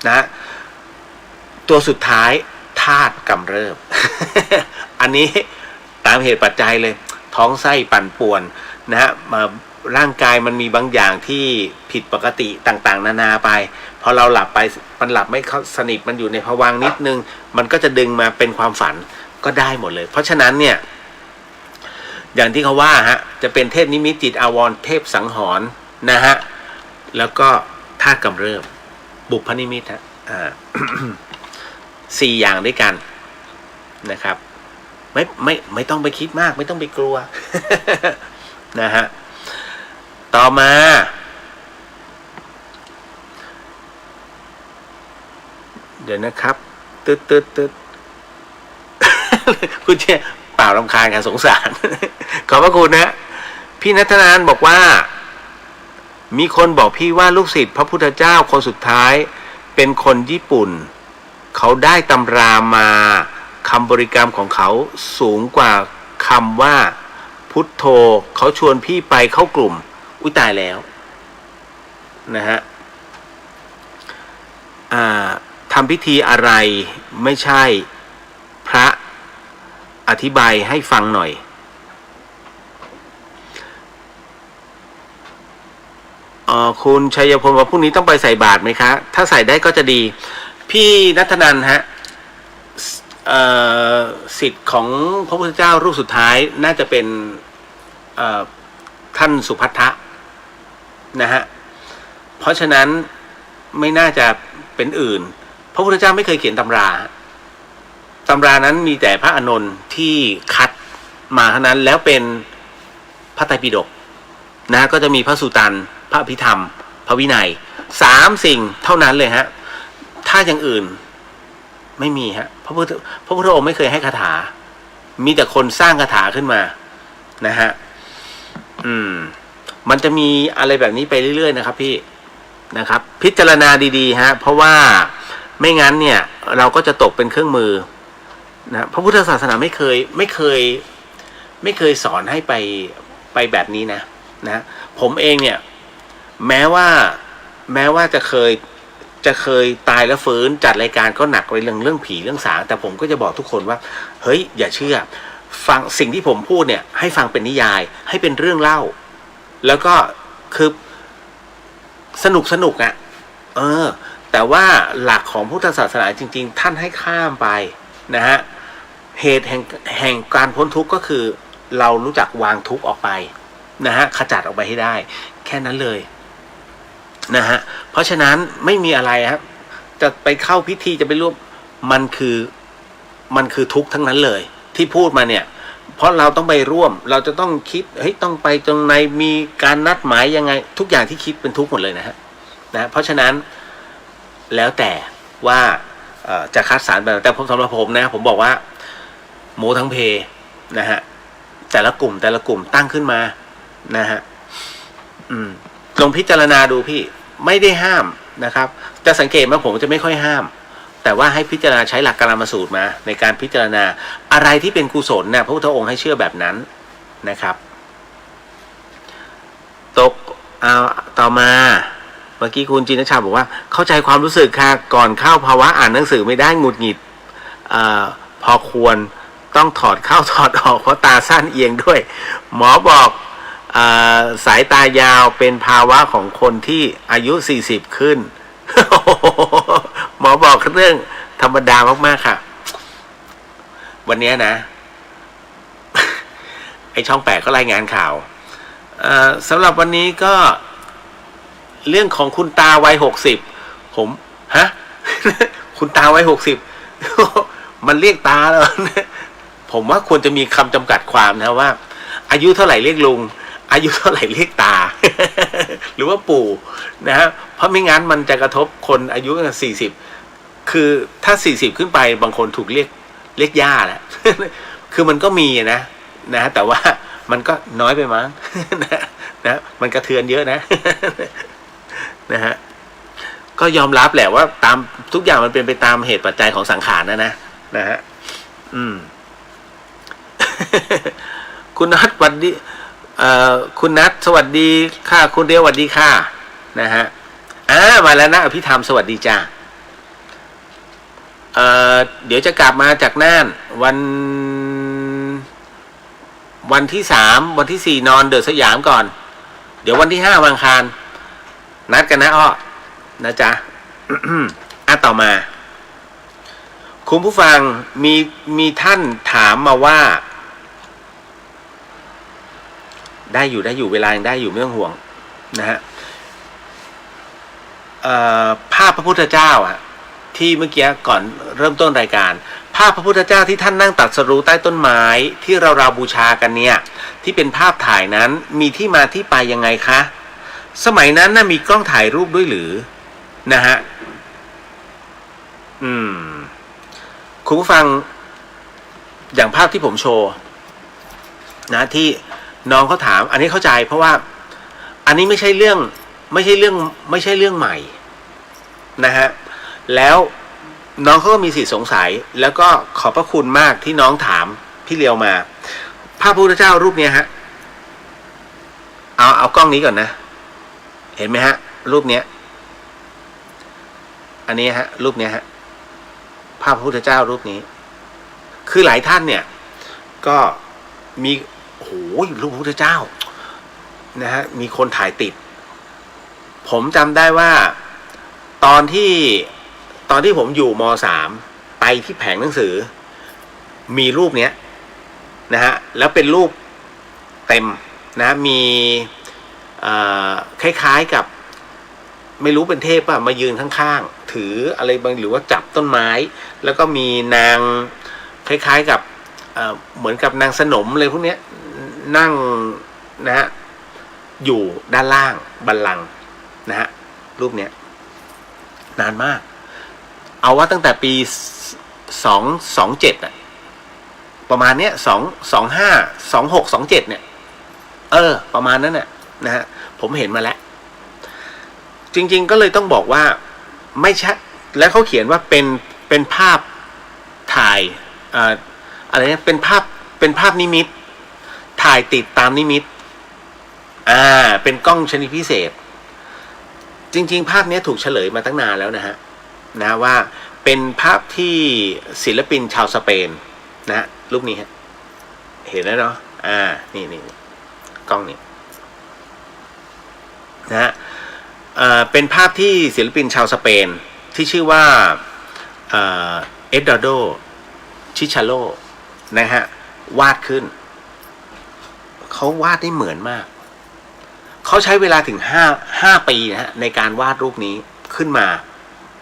นะตัวสุดท้ายธาตุกำเริบ อันนี้ตามเหตุปัจจัยเลยท้องไส้ปั่นป่วนนะฮะมาร่างกายมันมีบางอย่างที่ผิดปกติต่างๆนานาไปพอเราหลับไปมันหลับไม่สนิทมันอยู่ในภวังค์นิดนึงมันก็จะดึงมาเป็นความฝันก็ได้หมดเลยเพราะฉะนั้นเนี่ยอย่างที่เขาว่าฮะจะเป็นเทพนิมิตจิตอาวรณ์เทพสังหรณ์นะฮะแล้วก็ธาตุกำเริบบุพนิมิตฮะ4 อย่างด้วยกันนะครับไม่ต้องไปคิดมากไม่ต้องไปกลัว นะฮะต่อมาเดี๋ยวนะครับตึ๊ด คุณเชี่ยเปล่ารำคาญค่ะสงสาร ขอบพระคุณนะพี่นัทนานบอกว่ามีคนบอกพี่ว่าลูกศิษย์พระพุทธเจ้าคนสุดท้ายเป็นคนญี่ปุ่นเขาได้ตำรามาคำบริกรรมของเขาสูงกว่าคำว่าพุทโธเขาชวนพี่ไปเข้ากลุ่มอุ้ยตายแล้วนะฮะทำพิธีอะไรไม่ใช่พระอธิบายให้ฟังหน่อยคุณชัยพลว่าพรุ่งนี้ต้องไปใส่บาตรไหมคะถ้าใส่ได้ก็จะดีพี่นัทนันฮะศิษย์ของพระพุทธเจ้ารูปสุดท้ายน่าจะเป็นท่านสุภัททะนะฮะเพราะฉะนั้นไม่น่าจะเป็นอื่นพระพุทธเจ้าไม่เคยเขียนตำรานั้นมีแต่พระอานนท์ที่คัดมาเท่านั้นแล้วเป็นพระไตรปิฎกนะก็จะมีพระสุตันพระอภิธรรมพระวินัย3 สิ่งเท่านั้นเลยฮะถ้าอย่างอื่นไม่มีฮะพระพุทธองค์ไม่เคยให้คาถามีแต่คนสร้างคาถาขึ้นมานะฮะมันจะมีอะไรแบบนี้ไปเรื่อยๆนะครับพี่นะครับพิจารณาดีๆฮะเพราะว่าไม่งั้นเนี่ยเราก็จะตกเป็นเครื่องมือนะพระพุทธศาสนาไม่เคยสอนให้ไปแบบนี้นะผมเองเนี่ยแม้ว่าจะเคยตายแล้วฟื้นจัดรายการก็หนักไปเรื่องผีเรื่องสางแต่ผมก็จะบอกทุกคนว่าเฮ้ยอย่าเชื่อฟังสิ่งที่ผมพูดเนี่ยให้ฟังเป็นนิยายให้เป็นเรื่องเล่าแล้วก็คือสนุกอ่ะแต่ว่าหลักของพุทธศาสนาจริงๆท่านให้ข้ามไปนะฮะเหตุแห่งการพ้นทุกข์ก็คือเรารู้จักวางทุกข์ออกไปนะฮะขจัดออกไปให้ได้แค่นั้นเลยนะฮะเพราะฉะนั้นไม่มีอะไรครับจะไปเข้าพิธีจะไปร่วมมันคือทุกข์ทั้งนั้นเลยที่พูดมาเนี่ยเพราะเราต้องไปร่วมเราจะต้องคิดเฮ้ยต้องไปตรงไหนมีการนัดหมายยังไงทุกอย่างที่คิดเป็นทุกข์หมดเลยนะฮะเพราะฉะนั้นแล้วแต่ว่าจะคัดสรรแบบแต่สำหรับผมนะผมบอกว่าโมทั้งเพนะฮะแต่ละกลุ่มตั้งขึ้นมานะฮะลองพิจารณาดูพี่ไม่ได้ห้ามนะครับจะสังเกตว่าผมจะไม่ค่อยห้ามแต่ว่าให้พิจารณาใช้หลักกรรมสูตรมาในการพิจารณาอะไรที่เป็นกุศลเนี่ยพระพุทธองค์ให้เชื่อแบบนั้นนะครับต่อมาเมื่อกี้คุณจินชาบอกว่าเข้าใจความรู้สึกค่ะก่อนเข้าภาวะอ่านหนังสือไม่ได้หงุดหงิดพอควรต้องถอดเข้าถอดออกเพราะตาสั้นเอียงด้วยหมอบอกสายตายาวเป็นภาวะของคนที่อายุ40ขึ้น หมอบอกเรื่องธรรมดามากๆค่ะวันนี้นะ ไอช่อง8เขารายงานข่าวสำหรับวันนี้ก็เรื่องของคุณตาวัย60ผมฮะ คุณตาวัย60 มันเรียกตาแล้ว ผมว่าควรจะมีคำจำกัดความนะว่าอายุเท่าไหร่เรียกลุงอายุเท่าไหร่เรียกตา หรือว่าปู่นะฮะเพราะไม่งั้นมันจะกระทบคนอายุ40คือถ้า40ขึ้นไปบางคนถูกเรียกย่าแหละ คือมันก็มีนะแต่ว่ามันก็น้อยไปมั้ง นะมันกระเทือนเยอะนะ นะฮะ ก็ยอมรับแหละว่าตามทุกอย่างมันเป็นไปตามเหตุปัจจัยของสังขารนะฮะคุณนัทสวัสดีคุณนัทสวัสดีค่ะคุณเดียวสวัสดีค่ะนะฮะมาแล้วนะอภิธรรมสวัสดีจ้าเดี๋ยวจะกลับมาจากน่านวันที่3วันที่4นอนเดอะสยามก่อนเดี๋ยววันที่5วันอังคารนัดกันนะอ้อนะจ๊ะ ต่อมาคุณผู้ฟังมีท่านถามมาว่าได้อยู่เวลายังได้อยู่ไม่ต้องห่วงนะฮะภาพพระพุทธเจ้าที่เมื่อกี้ก่อนเริ่มต้นรายการภาพพระพุทธเจ้าที่ท่านนั่งตรัสรู้ใต้ต้นไม้ที่เราบูชากันเนี่ยที่เป็นภาพถ่ายนั้นมีที่มาที่ไปยังไงคะสมัยนั้นมีกล้องถ่ายรูปด้วยหรือนะฮะคุณผู้ฟังอย่างภาพที่ผมโชว์นะที่น้องเขาถามอันนี้เข้าใจเพราะว่าอันนี้ไม่ใช่เรื่องใหม่นะฮะแล้วน้องเขาก็มีสิทธิสงสัยแล้วก็ขอบพระคุณมากที่น้องถามพี่เลียวมาภาพพระพุทธเจ้ารูปนี้ฮะเอากล้องนี้ก่อนนะเห็นไหมฮะรูปนี้อันนี้ฮะรูปนี้ฮะภาพพระพุทธเจ้ารูปนี้คือหลายท่านเนี่ยก็มีโอ้โหรูปพระพุทธเจ้านะฮะมีคนถ่ายติดผมจำได้ว่าตอนที่ผมอยู่ม.3 ไปที่แผงหนังสือมีรูปเนี้ยนะฮะแล้วเป็นรูปเต็มนะมีคล้ายๆกับไม่รู้เป็นเทพป่ะมายืนข้างๆถืออะไรบางหรือว่าจับต้นไม้แล้วก็มีนางคล้ายๆกับเหมือนกับนางสนมอะไรพวกเนี้ยนั่งนะฮะอยู่ด้านล่างบัลลังก์นะฮะรูปเนี้ยนานมากเอาว่าตั้งแต่ปี227ประมาณเนี้ย25 26 27เนี่ยประมาณนั้นนะฮะผมเห็นมาแล้วจริงๆก็เลยต้องบอกว่าไม่ใช่แล้วเขาเขียนว่าเป็นภาพถ่ายอะไรเนี่ยเป็นภาพนิมิตถ่ายติดตามนิมิตเป็นกล้องชนิดพิเศษจริงๆภาพนี้ถูกเฉลยมาตั้งนานแล้วนะฮะว่าเป็นภาพที่ศิลปินชาวสเปนนะรูปนี้ฮะเห็นแล้วเนาะนี่กล้องนี้นะฮะเป็นภาพที่ศิลปินชาวสเปนที่ชื่อว่าเอ็ดดาร์โดชิชาโลนะฮะวาดขึ้นเขาวาดได้เหมือนมากเขาใช้เวลาถึง5 ปีนะฮะในการวาดรูปนี้ขึ้นมา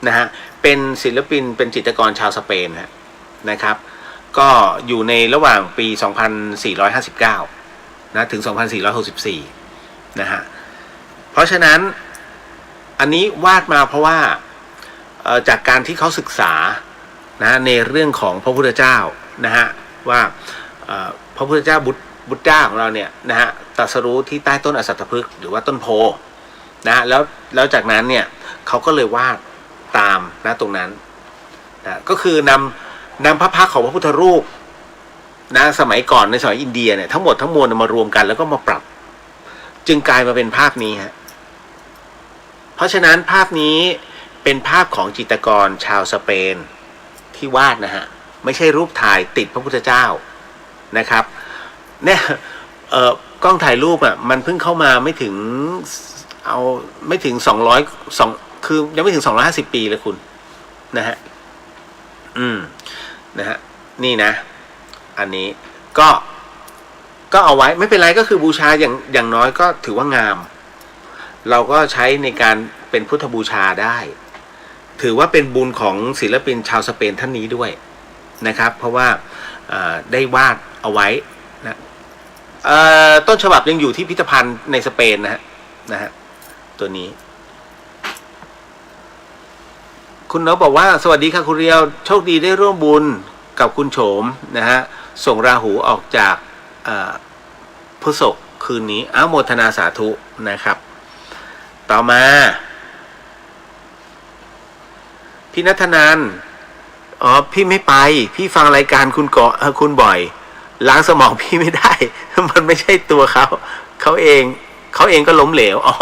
นะฮะเป็นศิลปินเป็นจิตรกรชาวสเปนนะครับก็อยู่ในระหว่างปี 2459 นะถึง 2464 นะฮะเพราะฉะนั้นอันนี้วาดมาเพราะว่าจากการที่เขาศึกษานะในเรื่องของพระพุทธเจ้านะฮะว่าพระพุทธเจ้าบุตรเจ้าของเราเนี่ยนะฮะตรัสรู้ที่ใต้ต้นอสัตตพฤกษ์หรือว่าต้นโพนะแล้วจากนั้นเนี่ยเขาก็เลยวาดตามนะตรงนั้นนะก็คือนำพระพักตร์ของพระพุทธรูปนะสมัยก่อนในสมัยอินเดียเนี่ยทั้งหมดทั้งมวลมารวมกันแล้วก็มาปรับจึงกลายมาเป็นภาพนี้ฮะเพราะฉะนั้นภาพนี้เป็นภาพของจิตรกรชาวสเปนที่วาดนะฮะไม่ใช่รูปถ่ายติดพระพุทธเจ้านะครับเนี่ยกล้องถ่ายรูปมันเพิ่งเข้ามาไม่ถึงคือยังไม่ถึง250 ปีเลยคุณนะฮะนะฮะนี่นะอันนี้ก็เอาไว้ไม่เป็นไรก็คือบูชาอย่างน้อยก็ถือว่างามเราก็ใช้ในการเป็นพุทธบูชาได้ถือว่าเป็นบุญของศิลปินชาวสเปนท่านนี้ด้วยนะครับเพราะว่าได้วาดเอาไว้นะต้นฉบับยังอยู่ที่พิพิธภัณฑ์ในสเปนนะฮะตัวนี้คุณน้องบอกว่าสวัสดีค่ะคุณเรียวโชคดีได้ร่วมบุญกับคุณโฉมนะฮะส่งราหูออกจากพฤษภคืนนี้โมทนาสาธุนะครับต่อมา พี่ณัฐนันท์อ๋อพี่ไม่ไปพี่ฟังรายการคุณบ่อยล้างสมองพี่ไม่ได้ มันไม่ใช่ตัวเขาเองก็ล้มเหลวอ๋อ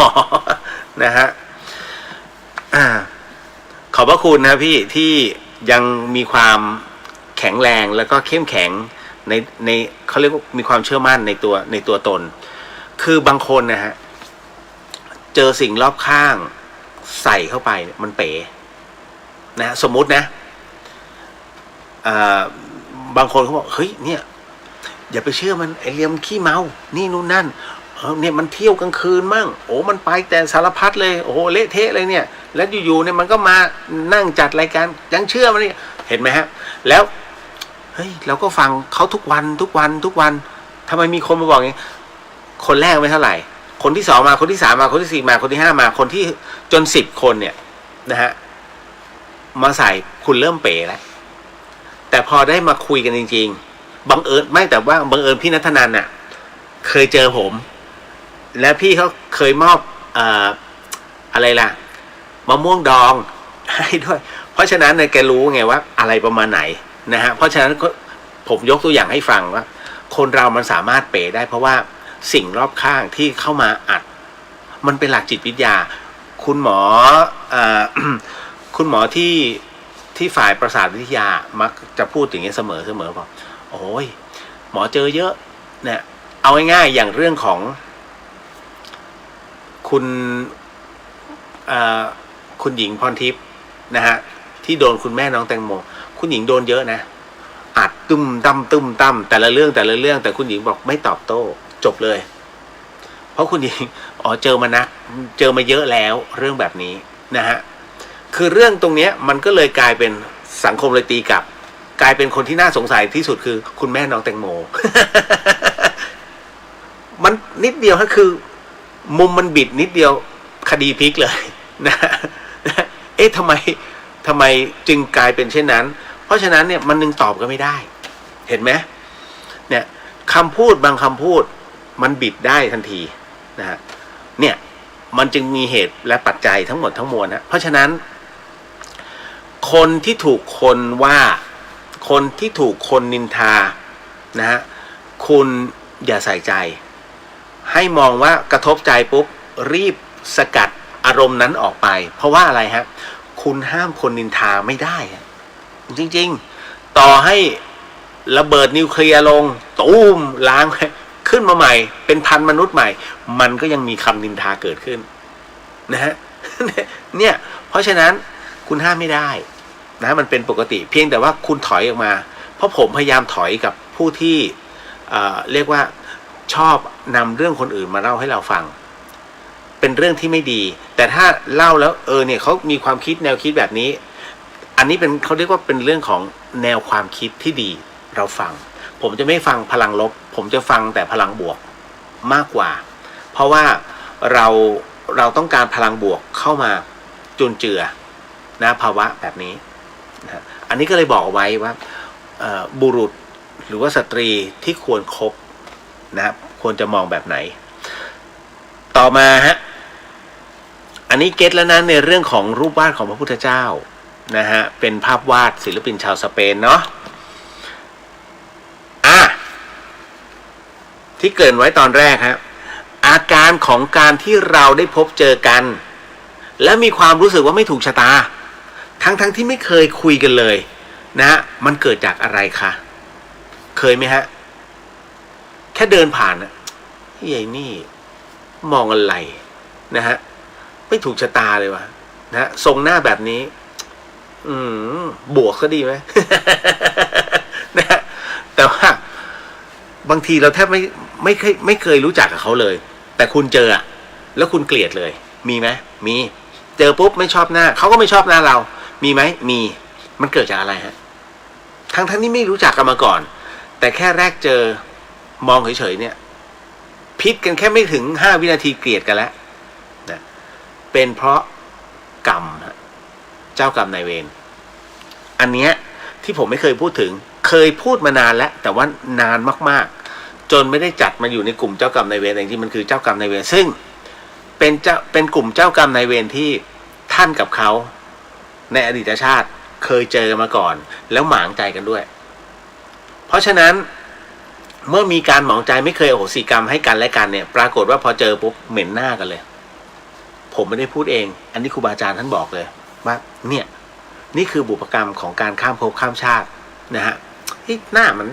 นะฮะขอบพระคุณนะพี่ที่ยังมีความแข็งแรงแล้วก็เข้มแข็งในเขาเรียกว่ามีความเชื่อมั่นในตัวตนคือบางคนนะฮะเจอสิ่งรอบข้างใส่เข้าไปมันเป๋นะสมมุตินะบางคนเขาบอกเฮ้ยเนี่ยอย่าไปเชื่อมันไอเลียมขี้เมานี่นู่นนั่นเนี่ยมันเที่ยวกลางคืนมั่งโอ้มันไปแต่สารพัดเลยโอ้เละเทะเลยเนี่ยแล้วอยู่ๆเนี่ยมันก็มานั่งจัดรายการยังเชื่อมันนี่เห็นไหมฮะแล้วเฮ้ยเราก็ฟังเขาทุกวันทำไมมีคนมาบอกอย่างนี้คนแรกไม่เท่าไหร่คนที่2มาคนที่3มาคนที่4มาคนที่5มาคนที่จน10คนเนี่ยนะฮะมาใส่คุณเริ่มเป๋แล้วแต่พอได้มาคุยกันจริงๆบังเอิญไม่แต่ว่าบังเอิญพี่ณัฐนันท์น่ะเคยเจอผมและพี่เขาเคยมอบอะไรล่ะมะม่วงดองให้ด้วยเพราะฉะนั้นเนี่ยแกรู้ไงว่าอะไรประมาณไหนนะฮะเพราะฉะนั้นผมยกตัวอย่างให้ฟังว่าคนเรามันสามารถเป๋ได้เพราะว่าสิ่งรอบข้างที่เข้ามาอัดมันเป็นหลักจิตวิทยาคุณหมอ คุณหมอที่ฝ่ายประสาทวิทยามักจะพูดอย่างนี้เสมอบอกโอ้ยหมอเจอเยอะเนี่ยเอาง่ายๆอย่างเรื่องของคุณหญิงพรทิพย์นะฮะที่โดนคุณแม่น้องแตงโมคุณหญิงโดนเยอะนะอัดตุ้มตั้มแต่ละเรื่องแต่คุณหญิงบอกไม่ตอบโต้จบเลยเพราะคุณหญิงเจอมาเยอะแล้วเรื่องแบบนี้นะฮะคือเรื่องตรงนี้มันก็เลยกลายเป็นสังคมเลยตีกลับกลายเป็นคนที่น่าสงสัยที่สุดคือคุณแม่น้องแตงโม มันนิดเดียวก็คือมุมมันบิดนิดเดียวคดีพลิกเลยนะเอ๊ะทำไมจึงกลายเป็นเช่นนั้นเพราะฉะนั้นเนี่ยมันนึงตอบก็ไม่ได้เห็นไหมเนี่ยคำพูดบางคำพูดมันบิดได้ทันทีนะฮะเนี่ยมันจึงมีเหตุและปัจจัยทั้งหมดทั้งมวลนะเพราะฉะนั้นคนที่ถูกคนว่าคนที่ถูกคนนินทานะฮะคุณอย่าใส่ใจให้มองว่ากระทบใจปุ๊บรีบสกัดอารมณ์นั้นออกไปเพราะว่าอะไรฮะคุณห้ามคนนินทาไม่ได้จริงๆต่อให้ระเบิดนิวเคลียร์ลงตูมล้างขึ้นมาใหม่เป็นพันมนุษย์ใหม่มันก็ยังมีคำนินทาเกิดขึ้นนะฮะเนี่ยเพราะฉะนั้นคุณห้ามไม่ได้นะมันเป็นปกติเพียงแต่ว่าคุณถอยออกมาเพราะผมพยายามถอยกับผู้ที่เรียกว่าชอบนำเรื่องคนอื่นมาเล่าให้เราฟังเป็นเรื่องที่ไม่ดีแต่ถ้าเล่าแล้วเนี่ยเขามีความคิดแนวคิดแบบนี้อันนี้เป็นเขาเรียกว่าเป็นเรื่องของแนวความคิดที่ดีเราฟังผมจะไม่ฟังพลังลบผมจะฟังแต่พลังบวกมากกว่าเพราะว่าเราต้องการพลังบวกเข้ามาจุนเจือนะภาวะแบบนี้นะอันนี้ก็เลยบอกเอาไว้ว่าบุรุษหรือว่าสตรีที่ควรคบนะครับควรจะมองแบบไหนต่อมาฮะอันนี้เก็ตแล้วนะในเรื่องของรูปวาดของพระพุทธเจ้านะฮะเป็นภาพวาดศิลปินชาวสเปนเนาะที่เกริ่นไว้ตอนแรกฮะอาการของการที่เราได้พบเจอกันและมีความรู้สึกว่าไม่ถูกชะตาทั้งที่ไม่เคยคุยกันเลยนะฮะมันเกิดจากอะไรคะเคยไหมฮะแค่เดินผ่านนะยายนี่มองอะไรนะฮะไม่ถูกชะตาเลยวะนะทรงหน้าแบบนี้บวกก็ดีไหม นะฮะแต่ว่าบางทีเราแทบไม่เคยรู้จักกับเขาเลยแต่คุณเจอแล้วคุณเกลียดเลยมีไหมมีเจอปุ๊บไม่ชอบหน้าเขาก็ไม่ชอบหน้าเรามีไหมมีมันเกิดจากอะไรฮะทั้งที่ไม่รู้จักกันมาก่อนแต่แค่แรกเจอมองเฉยๆเนี่ยพิษกันแค่ไม่ถึง5 วินาทีเกลียดกันแล้วนะเป็นเพราะกรรมเจ้ากรรมนายเวรอันเนี้ยที่ผมไม่เคยพูดถึงเคยพูดมานานแล้วแต่ว่านานมากๆจนไม่ได้จัดมาอยู่ในกลุ่มเจ้ากรรมนายเวรแต่จริงๆมันคือเจ้ากรรมนายเวรซึ่งเป็นกลุ่มเจ้ากรรมนายเวรที่ท่านกับเขา ในอดีตชาติเคยเจอมาก่อนแล้วหมางใจกันด้วยเพราะฉะนั้นเมื่อมีการหมองใจไม่เคยอโหสิกรรมให้กันและกันเนี่ยปรากฏว่าพอเจอปุ๊บเหม็นหน้ากันเลยผมไม่ได้พูดเองอันนี้ครูบาอาจารย์ท่านบอกเลยว่าเนี่ยนี่คือบุพกรรมของการข้ามภพข้ามชาตินะฮะหน้ามัน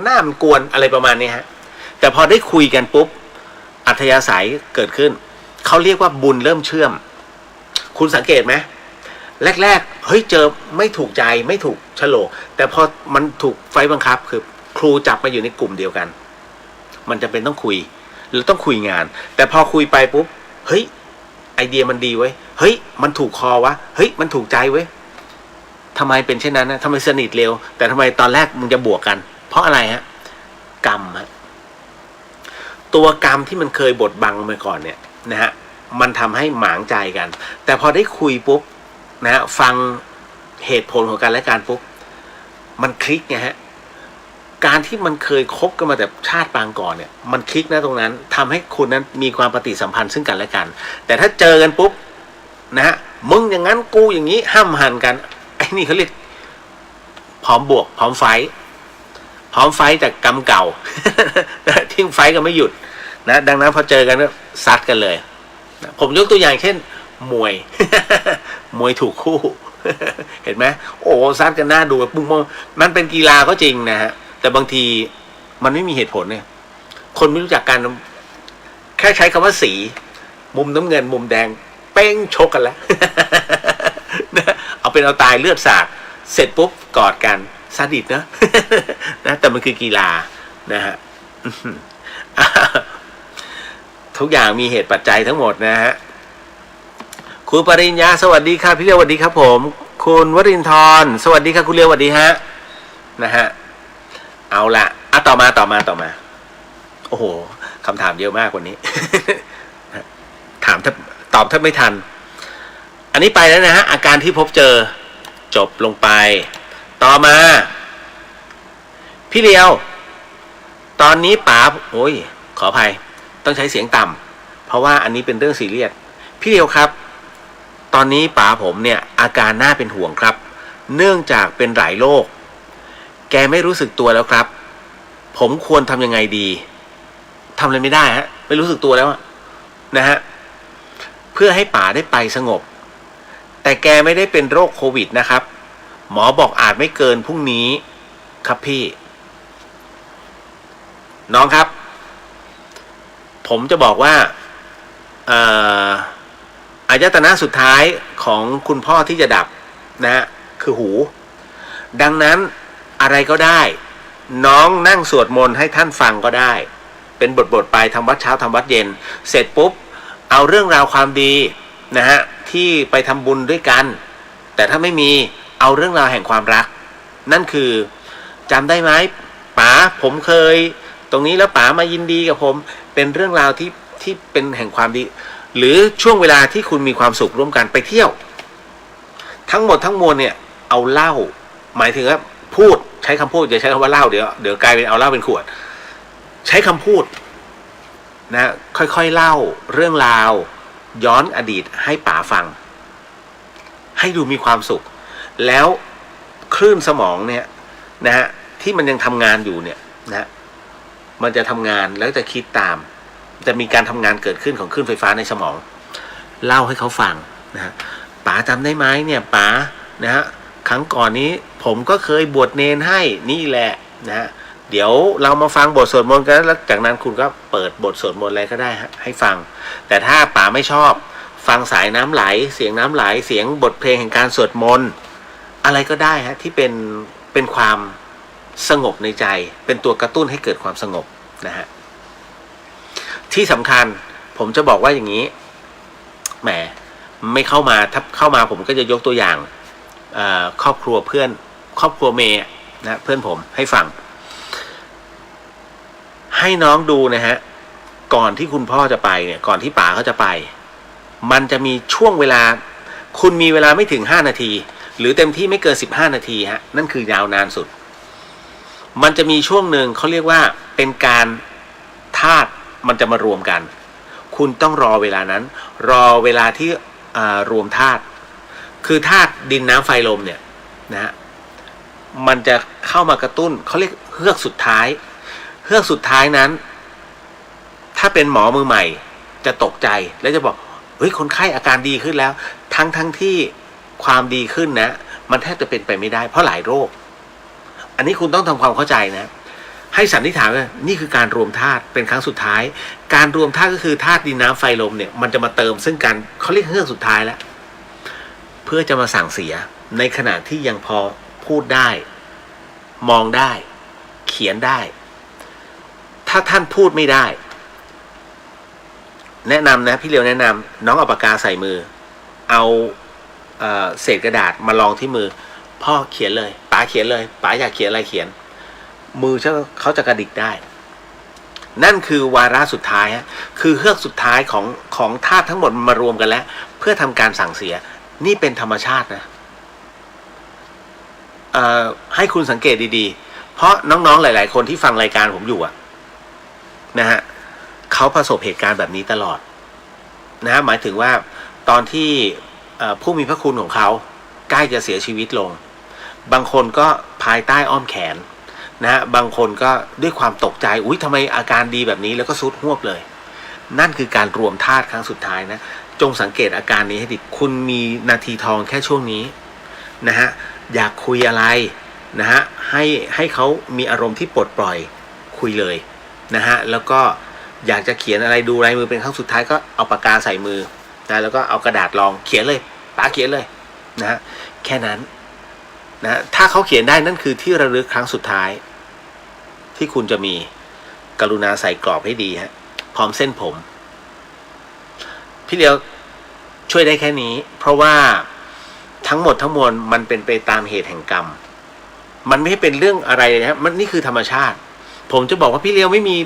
หน้ามันกวนอะไรประมาณนี้ฮะแต่พอได้คุยกันปุ๊บอัธยาศัยเกิดขึ้นเขาเรียกว่าบุญเริ่มเชื่อมคุณสังเกตไหมแรกๆเฮ้ยเจอไม่ถูกใจไม่ถูกโฉลกแต่พอมันถูกไฟบังคับคือครูจับมาอยู่ในกลุ่มเดียวกันมันจะเป็นต้องคุยหรือต้องคุยงานแต่พอคุยไปปุ๊บเฮ้ยไอเดียมันดีเว้ยเฮ้ยมันถูกคอวะเฮ้ยมันถูกใจเว้ยทำไมเป็นเช่นนั้นนะทำไมสนิทเร็วแต่ทำไมตอนแรกมึงจะบวกกันเพราะอะไรฮะกรรมฮะตัวกรรมที่มันเคยบดบังมาก่อนเนี่ยนะฮะมันทำให้หมางใจกันแต่พอได้คุยปุ๊บนะฮะฟังเหตุผลของกันและกันปุ๊บมันคลิกไงฮะการที่มันเคยคบกันมาแต่ชาติปางก่อนเนี่ยมันคลิกนะตรงนั้นทำให้คุณนั้นมีความปฏิสัมพันธ์ซึ่งกันและกันแต่ถ้าเจอกันปุ๊บนะฮะมึงอย่างนั้นกูอย่างนี้ห้ามหันกันไอ้นี่เขาเรียกพร้อมบวกพร้อมไฟจากกรรมเก่า ทิ้งไฟก็ไม่หยุดนะดังนั้นพอเจอกันก็ซัดกันเลยนะผมยกตัวอย่างเช่นมวย มวยถูกคู่ เห็นไหมโอ้ซัดกันหน้าดูปุ้งมองมันเป็นกีฬาก็จริงนะฮะแต่บางทีมันไม่มีเหตุผลเนี่ยคนไม่รู้จักกันแค่ใช้คำว่าสีมุมน้ำเงินมุมแดงเป้งชกกันแล้ว เอาเป็นเอาตายเลือดสาดเสร็จปุ๊บกอดกันซาดิสนะ นะแต่มันคือกีฬานะฮะ ทุกอย่างมีเหตุปัจจัยทั้งหมดนะฮะคุณปริญญาสวัสดีครับพี่เลียวสวัสดีครับผมคุณวรินทร์สวัสดีครับคุณเลียวสวัสดีฮะนะฮะเอาละต่อมาโอ้โหคำถามเยอะมากวันนี้ ถามตอบถ้าไม่ทันอันนี้ไปแล้วนะฮะอาการที่พบเจอจบลงไปต่อมาพี่เลียวตอนนี้ป๋าโอ้ยขออภัยต้องใช้เสียงต่ำเพราะว่าอันนี้เป็นเรื่องซีเรียสพี่เลียวครับตอนนี้ป๋าผมเนี่ยอาการน่าเป็นห่วงครับเนื่องจากเป็นหลายโรคแกไม่รู้สึกตัวแล้วครับผมควรทำยังไงดีทำอะไรไม่ได้ฮะไม่รู้สึกตัวแล้วนะฮะเพื่อให้ป๋าได้ไปสงบแต่แกไม่ได้เป็นโรคโควิดนะครับหมอบอกอาจไม่เกินพรุ่งนี้ครับพี่น้องครับผมจะบอกว่าอายตนะสุดท้ายของคุณพ่อที่จะดับนะคือหูดังนั้นอะไรก็ได้น้องนั่งสวดมนต์ให้ท่านฟังก็ได้เป็นบทไปทำวัดเช้าทำวัดเย็นเสร็จปุ๊บเอาเรื่องราวความดีนะฮะที่ไปทำบุญด้วยกันแต่ถ้าไม่มีเอาเรื่องราวแห่งความรักนั่นคือจำได้ไหมป๋าผมเคยตรงนี้แล้วป๋ามายินดีกับผมเป็นเรื่องราวที่เป็นแห่งความดีหรือช่วงเวลาที่คุณมีความสุขร่วมกันไปเที่ยวทั้งหมดทั้งมวลเนี่ยเอาเหล้าหมายถึงว่าพูดใช้คำพูดอย่าใช้คำว่าเหล้าเดี๋ยวกลายเป็นเอาเหล้าเป็นขวดใช้คำพูดนะค่อยๆเล่าเรื่องราวย้อนอดีตให้ป๋าฟังให้ดูมีความสุขแล้วคลื่นสมองเนี่ยนะฮะที่มันยังทำงานอยู่เนี่ยนะมันจะทำงานแล้วจะคิดตามจะมีการทำงานเกิดขึ้นของคลื่นไฟฟ้าในสมองเล่าให้เขาฟังนะฮะป๋าจำได้ไหมเนี่ยป๋านะฮะครั้งก่อนนี้ผมก็เคยบวชเนนให้นี่แหละนะฮะเดี๋ยวเรามาฟังบทสวดมนต์กันแล้วจากนั้นคุณก็เปิดบทสวดมนต์อะไรก็ได้ให้ฟังแต่ถ้าป๋าไม่ชอบฟังสายน้ำไหลเสียงน้ำไหลเสียงบทเพลงแห่งการสวดมนต์อะไรก็ได้ฮะที่เป็นความสงบในใจเป็นตัวกระตุ้นให้เกิดความสงบนะฮะที่สำคัญผมจะบอกว่าอย่างนี้แหมไม่เข้ามาถ้าเข้ามาผมก็จะยกตัวอย่างครอบครัวเพื่อนครอบครัวเมย์นะเพื่อนผมให้ฟังให้น้องดูนะฮะก่อนที่คุณพ่อจะไปเนี่ยก่อนที่ป๋าเขาจะไปมันจะมีช่วงเวลาคุณมีเวลาไม่ถึง5นาทีหรือเต็มที่ไม่เกิน15นาทีฮะนั่นคือยาวนานสุดมันจะมีช่วงหนึ่งเขาเรียกว่าเป็นการธาตุมันจะมารวมกันคุณต้องรอเวลานั้นรอเวลาที่รวมธาตุ คือธาตุดินน้ำไฟลมเนี่ยนะฮะมันจะเข้ามากระตุ้นเขาเรียกเฮือกสุดท้ายเฮือกสุดท้ายนั้น ถ้าเป็นหมอมือใหม่จะตกใจแล้วจะบอกเฮ้ยคนไข้อาการดีขึ้นแล้วทั้งที่ความดีขึ้นนะมันแทบจะเป็นไปไม่ได้เพราะหลายโรคอันนี้คุณต้องทำความเข้าใจนะให้สันนิษฐานว่านี่คือการรวมธาตุเป็นครั้งสุดท้ายการรวมธาตุก็คือธาตุดินน้ำไฟลมเนี่ยมันจะมาเติมซึ่งกันเขาเรียกเฮือกสุดท้ายแล้วเพื่อจะมาสั่งเสียในขณะที่ยังพอพูดได้มองได้เขียนได้ถ้าท่านพูดไม่ได้แนะนำนะพี่เลียวแนะนำน้องเอาปากกาใส่มือเอาเศษกระดาษมาลองที่มือพ่อเขียนเลยป๋าเขียนเลยป๋าอยากเขียนอะไรเขียนมือเขาจะกระดิกได้นั่นคือวาระสุดท้ายฮะคือเฮือกสุดท้ายของธาตุทั้งหมดมารวมกันแล้วเพื่อทำการสั่งเสียนี่เป็นธรรมชาตินะให้คุณสังเกตดีๆเพราะน้องๆหลายๆคนที่ฟังรายการผมอยู่นะฮะเขาประสบเหตุการณ์แบบนี้ตลอดนะฮะหมายถึงว่าตอนที่ผู้มีพระคุณของเขาใกล้จะเสียชีวิตลงบางคนก็ภายใต้อ้อมแขนนะฮะบางคนก็ด้วยความตกใจอุ๊ยทำไมอาการดีแบบนี้แล้วก็ซุดฮวบเลยนั่นคือการรวมธาตุครั้งสุดท้ายนะจงสังเกตอาการนี้ให้ดีคุณมีนาทีทองแค่ช่วงนี้นะฮะอยากคุยอะไรนะฮะให้เขามีอารมณ์ที่ปลดปล่อยคุยเลยนะฮะแล้วก็อยากจะเขียนอะไรดูลายมือเป็นครั้งสุดท้ายก็เอาปากกาใส่มือนะแล้วก็เอากระดาษรองเขียนเลยป๋าเขียนเลยนะฮะแค่นั้นนะถ้าเขาเขียนได้นั่นคือที่ระลึกครั้งสุดท้ายที่คุณจะมีกรุณาใส่กรอบให้ดีฮะพร้อมเส้นผมพี่เดียวช่วยได้แค่นี้เพราะว่าทั้งหมดทั้งมวลมันเป็นไปตามเหตุแห่งกรรมมันไม่เป็นเรื่องอะไรเลยครับมันนี่คือธรรมชาติผมจะบอกว่าพี่เลียวไม่มี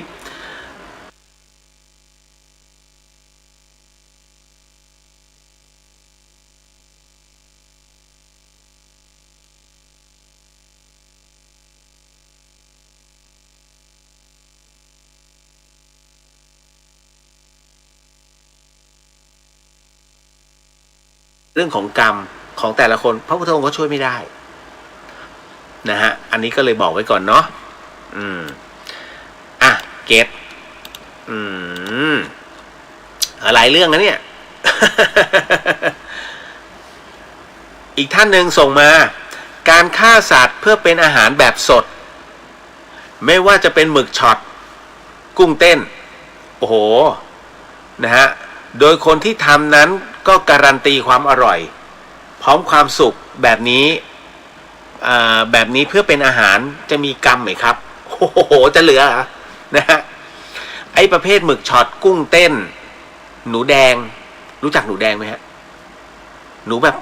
เรื่องของกรรมของแต่ละคนพระพุทธองค์ก็ช่วยไม่ได้นะฮะอันนี้ก็เลยบอกไว้ก่อนเนาะเก็ตหลายเรื่องนะเนี่ย อีกท่านหนึ่งส่งมาการฆ่าสัตว์เพื่อเป็นอาหารแบบสดไม่ว่าจะเป็นหมึกช็อตกุ้งเต้นโอ้โหนะฮะโดยคนที่ทำนั้นก็การันตีความอร่อยพร้อมความสุขแบบนี้เพื่อเป็นอาหารจะมีกรรมไหมครับโอ้โหจะเหลือนะฮะไอประเภทหมึกช็อตกุ้งเต้นหนูแดงรู้จักหนูแดงไหมฮะหนูแบบ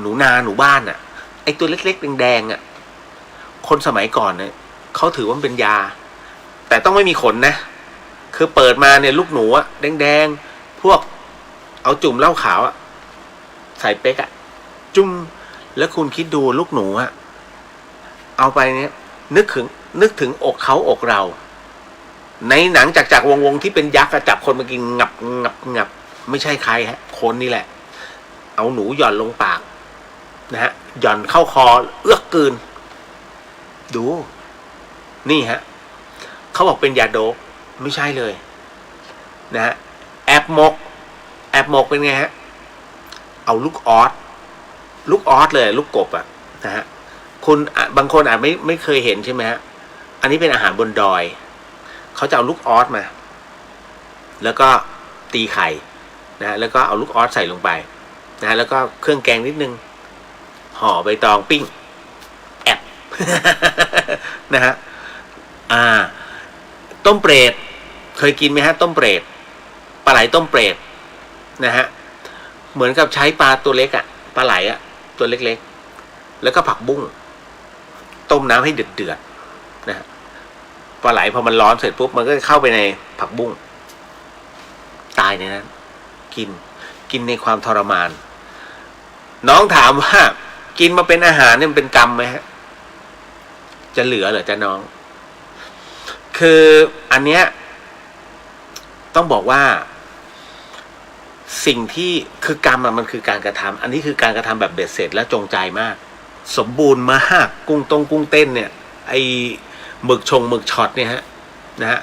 หนูนาหนูบ้านอ่ะไอตัวเล็กๆแดงๆคนสมัยก่อนเนี่ยเขาถือว่ามันเป็นยาแต่ต้องไม่มีขนนะคือเปิดมาเนี่ยลูกหนูแดงๆพวกเอาจุ่มเหล้าขาวใส่เป๊กจุ่มแล้วคุณคิดดูลูกหนูเอาไปเนี่ยนึกถึงอกเขาอกเราในหนังจากวงที่เป็นยักษ์จับคนมากินงับไม่ใช่ใครฮะคนนี่แหละเอาหนูหย่อนลงปากนะฮะหย่อนเข้าคอเอื้อกกลืนดูนี่ฮะเขาบอกเป็นยาโดปไม่ใช่เลยนะฮะแอบหมกเป็นไงฮะเอาลูกออสเลยลูกกบนะฮะคุณบางคนอาจไม่เคยเห็นใช่ไหมฮะอันนี้เป็นอาหารบนดอยเขาจะเอาลูกออสมาแล้วก็ตีไข่นะฮะแล้วก็เอาลูกออสใส่ลงไปนะฮะแล้วก็เครื่องแกงนิดนึงห่อใบตองปิ้งแอบ นะฮะต้มเปรตเคยกินไหมฮะต้มเปรตปลาไหลต้มเปรตนะฮะเหมือนกับใช้ปลาตัวเล็กปลาไหลตัวเล็กๆแล้วก็ผักบุ้งต้มน้ำให้เดือดนะฮะปลาไหลพอมันร้อนเสร็จปุ๊บมันก็เข้าไปในผักบุ้งตายในนั้นกินในความทรมานน้องถามว่ากินมาเป็นอาหารเนี่ยมันเป็นกรรมไหมฮะจะเหลือเหรอจ๊ะน้องคืออันเนี้ยต้องบอกว่า สิ่งที่คือกรรมมันคือการกระทำอันนี้คือการกระทำแบบเบ็ดเสร็จและจงใจมาก สมบูรณ์มากกุ้งเต้นเนี่ยไอหมึกช็อตเนี่ยฮะนะฮะ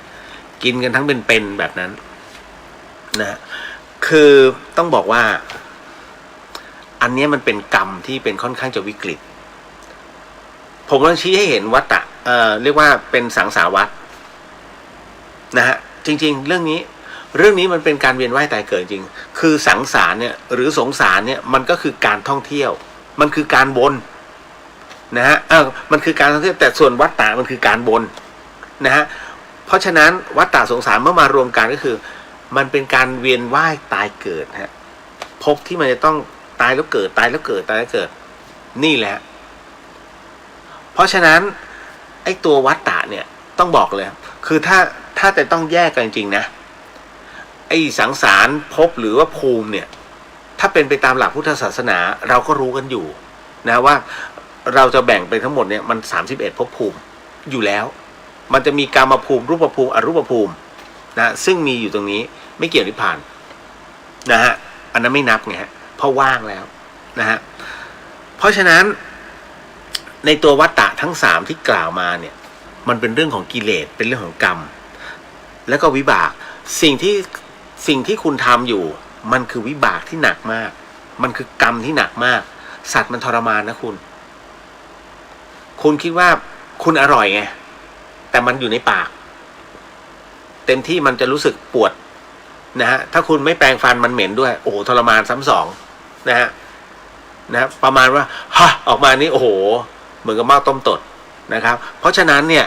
กินกันทั้งเป็นแบบนั้นนะคือต้องบอกว่าอันนี้มันเป็นกรรมที่เป็นค่อนข้างจะวิกฤตผมลองชี้ให้เห็นวัฏฏะเรียกว่าเป็นสังสารวัฏนะฮะจริงๆเรื่องนี้มันเป็นการเวียนว่ายตายเกิดจริงคือสังสารเนี่ยหรือสงสารเนี่ยมันก็คือการท่องเที่ยวมันคือการวนนะฮะมันคือการท่องเที่ยวแต่ส่วนวัฏฏะมันคือการวนนะฮะเพราะฉะนั้นวัฏฏะสงสารเมื่อมารวมกันก็คือมันเป็นการเวียนว่ายตายเกิดฮะภพที่มันจะต้องตายแล้วเกิดตายแล้วเกิดตายแล้วเกิดนี่แหละเพราะฉะนั้นไอ้ตัววัฏฏะเนี่ยต้องบอกเลยคือถ้าจะต้องแยกกันจริงๆนะไอ้สังสารภพหรือว่าภูมิเนี่ยถ้าเป็นไปตามหลักพุทธศาสนาเราก็รู้กันอยู่นะว่าเราจะแบ่งไปทั้งหมดเนี่ยมัน31ภพภูมิอยู่แล้วมันจะมีกามภูมิรูปภูมิอรูปภูมินะซึ่งมีอยู่ตรงนี้ไม่เกี่ยวนิพพานนะฮะอันนั้นไม่นับไงฮะเพราะว่างแล้วนะฮะเพราะฉะนั้นในตัววัฏฏะทั้ง3ที่กล่าวมาเนี่ยมันเป็นเรื่องของกิเลสเป็นเรื่องของกรรมแล้วก็วิบากสิ่งที่คุณทำอยู่มันคือวิบากที่หนักมากมันคือกรรมที่หนักมากสัตว์มันทรมานนะคุณคิดว่าคุณอร่อยไงแต่มันอยู่ในปากเต็มที่มันจะรู้สึกปวดนะฮะถ้าคุณไม่แปรงฟันมันเหม็นด้วยโอ้โหทรมานซ้ำสองนะฮะประมาณว่าออกมานี่โอ้โหเหมือนกับหม้อต้มตดนะครับเพราะฉะนั้นเนี่ย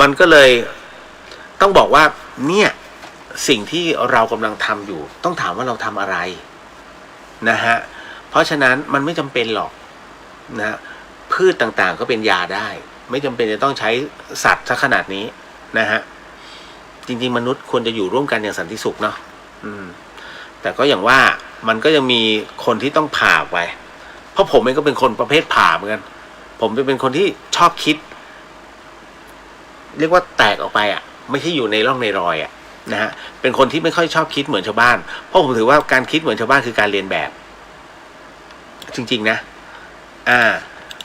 มันก็เลยต้องบอกว่าเนี่ยสิ่งที่เรากำลังทำอยู่ต้องถามว่าเราทำอะไรนะฮะเพราะฉะนั้นมันไม่จำเป็นหรอกนะพืชต่างๆก็เป็นยาได้ไม่จำเป็นจะต้องใช้สัตว์ซะขนาดนี้นะฮะจริงๆมนุษย์ควรจะอยู่ร่วมกันอย่างสันติสุขเนาะแต่ก็อย่างว่ามันก็ยังมีคนที่ต้องผ่าไปเพราะผมเองก็เป็นคนประเภทผ่าเหมือนกันผมเป็นคนที่ชอบคิดเรียกว่าแตกออกไปไม่ใช่อยู่ในร่องในรอยนะฮะเป็นคนที่ไม่ค่อยชอบคิดเหมือนชาวบ้านเพราะผมถือว่าการคิดเหมือนชาวบ้านคือการเรียนแบบจริงๆนะ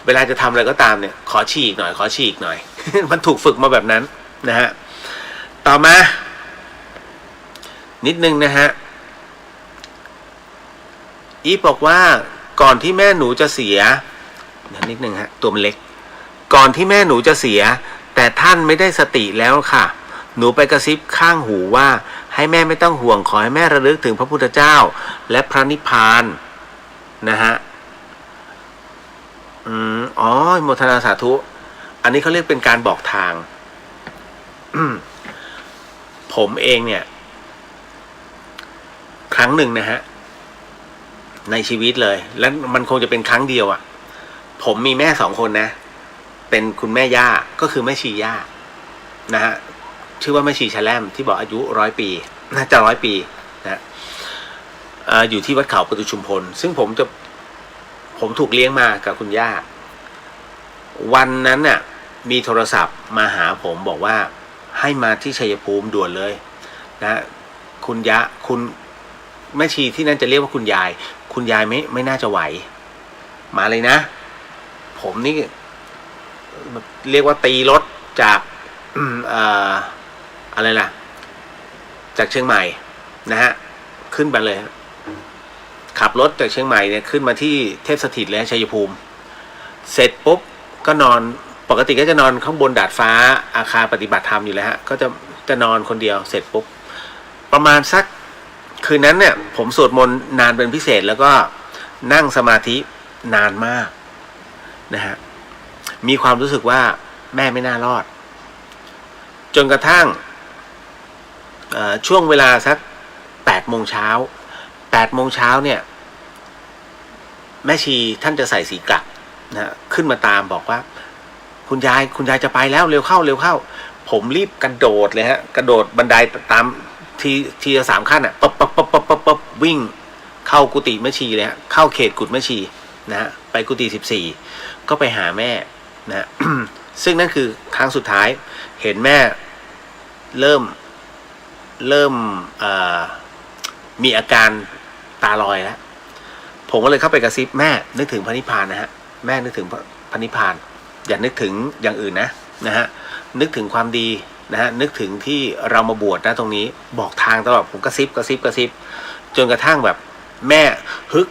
เวลาจะทำอะไรก็ตามเนี่ยขอฉีกหน่อย มันถูกฝึกมาแบบนั้นนะฮะต่อมานิดนึงนะฮะอีฟบอกว่าก่อนที่แม่หนูจะเสียนิดนึงฮะตัวมันเล็กก่อนที่แม่หนูจะเสียแต่ท่านไม่ได้สติแล้วค่ะหนูไปกระซิบข้างหูว่าให้แม่ไม่ต้องห่วงขอให้แม่ระลึกถึงพระพุทธเจ้าและพระนิพพานนะฮะโมทนาสาธุอันนี้เขาเรียกเป็นการบอกทาง ผมเองเนี่ยครั้งหนึ่งนะฮะในชีวิตเลยและมันคงจะเป็นครั้งเดียวผมมีแม่2 คนนะเป็นคุณแม่ย่าก็คือแม่ชีย่านะฮะชื่อว่าแม่ชีชะแลมที่บอกอายุ100 ปีน่าจะ100 ปีนะอยู่ที่วัดเขาปทุชุมพลซึ่งผมถูกเลี้ยงมากับคุณย่าวันนั้นน่ะมีโทรศัพท์มาหาผมบอกว่าให้มาที่ชัยภูมิด่วนเลยนะคุณแม่ชีที่นั่นจะเรียกว่าคุณยายไม่น่าจะไหวมาเลยนะผมนี่เรียกว่าตีรถจากอะไรล่ะจากเชียงใหม่นะฮะขึ้นไปเลยขับรถจากเชียงใหม่เนี่ยขึ้นมาที่เทพสถิตเลยชัยภูมิเสร็จปุ๊บก็นอนปกติก็จะนอนข้างบนดาดฟ้าอาคารปฏิบัติธรรมอยู่แล้วฮะก็จะนอนคนเดียวเสร็จปุ๊บประมาณสักคืนนั้นเนี่ยผมสวดมนต์นานเป็นพิเศษแล้วก็นั่งสมาธินานมากนะฮะมีความรู้สึกว่าแม่ไม่น่ารอดจนกระทั่งช่วงเวลาสัก8 โมงเช้าเนี่ยแม่ชีท่านจะใส่สีกลักนะขึ้นมาตามบอกว่าคุณยายจะไปแล้วเร็วเข้าผมรีบกระโดดเลยฮะกระโดดบันไดตามทีละ3 ขั้นปั๊บวิ่งเข้ากุฏิแม่ชีเลยฮะเข้าเขตกุฏแม่ชีนะฮะไปกุฏิ14ก็ไปหาแม่นะ ซึ่งนั่นคือครั้งสุดท้ายเห็นแม่เริ่มมีอาการต ตาลอยแล้วผมก็เลยเข้าไปกระซิบแม่นึกถึงพระนิพพานนะฮะแม่นึกถึงพระนิพพานอย่านึกถึงอย่างอื่นนะฮะนึกถึงความดีนะฮะนึกถึงที่เรามาบวชนะตรงนี้บอกทางตลอดผมกระซิบจนกระทั่งแบบแม่ฮึก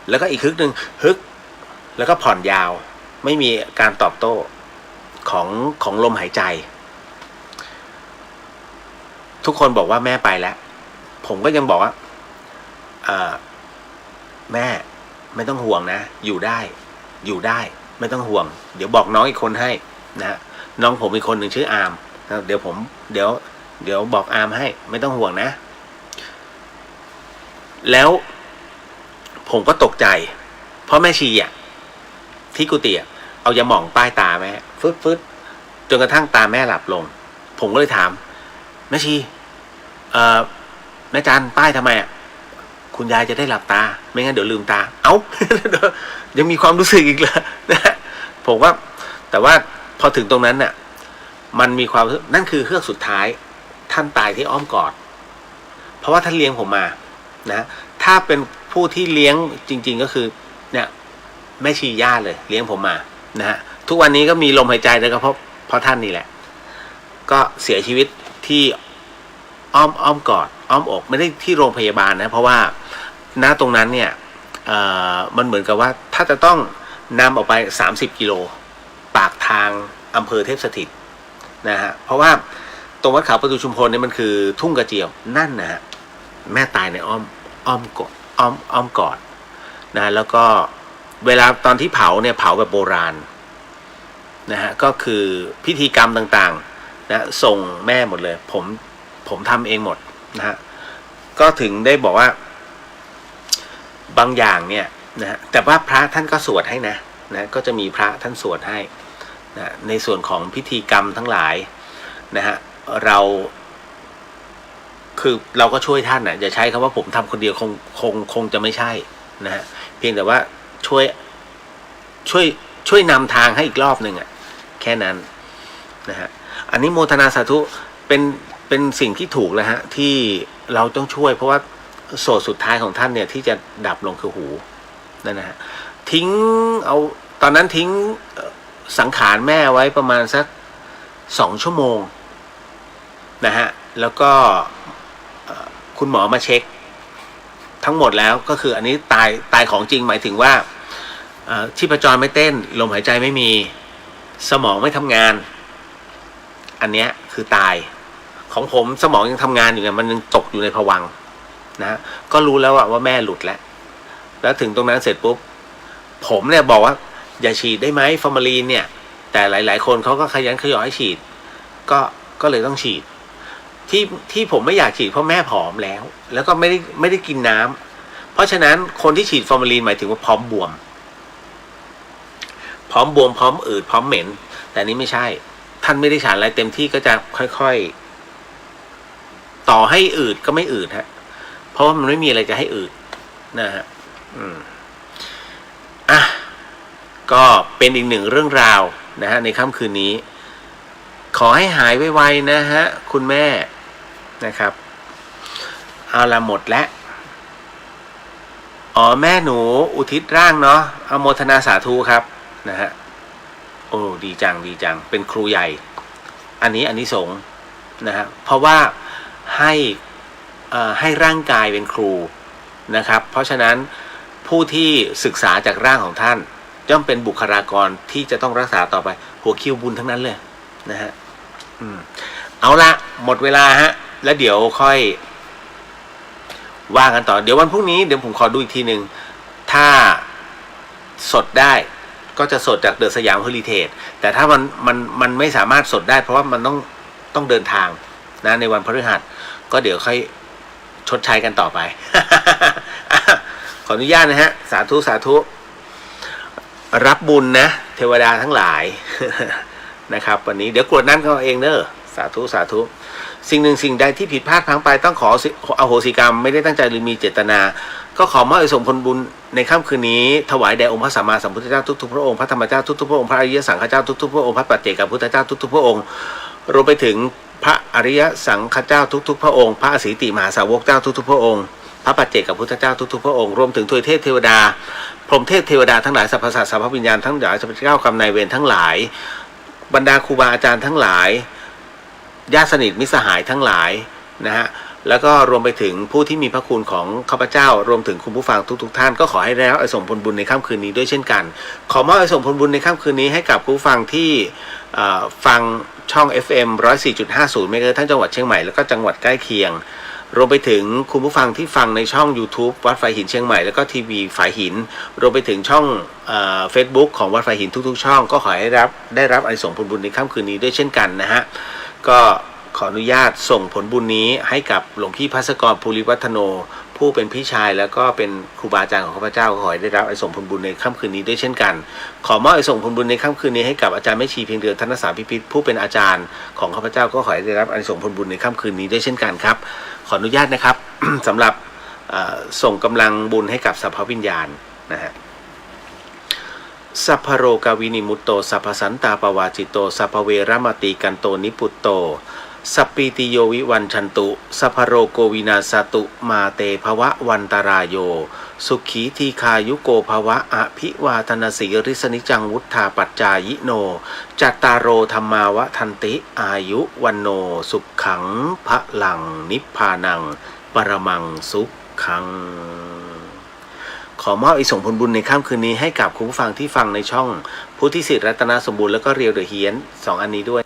แล้วก็อีกฮึกหนึ่งฮึกแล้วก็ผ่อนยาวไม่มีการตอบโต้ของลมหายใจทุกคนบอกว่าแม่ไปแล้วผมก็ยังบอกว่าแม่ไม่ต้องห่วงนะอยู่ได้ไม่ต้องห่วงเดี๋ยวบอกน้องอีกคนให้นะฮะน้องผมอีกคนหนึ่งชื่ออาร์มเดี๋ยวบอกอาร์มให้ไม่ต้องห่วงนะแล้วผมก็ตกใจเพราะแม่ชีที่กุฏิเอายาหม่องป้ายตาแม่ฟึดจนกระทั่งตาแม่หลับลงผมก็เลยถามแม่ชีแม่จันป้ายทำไมคุณยายจะได้หลับตาไม่งั้นเดี๋ยวลืมตายังมีความรู้สึกอีกเลยนะผมว่าแต่ว่าพอถึงตรงนั้นน่ะมันมีความนั่นคือเฮือกสุดท้ายท่านตายที่อ้อมกอดเพราะว่าท่านเลี้ยงผมมานะถ้าเป็นผู้ที่เลี้ยงจริงๆก็คือเนี่ยแม่ชีย่าเลยเลี้ยงผมมานะฮะทุกวันนี้ก็มีลมหายใจแล้วก็เพราะท่านนี่แหละก็เสียชีวิตที่อ้อมกอดอ้อมอกไม่ได้ที่โรงพยาบาลนะเพราะว่าณตรงนั้นเนี่ยมันเหมือนกับว่าถ้าจะต้องนำออกไป30 กิโลปากทางอำเภอเทพสถิตนะฮะเพราะว่าตรงวัดเขาประตูชุมพลเนี่ยมันคือทุ่งกระเจียวนั่นนะฮะแม่ตายในอ้อมกอดนะแล้วก็เวลาตอนที่เผาเนี่ยเผาแบบโบราณนะฮะก็คือพิธีกรรมต่างๆนะส่งแม่หมดเลยผมทำเองหมดนะฮะก็ถึงได้บอกว่าบางอย่างเนี่ยนะแต่ว่าพระท่านก็สวดให้นะก็จะมีพระท่านสวดให้นะในส่วนของพิธีกรรมทั้งหลายนะฮะคือเราก็ช่วยท่านอย่าใช้คำว่าผมทำคนเดียวคงจะไม่ใช่นะฮะเพียงแต่ว่าช่วยนำทางให้อีกรอบหนึ่งแค่นั้นนะฮะอันนี้โมทนาสาธุเป็นสิ่งที่ถูกแล้วฮะที่เราต้องช่วยเพราะว่าโสดสุดท้ายของท่านเนี่ยที่จะดับลงคือหูนั่นนะฮะทิ้งเอาตอนนั้นทิ้งสังขารแม่ไว้ประมาณสัก2 ชั่วโมงนะฮะแล้วก็คุณหมอมาเช็คทั้งหมดแล้วก็คืออันนี้ตายของจริงหมายถึงว่าชีพจรไม่เต้นลมหายใจไม่มีสมองไม่ทำงานอันเนี้ยคือตายของผมสมองยังทำงานอยู่ไงมันยังตกอยู่ในภวังค์นะก็รู้แล้วว่าแม่หลุดแล้วถึงตรงนั้นเสร็จปุ๊บผมเนี่ยบอกว่าอย่าฉีดได้ไหมฟอร์มาลีนเนี่ยแต่หลายๆคนเขาก็ขยันขยอให้ฉีดก็เลยต้องฉีดที่ผมไม่อยากฉีดเพราะแม่ผอมแล้วก็ไม่ได้กินน้ำเพราะฉะนั้นคนที่ฉีดฟอร์มาลีนหมายถึงว่าพร้อมบวมพร้อมอืดพร้อมเหม็นแต่นี้ไม่ใช่ท่านไม่ได้ฉันอะไรเต็มที่ก็จะค่อยๆต่อให้อืดก็ไม่อืดฮะเพราะว่ามันไม่มีอะไรจะให้อืดนะฮะก็เป็นอีกหนึ่งเรื่องราวนะฮะในค่ำคืนนี้ขอให้หายไวๆนะฮะคุณแม่นะครับเอาละหมดแล้วแม่หนูอุทิศร่างเนาะอโมทนาสาธุครับนะฮะโอ้ดีจังเป็นครูใหญ่อันนี้สงฆ์นะฮะเพราะว่าให้ร่างกายเป็นครูนะครับเพราะฉะนั้นผู้ที่ศึกษาจากร่างของท่านย่อมเป็นบุคลากรที่จะต้องรักษาต่อไปหัวคิวบุญทั้งนั้นเลยนะฮะเอาละหมดเวลาฮะแล้วเดี๋ยวค่อยว่ากันต่อเดี๋ยววันพรุ่งนี้เดี๋ยวผมขอดูอีกทีหนึ่งถ้าสดได้ก็จะสดจากเดอะสยามเฮลิเทจแต่ถ้ามันไม่สามารถสดได้เพราะว่ามันต้องเดินทางนะในวันพฤหัสก็เดี๋ยวค่อยชดใช้กันต่อไป ขออนุญาตนะฮะสาธุรับบุญนะเทวดาทั้งหลาย นะครับวันนี้เดี๋ยวกรวดน้ำเขาเองเนอะสาธุสิ่งหนึ่งสิ่งใดที่ผิดพลาดพลั้งไปต้องขออโหสิกรรมไม่ได้ตั้งใจหรือมีเจตนาก็ขอมอบส่งผลบุญในค่ำคืนนี้ถวายแด่องค์พระสัมมาสัมพุทธเจ้าทุกๆพระองค์พระธรรมเจ้าทุกๆพระองค์พระอริยสังฆเจ้าทุกๆพระองค์พระปัจเจกพุทธเจ้าทุกๆพระองค์รวมไปถึงพระอริยสังฆเจ้าทุกๆพระองค์พระอสีติมหาสาวกเจ้าทุกๆพระองค์ พระปัจเจกกับพุทธเจ้าทุกๆพระองค์รวมถึงทวยเทพเทวดาพรหมเทพเทวดาทั้งหลายสรรพสัตว์สรรพวิญญาณทั้งหลายสรรพเจ้ากรรมนายเวรทั้งหลายบรรดาครูบาอาจารย์ทั้งหลายญาติสนิทมิตรสหายทั้งหลายนะฮะแล้วก็รวมไปถึงผู้ที่มีพระคุณของข้าพเจ้ารวมถึงคุณผู้ฟังทุกท่านก็ขอให้ได้รับอานิสงส์ผลบุญในค่ำคืนนี้ด้วยเช่นกันขอมอบอานิสงส์ผลบุญในค่ำคืนนี้ให้กับผู้ฟังที่ฟังช่อง FM 104.50 เมกะเฮิรตซ์ทั้งจังหวัดเชียงใหม่แล้วก็จังหวัดใกล้เคียงรวมไปถึงคุณผู้ฟังที่ฟังในช่อง YouTube วัดฝายหินเชียงใหม่แล้วก็ทีวีฝายหินรวมไปถึงช่องFacebook ของวัดฝายหินทุกๆช่องก็ขอให้ได้รับอานิสงส์ผลบุญในค่ำคืนนี้ด้วยเช่นกันนะฮะก็ขออนุญาตส่งผลบุญนี้ให้กับหลวงพี่ภัสกรภูริวัฒโนผู้เป็นพี่ชายแล้วก็เป็นครูบาอาจารย์ของข้าพเจ้าขอให้ได้รับอานิสงส์ผลบุญในค่ำคืนนี้ด้วยเช่นกันขอมอบอานิสงส์ผลบุญในค่ำคืนนี้ให้กับอาจารย์แม่ชีเพียงเดือนธนสารพิพิธผู้เป็นอาจารย์ของข้าพเจ้าก็ขอให้ได้รับอานิสงส์ผลบุญในค่ำคืนนี้ด้วยเช่นกันครับขออนุญาตนะครับ สำหรับส่งกำลังบุญให้กับสัพพวิญญาณนะฮะสัพพโรกวินิมุตโตสัพพสันตาปวาจิตโตสัพพเวรมติกันโตนิพุตโตสัพปีติโยวิวันชันตุสัพพโรโกวินาสตุมาเตภวะวันตรายโยสุขีทีคายุโกภวะอภิวาทนาสีริสนิจังวุฒาปัจจายิโนจัตตารโรธรรมาวะทันติอายุวันโนสุขขังพะลังนิพพานังปรมังสุขขังขอมอบอานิสงส์ผลบุญในค่ำคืนนี้ให้กับคุณผู้ฟังที่ฟังในช่องพุทธิสิทธิ์รัตนสมบูรณ์แล้วก็เรียวเดอะเฮียน2 อันนี้ด้วย